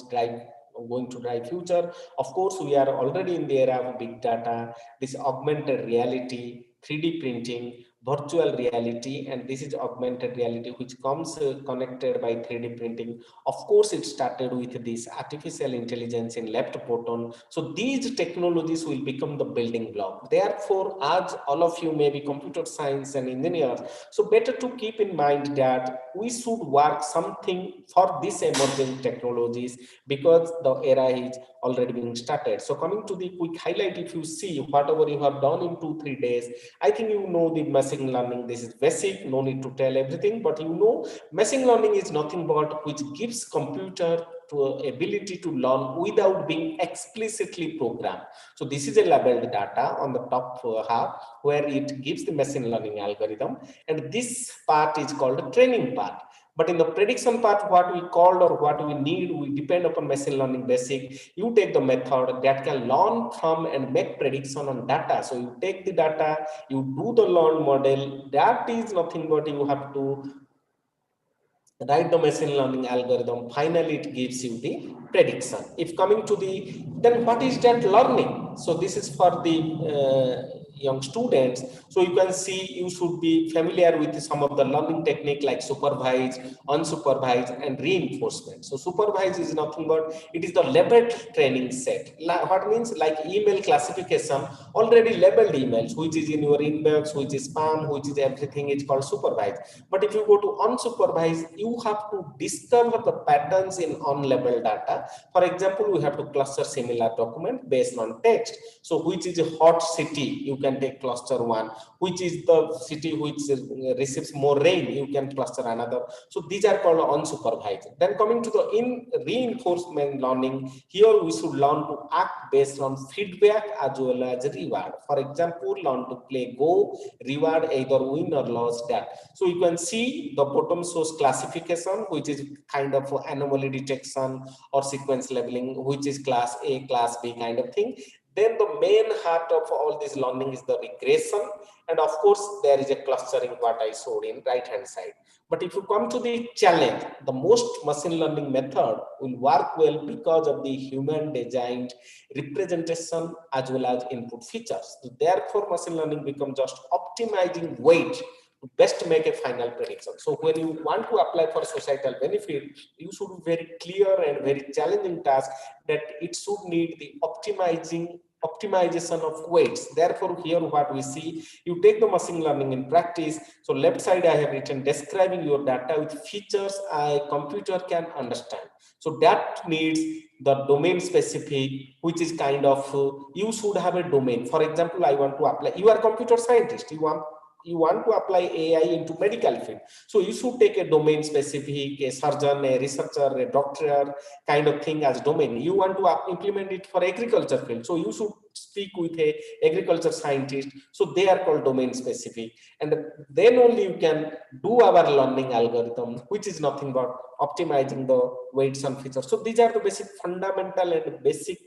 S13: going to drive future. Of course, we are already in the era of big data, this augmented reality, 3D printing, virtual reality, and this is augmented reality which comes connected by 3D printing. Of course, it started with this artificial intelligence in left button. So these technologies will become the building block. Therefore, as all of you may be computer science and engineers, so better to keep in mind that we should work something for these emerging technologies because the era is already being started. So coming to the quick highlight, if you see whatever you have done in 2-3 days, I think you know the machine learning. This is basic, no need to tell everything, but you know machine learning is nothing but which gives computer to ability to learn without being explicitly programmed. So this is a labeled data on the top half where it gives the machine learning algorithm, and this part is called the training part. But in the prediction part, what we called or what we need, we depend upon machine learning basic. You take the method that can learn from and make prediction on data. So you take the data, you do the learn model. That is nothing but you have to write the machine learning algorithm. Finally, it gives you the prediction. If coming to then what is that learning? So this is for the young students. So you can see you should be familiar with some of the learning technique like supervised, unsupervised, and reinforcement. So supervised is nothing but it is the labeled training set. What means like email classification, already labeled emails, which is in your inbox, which is spam, which is everything is called supervised. But if you go to unsupervised, you have to discover the patterns in unlabeled data. For example, we have to cluster similar document based on text. So which is a hot city, you can take cluster one. Which is the city which receives more rain, you can cluster another. So these are called unsupervised. Then coming to the reinforcement learning, here we should learn to act based on feedback as well as reward. For example, learn to play Go, reward either win or lose that. So you can see the bottom shows classification, which is kind of anomaly detection or sequence labeling, which is class A, class B kind of thing. Then the main heart of all this learning is the regression. And of course, there is a clustering what I showed in right hand side. But if you come to the challenge, the most machine learning method will work well because of the human designed representation as well as input features. So therefore, machine learning becomes just optimizing weight to best make a final prediction. So when you want to apply for societal benefit, you should be very clear and very challenging task that it should need the optimization of weights. Therefore, here what we see, you take the machine learning in practice. So left side I have written describing your data with features a computer can understand. So that needs the domain specific, which is kind of you should have a domain. For example, I want to apply, you are a computer scientist, you want to apply AI into medical field. So you should take a domain specific, a surgeon, a researcher, a doctor kind of thing as domain. You want to implement it for agriculture field. So you should speak with a agriculture scientist. So they are called domain specific. And then only you can do our learning algorithm, which is nothing but optimizing the weights and features. So these are the basic fundamental and basic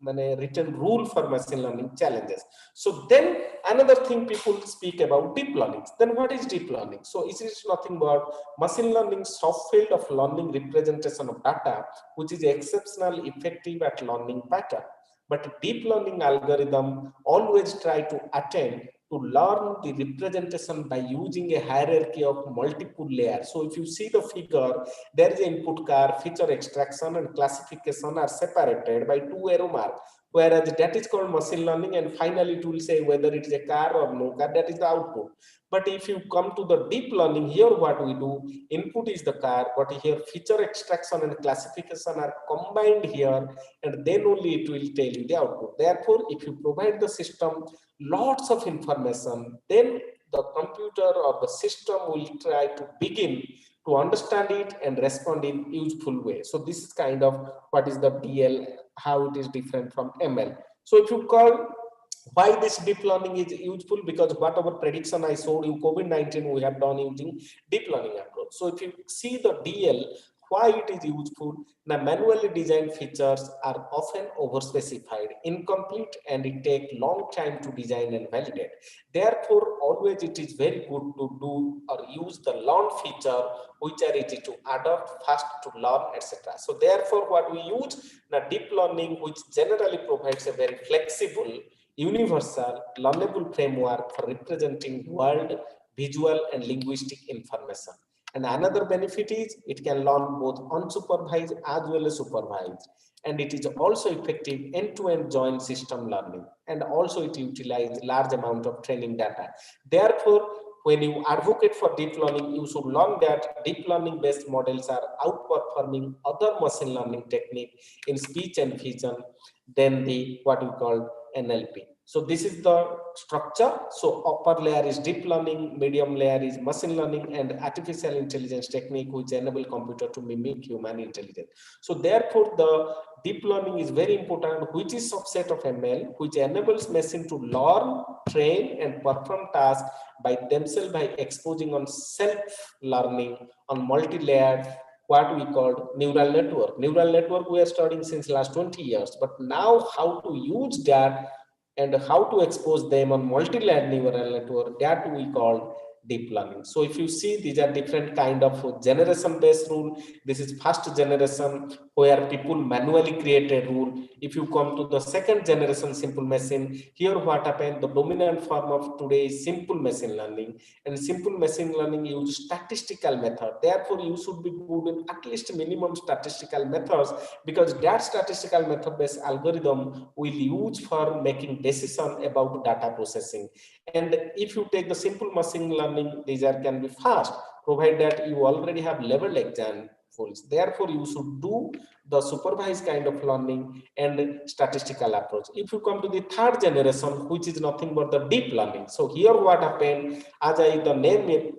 S13: written rule for machine learning challenges. So then another thing people speak about deep learning. Then what is deep learning? So it is nothing but machine learning subfield of learning representation of data, which is exceptionally effective at learning pattern. But deep learning algorithm always try to attain to learn the representation by using a hierarchy of multiple layers. So if you see the figure, there is an input car, feature extraction and classification are separated by two arrow marks, whereas that is called machine learning, and finally it will say whether it is a car or no car, that is the output. But if you come to the deep learning, here what we do, input is the car, but here feature extraction and classification are combined here, and then only it will tell you the output. Therefore, if you provide the system lots of information, then the computer or the system will try to begin to understand it and respond in useful way. So this is kind of what is the DL, how it is different from ML. So if you call why this deep learning is useful, because whatever prediction I showed you, COVID-19 we have done using deep learning approach. So if you see the DL, why it is useful, the manually designed features are often overspecified, incomplete, and it takes long time to design and validate. Therefore, always it is very good to do or use the learn feature, which are easy to adopt, fast to learn, etc. So therefore, what we use the deep learning, which generally provides a very flexible, universal, learnable framework for representing world, visual, and linguistic information. And another benefit is it can learn both unsupervised as well as supervised. And it is also effective end-to-end joint system learning. And also it utilizes large amount of training data. Therefore, when you advocate for deep learning, you should learn that deep learning based models are outperforming other machine learning technique in speech and vision than the what we call NLP. So this is the structure. So upper layer is deep learning, medium layer is machine learning, and artificial intelligence technique which enable computer to mimic human intelligence. So therefore the deep learning is very important, which is subset of ML, which enables machine to learn, train, and perform tasks by themselves by exposing on self-learning on multi-layered what we call neural network. Neural network we are studying since last 20 years, but now how to use that and how to expose them on multi-layered neural network, that we call deep learning. So if you see, these are different kind of generation based rule. This is first generation where people manually create a rule. If you come to the second generation simple machine, here what happened, the dominant form of today is simple machine learning, and simple machine learning use statistical method. Therefore you should be good in at least minimum statistical methods, because that statistical method based algorithm will use for making decision about data processing. And if you take the simple machine learning, these can be fast, provided that you already have level examples. Therefore, you should do the supervised kind of learning and statistical approach. If you come to the third generation, which is nothing but the deep learning. So here what happened, as the name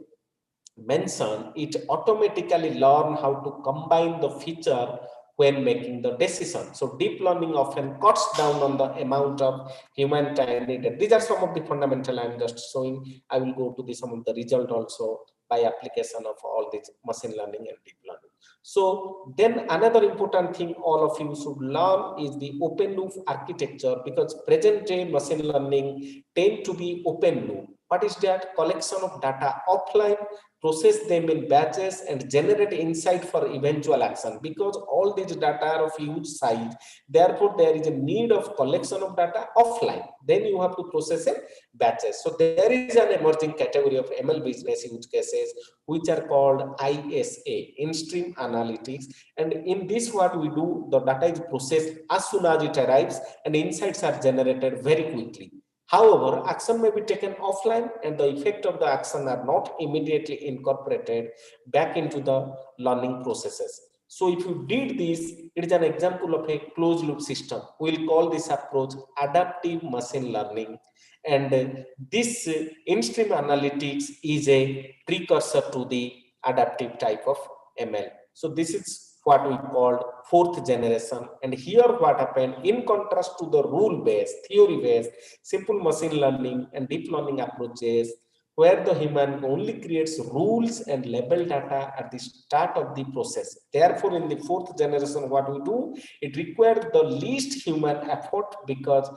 S13: mentioned, it automatically learn how to combine the feature when making the decision. So deep learning often cuts down on the amount of human time needed. These are some of the fundamental I'm just showing. I will go to some of the result also by application of all this machine learning and deep learning. So then another important thing all of you should learn is the open loop architecture, because present day machine learning tend to be open loop. What is that? Collection of data offline, process them in batches, and generate insight for eventual action. Because all these data are of huge size, therefore there is a need of collection of data offline. Then you have to process in batches. So there is an emerging category of ML business use cases which are called ISA, in-stream analytics. And in this what we do, the data is processed as soon as it arrives and insights are generated very quickly. However, action may be taken offline and the effect of the action are not immediately incorporated back into the learning processes. So if you did this, it is an example of a closed loop system. We'll call this approach adaptive machine learning. And this in-stream analytics is a precursor to the adaptive type of ML. So this is what we called fourth generation. And here what happened, in contrast to the rule-based, theory-based, simple machine learning and deep learning approaches, where the human only creates rules and label data at the start of the process. Therefore, in the fourth generation, what we do, it requires the least human effort because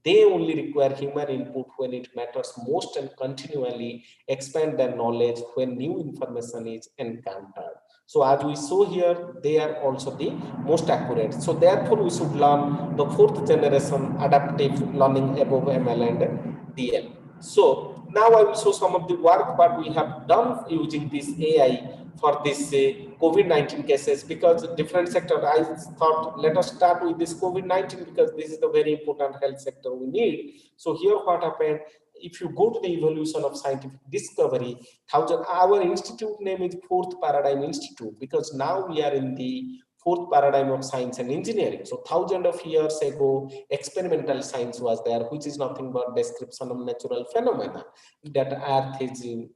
S13: they only require human input when it matters most and continually expand their knowledge when new information is encountered. So as we saw here, they are also the most accurate. So therefore, we should learn the fourth generation adaptive learning above ML and DL. So now I will show some of the work that we have done using this AI for this COVID-19 cases, because different sector, I thought let us start with this COVID-19 because this is the very important health sector we need. So here what happened, if you go to the evolution of scientific discovery, our institute name is Fourth Paradigm Institute because now we are in the fourth paradigm of science and engineering. So thousands of years ago, experimental science was there, which is nothing but description of natural phenomena, that earth is in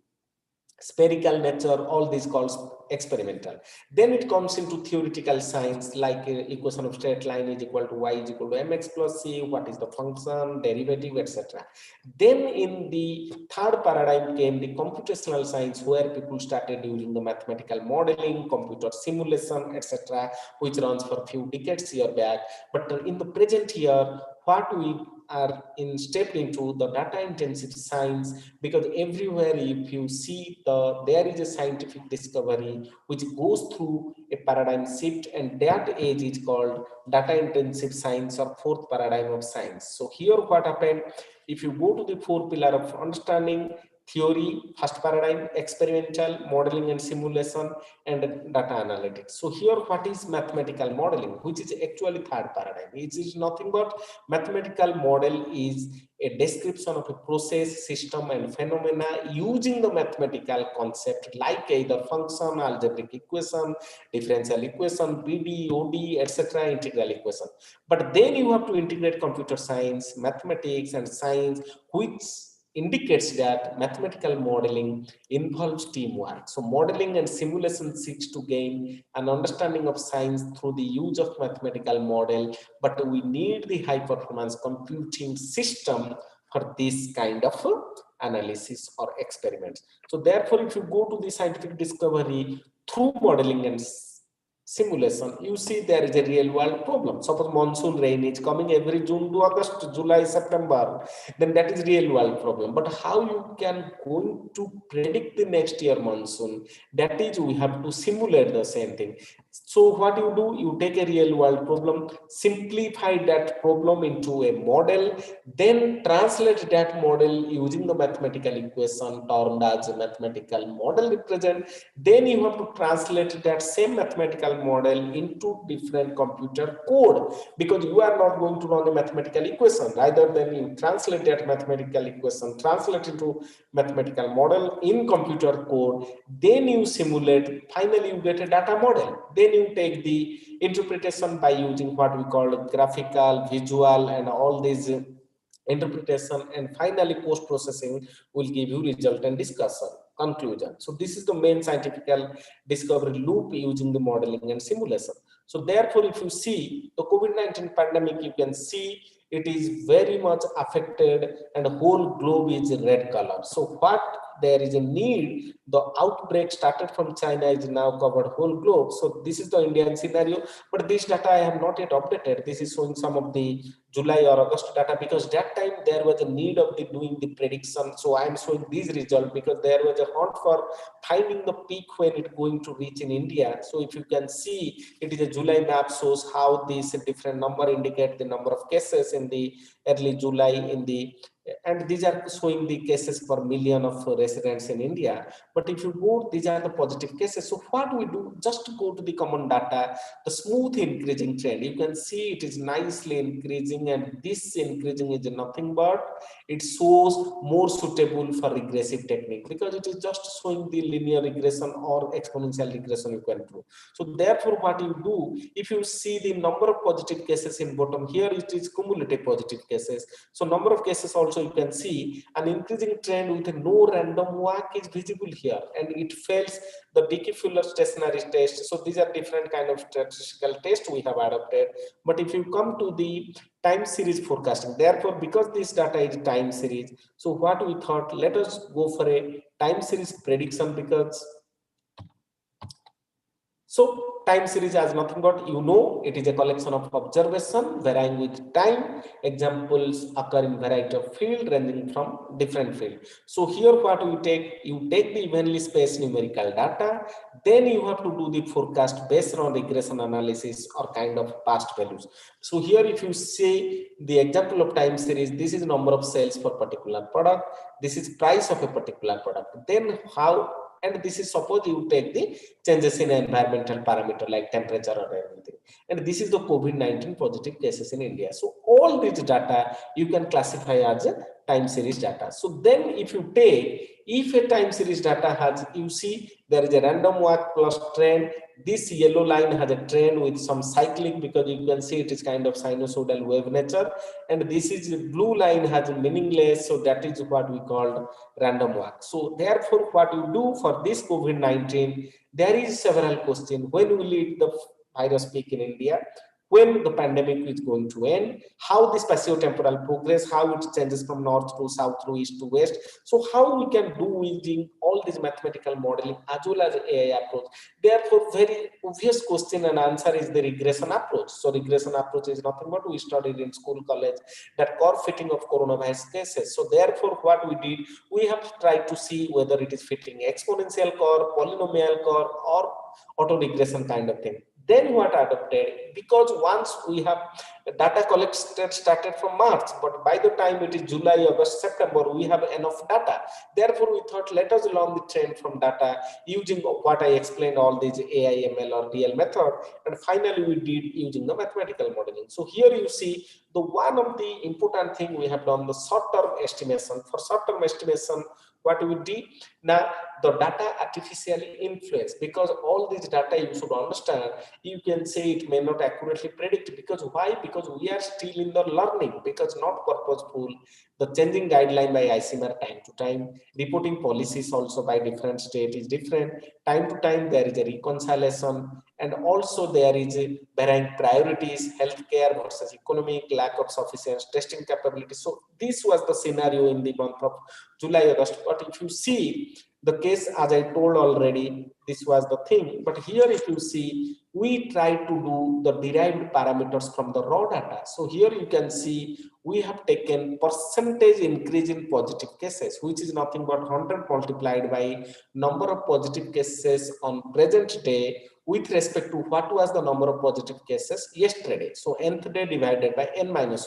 S13: spherical nature, all these called experimental. Then it comes into theoretical science, like equation of straight line is equal to y is equal to mx plus c, what is the function, derivative, etc. Then in the third paradigm came the computational science, where people started using the mathematical modeling, computer simulation, etc., which runs for a few decades here back. But in the present year, what we are stepped into the data intensive science, because everywhere if you see there is a scientific discovery which goes through a paradigm shift, and that age is called data intensive science or fourth paradigm of science. So here what happened, if you go to the four pillar of understanding, theory, first paradigm, experimental, modeling and simulation, and data analytics. So here what is mathematical modeling, which is actually third paradigm. It is nothing but mathematical model is a description of a process, system and phenomena using the mathematical concept like either function, algebraic equation, differential equation, PD, OD, etc., integral equation. But then you have to integrate computer science, mathematics and science, which indicates that mathematical modeling involves teamwork. So modeling and simulation seeks to gain an understanding of science through the use of mathematical model, but we need the high performance computing system for this kind of analysis or experiments. So therefore, if you go to the scientific discovery through modeling and simulation, you see there is a real world problem. Suppose monsoon rain is coming every June to August, July, September, then that is real world problem. But how you can going to predict the next year monsoon, that is we have to simulate the same thing. So what you do, you take a real world problem, simplify that problem into a model, then translate that model using the mathematical equation termed as a mathematical model represent. Then you have to translate that same mathematical model into different computer code, because you are not going to run a mathematical equation. Rather than you translate that mathematical equation, translate into mathematical model in computer code, then you simulate, finally you get a data model. Then you take the interpretation by using what we call graphical, visual and all these interpretation, and finally post-processing will give you result and discussion, conclusion. So this is the main scientific discovery loop using the modeling and simulation. So therefore, if you see the COVID-19 pandemic, you can see it is very much affected and the whole globe is red color. So what there is a need, the outbreak started from China is now covered whole globe. So this is the Indian scenario, but this data I have not yet updated. This is showing some of the July or August data, because that time there was a need of doing the prediction. So I am showing these results because there was a hunt for finding the peak when it going to reach in India. So if you can see, it is a July map shows how these different number indicate the number of cases in the early July in the, and these are showing the cases per million of residents in India. But if you go, these are the positive cases. So what we do, just to go to the common data, the smooth increasing trend, you can see it is nicely increasing, and this increasing is nothing but it shows more suitable for regressive technique, because it is just showing the linear regression or exponential regression you can do. So therefore what you do, if you see the number of positive cases in bottom here, it is cumulative positive cases. So number of cases also you can see an increasing trend with no random walk is visible here, and it fails the Dickey-Fuller stationary test. So these are different kind of statistical tests we have adopted. But if you come to the time series forecasting, therefore because this data is time time series. So what we thought, let us go for a time series prediction, because so time series has nothing but, it is a collection of observation varying with time. Examples occur in variety of field ranging from different field. So here what you take the evenly spaced numerical data, then you have to do the forecast based on regression analysis or kind of past values. So here if you see the example of time series, this is number of sales for particular product, this is price of a particular product, then how, and this is suppose you take the changes in environmental parameter like temperature or everything, and this is the COVID-19 positive cases in India. So all these data you can classify as a time series data. So then if you take, if a time series data has, you see there is a random walk plus trend, this yellow line has a trend with some cyclic, because you can see it is kind of sinusoidal wave nature, and this is blue line has meaningless, so that is what we called random walk. So therefore what you do for this COVID-19, there is several questions. When will the virus peak in India? When the pandemic is going to end? How the spatio-temporal progress, how it changes from north to south to east to west? So how we can do using all this mathematical modeling as well as AI approach? Therefore, very obvious question and answer is the regression approach. So regression approach is nothing but we studied in school, college, that curve fitting of coronavirus cases. So therefore, what we did, we have tried to see whether it is fitting exponential curve, polynomial curve, or auto regression kind of thing. Then what adopted, because once we have data collected started from March, but by the time it is July, August, September, we have enough data. Therefore, we thought let us learn the trend from data using what I explained, all these AI, ML or DL method, and finally we did using the mathematical modeling. So here you see the one of the important thing we have done, the short-term estimation. For short-term estimation, what we did, now the data artificially influenced, because all this data you should understand, you can say it may not accurately predict, because why? Because we are still in the learning, because not purposeful. The changing guideline by ICMR time to time, reporting policies also by different state is different. Time to time there is a reconciliation, and also there is a varying priorities, healthcare versus economic, lack of sufficient testing capability. So this was the scenario in the month of July, August. But if you see the case, as I told already, this was the thing. But here if you see, we try to do the derived parameters from the raw data. So here you can see we have taken percentage increase in positive cases, which is nothing but 100 multiplied by number of positive cases on present day with respect to what was the number of positive cases yesterday. So nth day divided by n-1.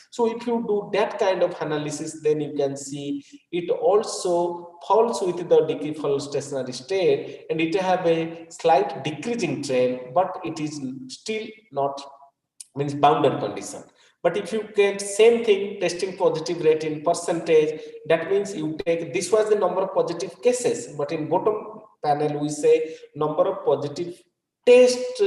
S13: So if you do that kind of analysis, then you can see it also falls with the default stationary state, and it have a slight decreasing trend, but it is still not, means bounded condition. But if you get same thing, testing positive rate in percentage, that means you take, this was the number of positive cases, but in bottom panel we say number of positive tests,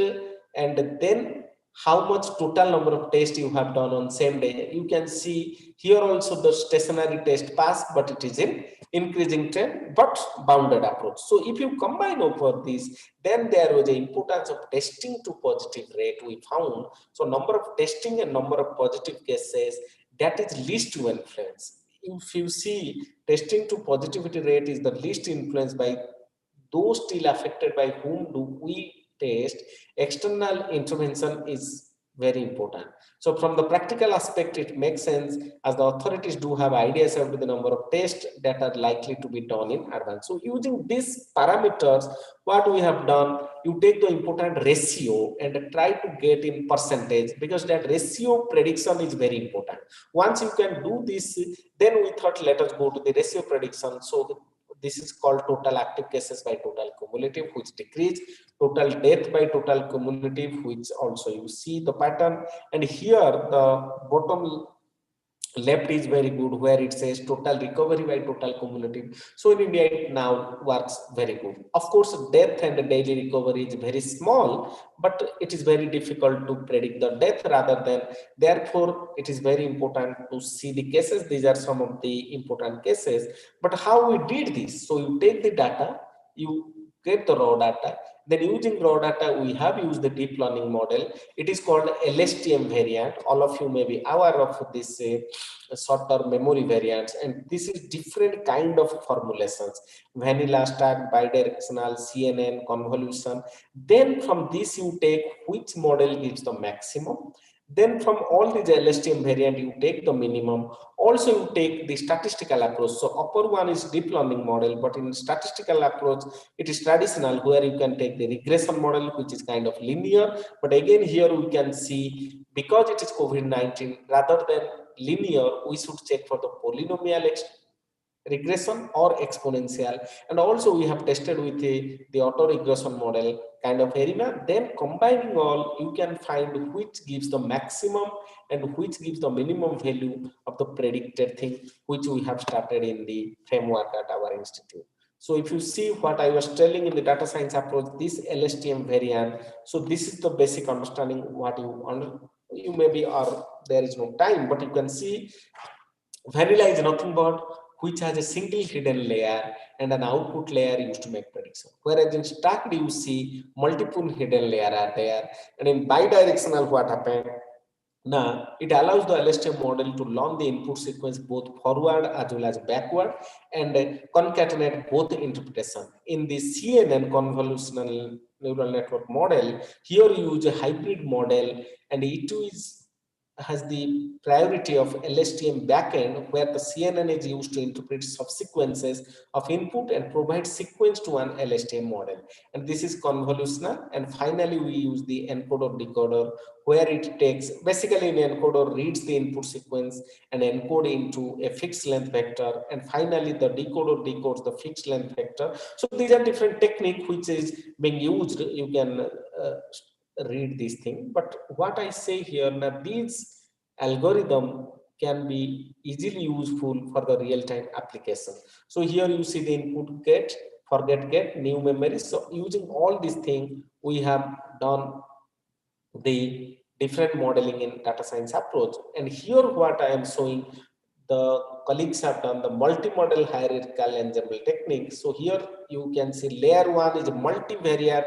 S13: and then how much total number of tests you have done on same day. You can see here also the stationary test passed, but it is in increasing trend, but bounded approach. So if you combine over this, then there was the importance of testing to positive rate we found. So number of testing and number of positive cases, that is least to influence. If you see, testing to positivity rate is the least influenced by those still affected by whom do we test. External intervention is very important. So from the practical aspect, it makes sense, as the authorities do have ideas about the number of tests that are likely to be done in advance. So using these parameters, what we have done, you take the important ratio and try to get in percentage, because that ratio prediction is very important. Once you can do this, then we thought let us go to the ratio prediction. So this is called total active cases by total cumulative, which decrease, total death by total cumulative, which also you see the pattern. And here the bottom left is very good, where it says total recovery by total cumulative. So in India it now works very good. Of course, death and daily recovery is very small, but it is very difficult to predict the death rather than, therefore it is very important to see the cases. These are some of the important cases. But how we did this? So you take the data, you get the raw data, Then using raw data, we have used the deep learning model. It is called LSTM variant. All of you may be aware of this short-term memory variants, and this is different kind of formulations: vanilla stack, bidirectional, CNN, convolution. Then from this you take which model gives the maximum. Then from all these LSTM variant, you take the minimum. Also, you take the statistical approach. So upper one is deep learning model, but in statistical approach, it is traditional, where you can take the regression model, which is kind of linear. But again, here we can see, because it is COVID-19, rather than linear, we should check for the polynomial regression or exponential. And also we have tested with the auto regression model kind of arena. Then combining all, you can find which gives the maximum and which gives the minimum value of the predicted thing, which we have started in the framework at our institute. So if you see what I was telling in the data science approach, this LSTM variant, so this is the basic understanding what you maybe, or there is no time, but you can see vanilla is nothing but which has a single hidden layer and an output layer used to make prediction. Whereas in stacked, you see multiple hidden layers are there. And in bidirectional, what happened? Now, it allows the LSTM model to learn the input sequence both forward as well as backward and concatenate both interpretation. In the CNN, convolutional neural network model, here you use a hybrid model, and it has the priority of LSTM backend, where the CNN is used to interpret subsequences of input and provide sequence to an LSTM model. And this is convolutional. And finally, we use the encoder decoder, where it takes, basically an encoder reads the input sequence and encode into a fixed length vector. And finally, the decoder decodes the fixed length vector. So these are different techniques which is being used. You can read these things. But what I say here, now these algorithm can be easily useful for the real-time application. So here you see the input get, forget get, new memory. So using all these things, we have done the different modeling in data science approach. And here what I am showing, the colleagues have done the multi-model hierarchical ensemble technique. So here you can see layer one is multivariate,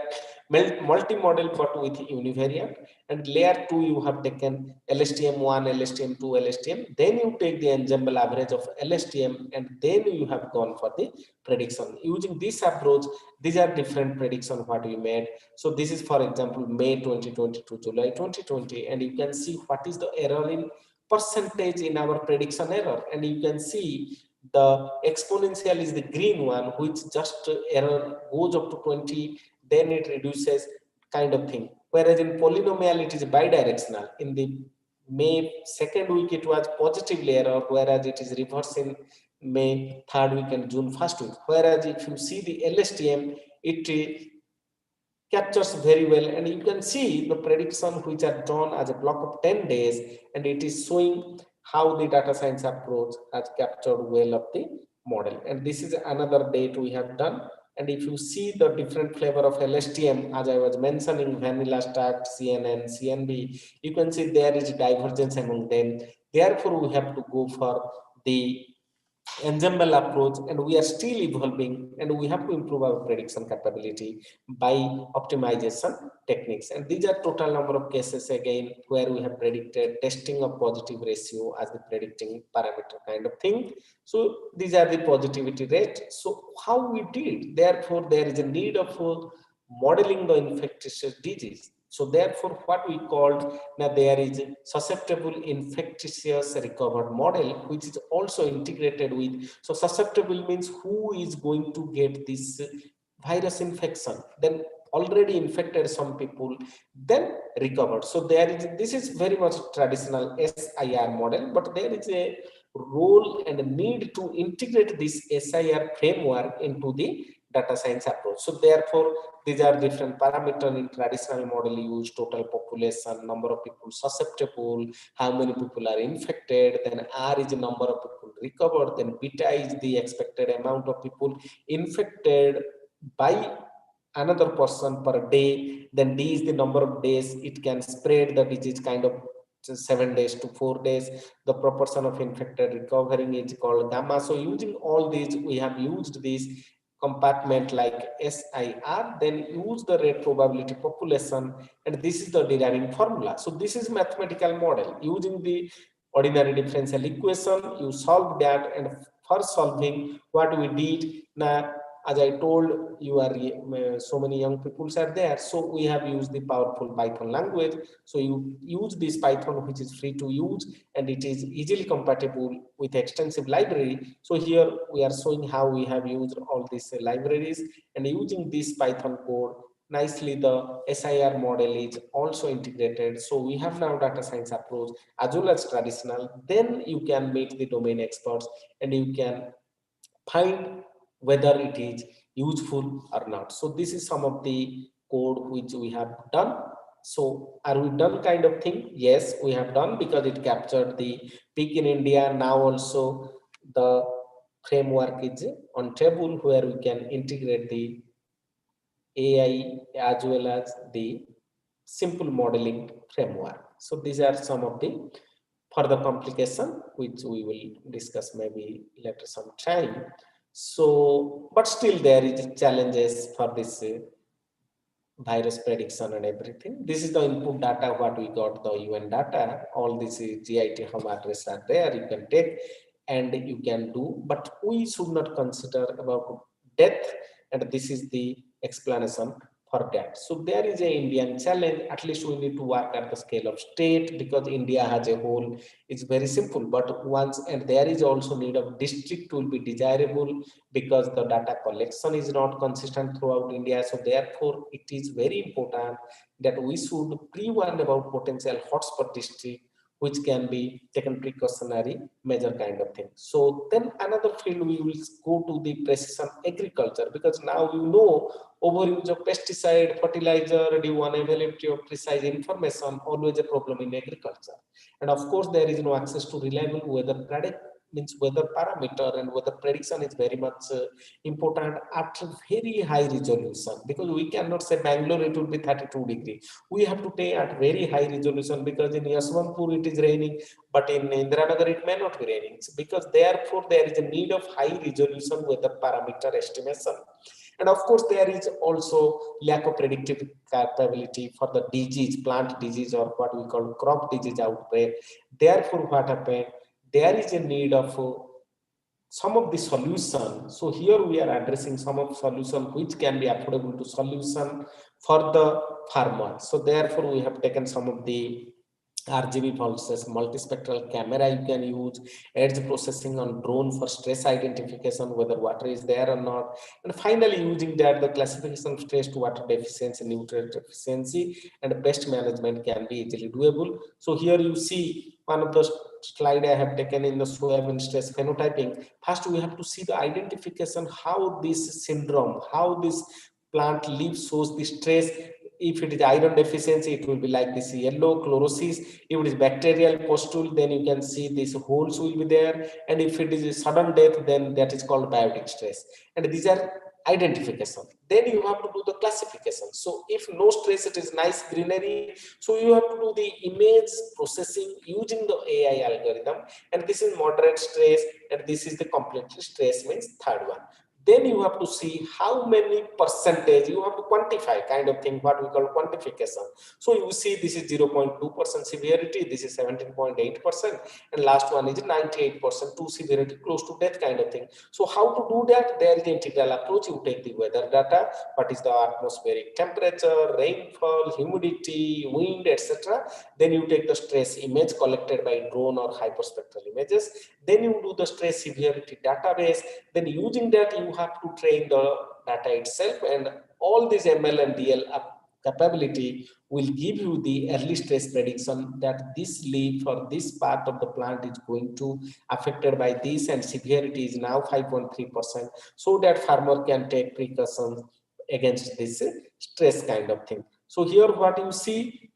S13: multi-model but with univariate, and layer two you have taken LSTM1, LSTM2, LSTM. Then you take the ensemble average of LSTM, and then you have gone for the prediction. Using this approach, these are different prediction what we made. So this is, for example, May 2020 to July 2020, and you can see what is the error in percentage in our prediction error. And you can see the exponential is the green one, which just error goes up to 20, then it reduces kind of thing. Whereas in polynomial, it is bidirectional. In the May 2nd week, it was positively error, whereas it is reverse in May 3rd week and June 1st week. Whereas if you see the LSTM, it captures very well, and you can see the prediction which are done as a block of 10 days, and it is showing how the data science approach has captured well of the model. And this is another date we have done. And if you see the different flavor of LSTM, as I was mentioning, vanilla stack, CNN, CNB, you can see there is divergence among them. Therefore, we have to go for the ensemble approach, and we are still evolving, and we have to improve our prediction capability by optimization techniques. And these are total number of cases again where we have predicted testing of positive ratio as the predicting parameter kind of thing. So these are the positivity rate. So how we did, therefore there is a need of modeling the infectious disease. So therefore, what we called, now there is a susceptible infectious recovered model, which is also integrated with, so susceptible means who is going to get this virus infection, then already infected some people, then recovered. So there is, this is very much traditional SIR model, but there is a role and a need to integrate this SIR framework into the data science approach. So therefore, these are different parameters in traditional model use: total population, number of people susceptible, how many people are infected, then R is the number of people recovered, then beta is the expected amount of people infected by another person per day, then D is the number of days it can spread the disease, kind of 7 days to 4 days. The proportion of infected recovering is called gamma. So using all these, we have used this compartment like SIR, then use the rate probability population, and this is the deriving formula. So this is mathematical model. Using the ordinary differential equation, you solve that, and for solving, what we did, now as I told you, are so many young people are there, so we have used the powerful Python language. So you use this Python, which is free to use, and it is easily compatible with extensive library. So here we are showing how we have used all these libraries, and using this Python code nicely, the SIR model is also integrated. So we have now data science approach as well as traditional. Then you can meet the domain experts, and you can find whether it is useful or not. So this is some of the code which we have done. So are we done kind of thing? Yes, we have done, because it captured the peak in India. Now also the framework is on table where we can integrate the AI as well as the simple modeling framework. So these are some of the further complication which we will discuss maybe later some time. So, but still there is challenges for this virus prediction and everything. This is the input data what we got, the UN data. All this GIT home address are there. You can take and you can do, but we should not consider about death, and this is the explanation for that. So there is a Indian challenge. At least we need to work at the scale of state, because India as a whole is very simple, but once, and there is also need of district will be desirable, because the data collection is not consistent throughout India. So therefore it is very important that we should pre-warn about potential hotspot district, which can be taken precautionary measure kind of thing. So then another field we will go to the precision agriculture, because now you know overuse of pesticide, fertilizer, due unavailability of precise information, always a problem in agriculture. And of course there is no access to reliable weather predict, means weather parameter, and weather prediction is very much important at very high resolution, because we cannot say Bangalore it will be 32 degrees. We have to take at very high resolution, because in Yashwantpur it is raining, but in Indiranagar it may not be raining, because therefore there is a need of high resolution weather parameter estimation. And of course there is also lack of predictive capability for the disease, plant disease, or what we call crop disease outbreak. Therefore what happened, there is a need of some of the solution. So here we are addressing some of solution which can be affordable to solution for the farmer. So therefore we have taken some of the RGB pulses, multispectral camera you can use, edge processing on drone for stress identification, whether water is there or not. And finally using that, the classification of stress to water deficiency, nutrient deficiency, and pest management can be easily doable. So here you see one of the slide I have taken in the soybean stress phenotyping. First we have to see the identification, how this syndrome, how this plant leaf shows the stress. If it is iron deficiency, it will be like this yellow chlorosis. If it is bacterial pustule, then you can see these holes will be there. And if it is a sudden death, then that is called biotic stress. And these are identification. Then you have to do the classification. So if no stress, it is nice greenery. So you have to do the image processing using the AI algorithm. And this is moderate stress, and this is the completely stress, means third one. Then you have to see how many percentage, you have to quantify kind of thing, what we call quantification. So you see this is 0.2% severity, this is 17.8%, and last one is 98% to severity, close to death kind of thing. So how to do that? There is the integral approach. You take the weather data, what is the atmospheric temperature, rainfall, humidity, wind, etc. Then you take the stress image collected by drone or hyperspectral images. Then you do the stress severity database. Then using that, you have to train the data itself, and all this ML and DL capability will give you the early stress prediction that this leaf or this part of the plant is going to affected by this, and severity is now 5.3%, so that farmer can take precautions against this stress kind of thing. So here what you see,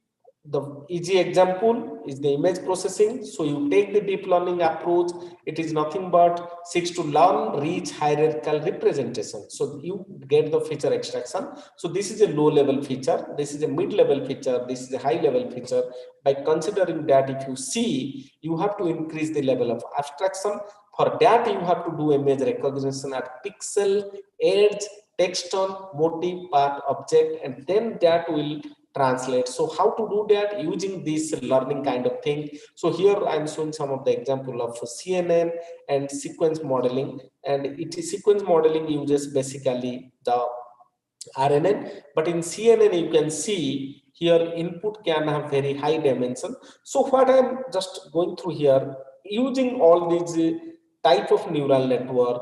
S13: the easy example is the image processing. So you take the deep learning approach. It is nothing but seeks to learn rich hierarchical representation. So you get the feature extraction. So this is a low level feature, this is a mid level feature, this is a high level feature. By considering that, if you see, you have to increase the level of abstraction. For that, you have to do image recognition at pixel, edge, text on, motif, part, object, and then that will translate. So how to do that? Using this learning kind of thing. So here I'm showing some of the example of CNN and sequence modeling, and it is sequence modeling uses basically the RNN, but in CNN you can see here input can have very high dimension. So what I'm just going through here, using all these type of neural network,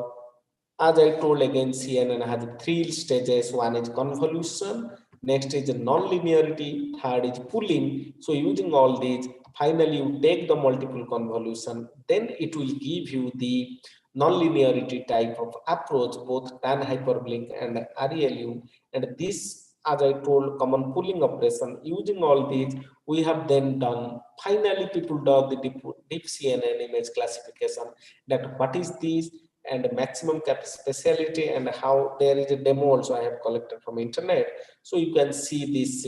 S13: as I told again, CNN has three stages. One is convolution, next is non-linearity, third is pooling. So using all these, finally you take the multiple convolution, then it will give you the non-linearity type of approach, both tan hyperbolic and ReLU. And this, as I told, common pooling operation. Using all these, we have then done, finally people do the deep CNN image classification, that what is this, and maximum speciality, and how there is a demo also I have collected from internet. So you can see this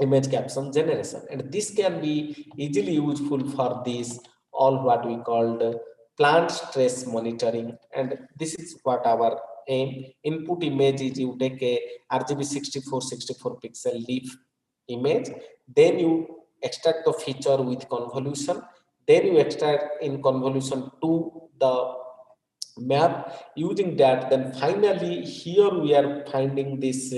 S13: image caption generation, and this can be easily useful for this all what we called plant stress monitoring. And this is what our aim. Input image is you take a RGB 64 pixel leaf image, then you extract the feature with convolution, then you extract in convolution to the map. Using that, then finally here we are finding this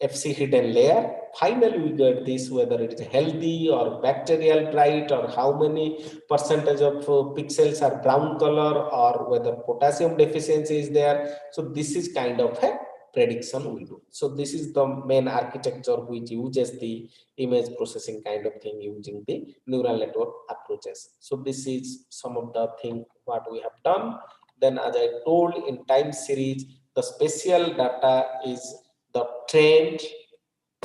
S13: FC hidden layer. Finally we get this, whether it is healthy or bacterial bright, or how many percentage of pixels are brown color, or whether potassium deficiency is there. So this is kind of a prediction we do. So this is the main architecture which uses the image processing kind of thing using the neural network approaches. So this is some of the thing what we have done. Then as I told, in time series, the spatial data is the trend,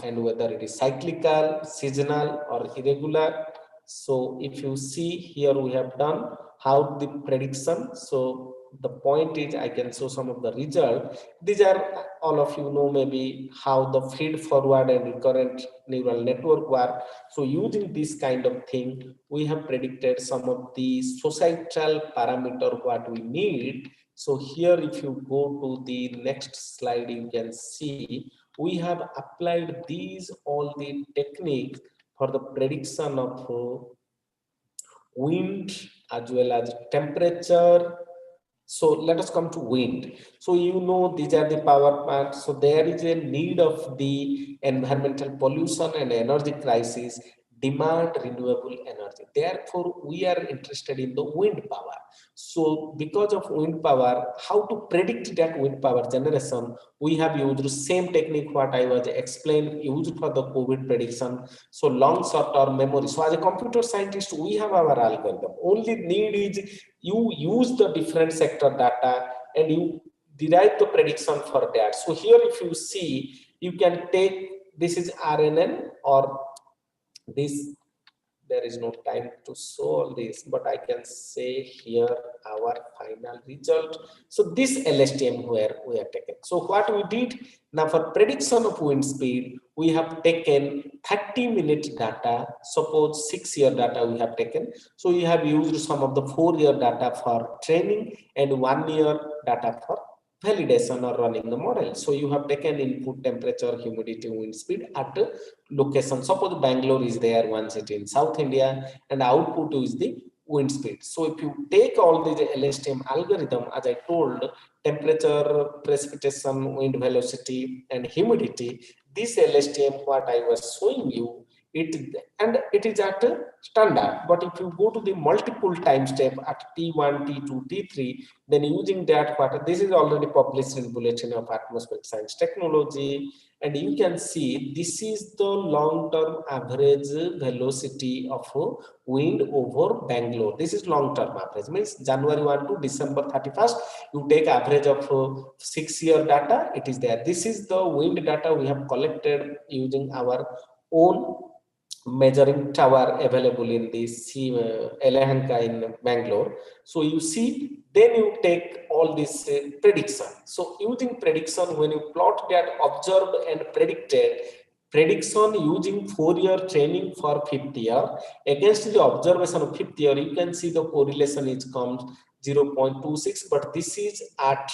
S13: and whether it is cyclical, seasonal, or irregular. So if you see here, we have done how the prediction. So the point is, I can show some of the result. These are, all of you know maybe how the feed forward and recurrent neural network work. So using this kind of thing, we have predicted some of the societal parameter what we need. So here, if you go to the next slide, you can see we have applied these all the techniques for the prediction of wind as well as temperature. So let us come to wind. So you know these are the power plants. So there is a need of the environmental pollution and energy crisis, demand renewable energy. Therefore, we are interested in the wind power. So because of wind power, how to predict that wind power generation, we have used the same technique what I was explained, used for the COVID prediction. So long short-term memory. So as a computer scientist, we have our algorithm. Only need is you use the different sector data and you derive the prediction for that. So here, if you see, you can take, this is RNN, or this, there is no time to show all this, but I can say here our final result. So this LSTM where we have taken. So what we did now for prediction of wind speed, we have taken 30-minute data, suppose 6-year data we have taken. So we have used some of the 4-year data for training and 1-year data for validation or running the model. So you have taken input temperature, humidity, wind speed at a location. Suppose Bangalore is there, one city in South India, and output is the wind speed. So if you take all these LSTM algorithm, as I told, temperature, precipitation, wind velocity, and humidity, this LSTM what I was showing you, it is at a standard. But if you go to the multiple time step at T1, T2, T3, then using that, what this is already published in Bulletin of Atmospheric Science Technology, and you can see this is the long-term average velocity of wind over Bangalore. This is long-term average, means January 1 to December 31st. You take average of 6-year data, it is there. This is the wind data we have collected using our own measuring tower available in the Elehanka in Bangalore. So you see, then you take all this prediction. So using prediction, when you plot that observed and predicted, prediction using 4-year training for 5th year against the observation of 5th year, you can see the correlation is comes 0.26, but this is at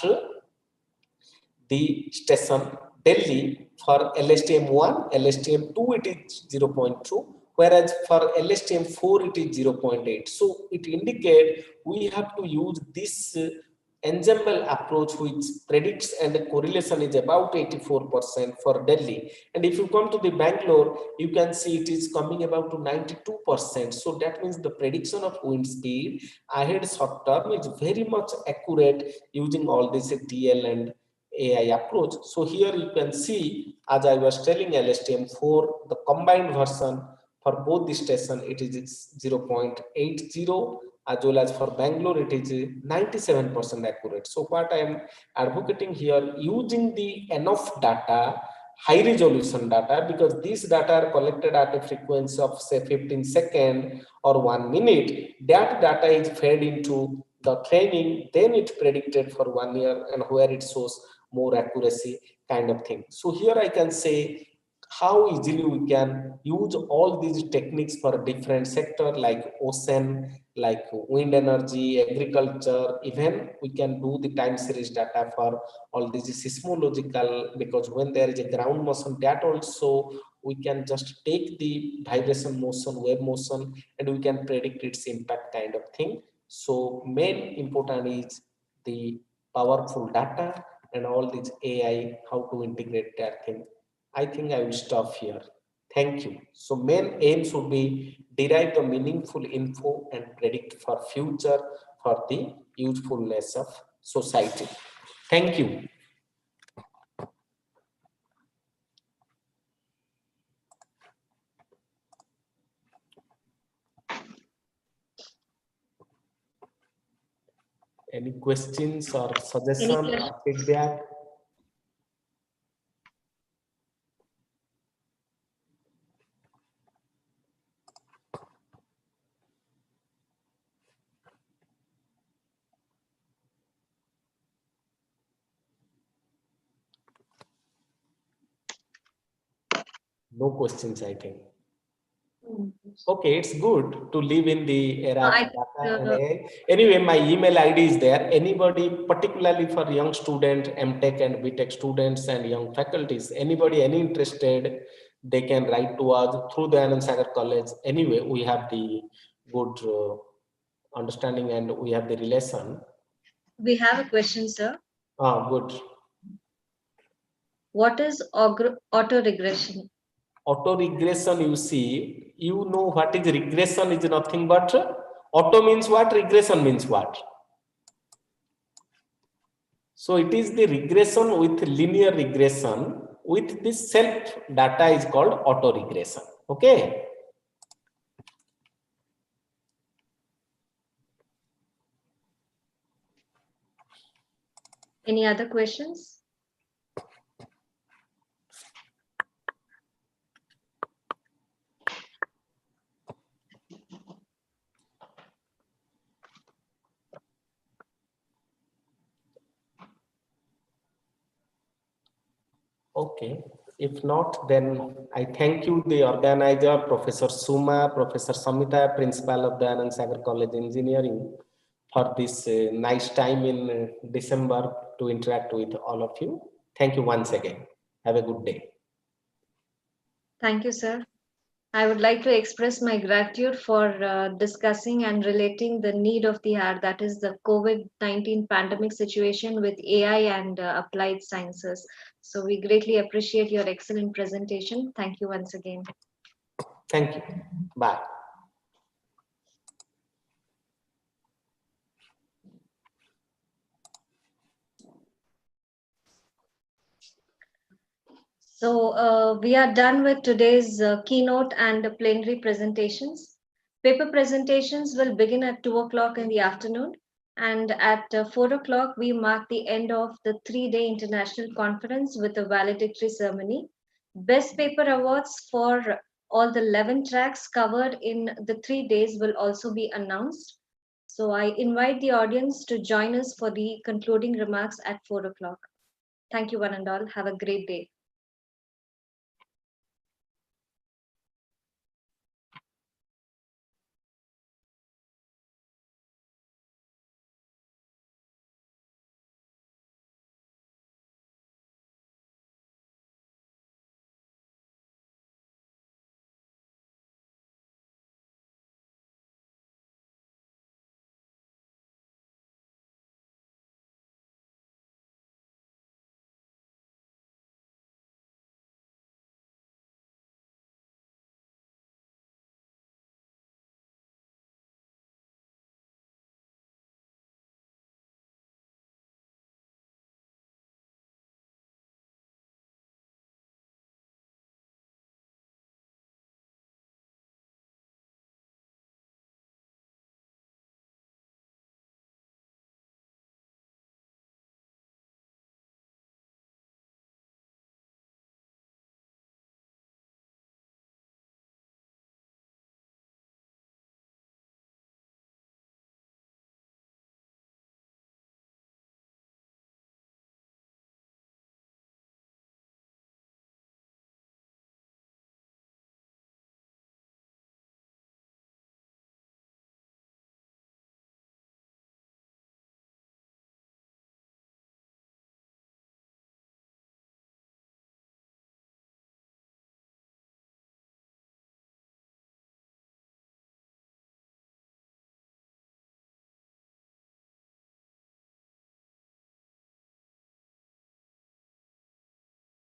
S13: the station Delhi. For LSTM1, LSTM2 it is 0.2, whereas for LSTM4 it is 0.8. So it indicates we have to use this ensemble approach which predicts and the correlation is about 84% for Delhi. And if you come to the Bangalore, you can see it is coming about to 92%. So that means the prediction of wind speed ahead short term is very much accurate using all this DL and AI approach. So here you can see, as I was telling, LSTM4, the combined version for both the station, it is 0.80, as well as for Bangalore, it is 97% accurate. So what I am advocating here, using the enough data, high resolution data, because these data are collected at a frequency of say 15 seconds or 1 minute, that data is fed into the training, then it's predicted for 1 year and where it shows more accuracy kind of thing. So here I can say how easily we can use all these techniques for different sector like ocean, like wind energy, agriculture. Even we can do the time series data for all these seismological, because when there is a ground motion, that also we can just take the vibration motion, wave motion, and we can predict its impact kind of thing. So main important is the powerful data and all this AI, how to integrate that thing. I think I will stop here. Thank you. So main aim should be derive the meaningful info and predict for future for the usefulness of society. Thank you. Any questions or suggestion or feedback? No questions, I think. Okay, it's good to live in the era of data and AI. Anyway, my email ID is there. Anybody, particularly for young students, MTech and BTech students and young faculties, anybody, any interested, they can write to us through the Anand Sagar College. Anyway, we have the good understanding and we have the relation.
S1: We have a question, sir.
S13: Ah, good.
S1: What is auto-regression?
S13: Auto-regression, you see, you know what is regression is nothing but auto means what, regression means what. So it is the regression with linear regression with this self data is called auto-regression. Okay.
S1: Any other questions?
S13: Okay. If not, then I thank you, the organizer, Professor Suma, Professor Samita, Principal of the Anand Sagar College Engineering, for this nice time in December to interact with all of you. Thank you once again. Have a good day.
S1: Thank you, sir. I would like to express my gratitude for discussing and relating the need of the hour, that is the COVID-19 pandemic situation with AI and applied sciences. So we greatly appreciate your excellent presentation. Thank you once again.
S13: Thank you. Bye.
S1: So we are done with today's keynote and plenary presentations. Paper presentations will begin at 2 o'clock in the afternoon, and at 4 o'clock we mark the end of the 3-day international conference with a valedictory ceremony. Best paper awards for all the 11 tracks covered in the 3 days will also be announced. So I invite the audience to join us for the concluding remarks at 4 o'clock. Thank you one and all. Have a great day.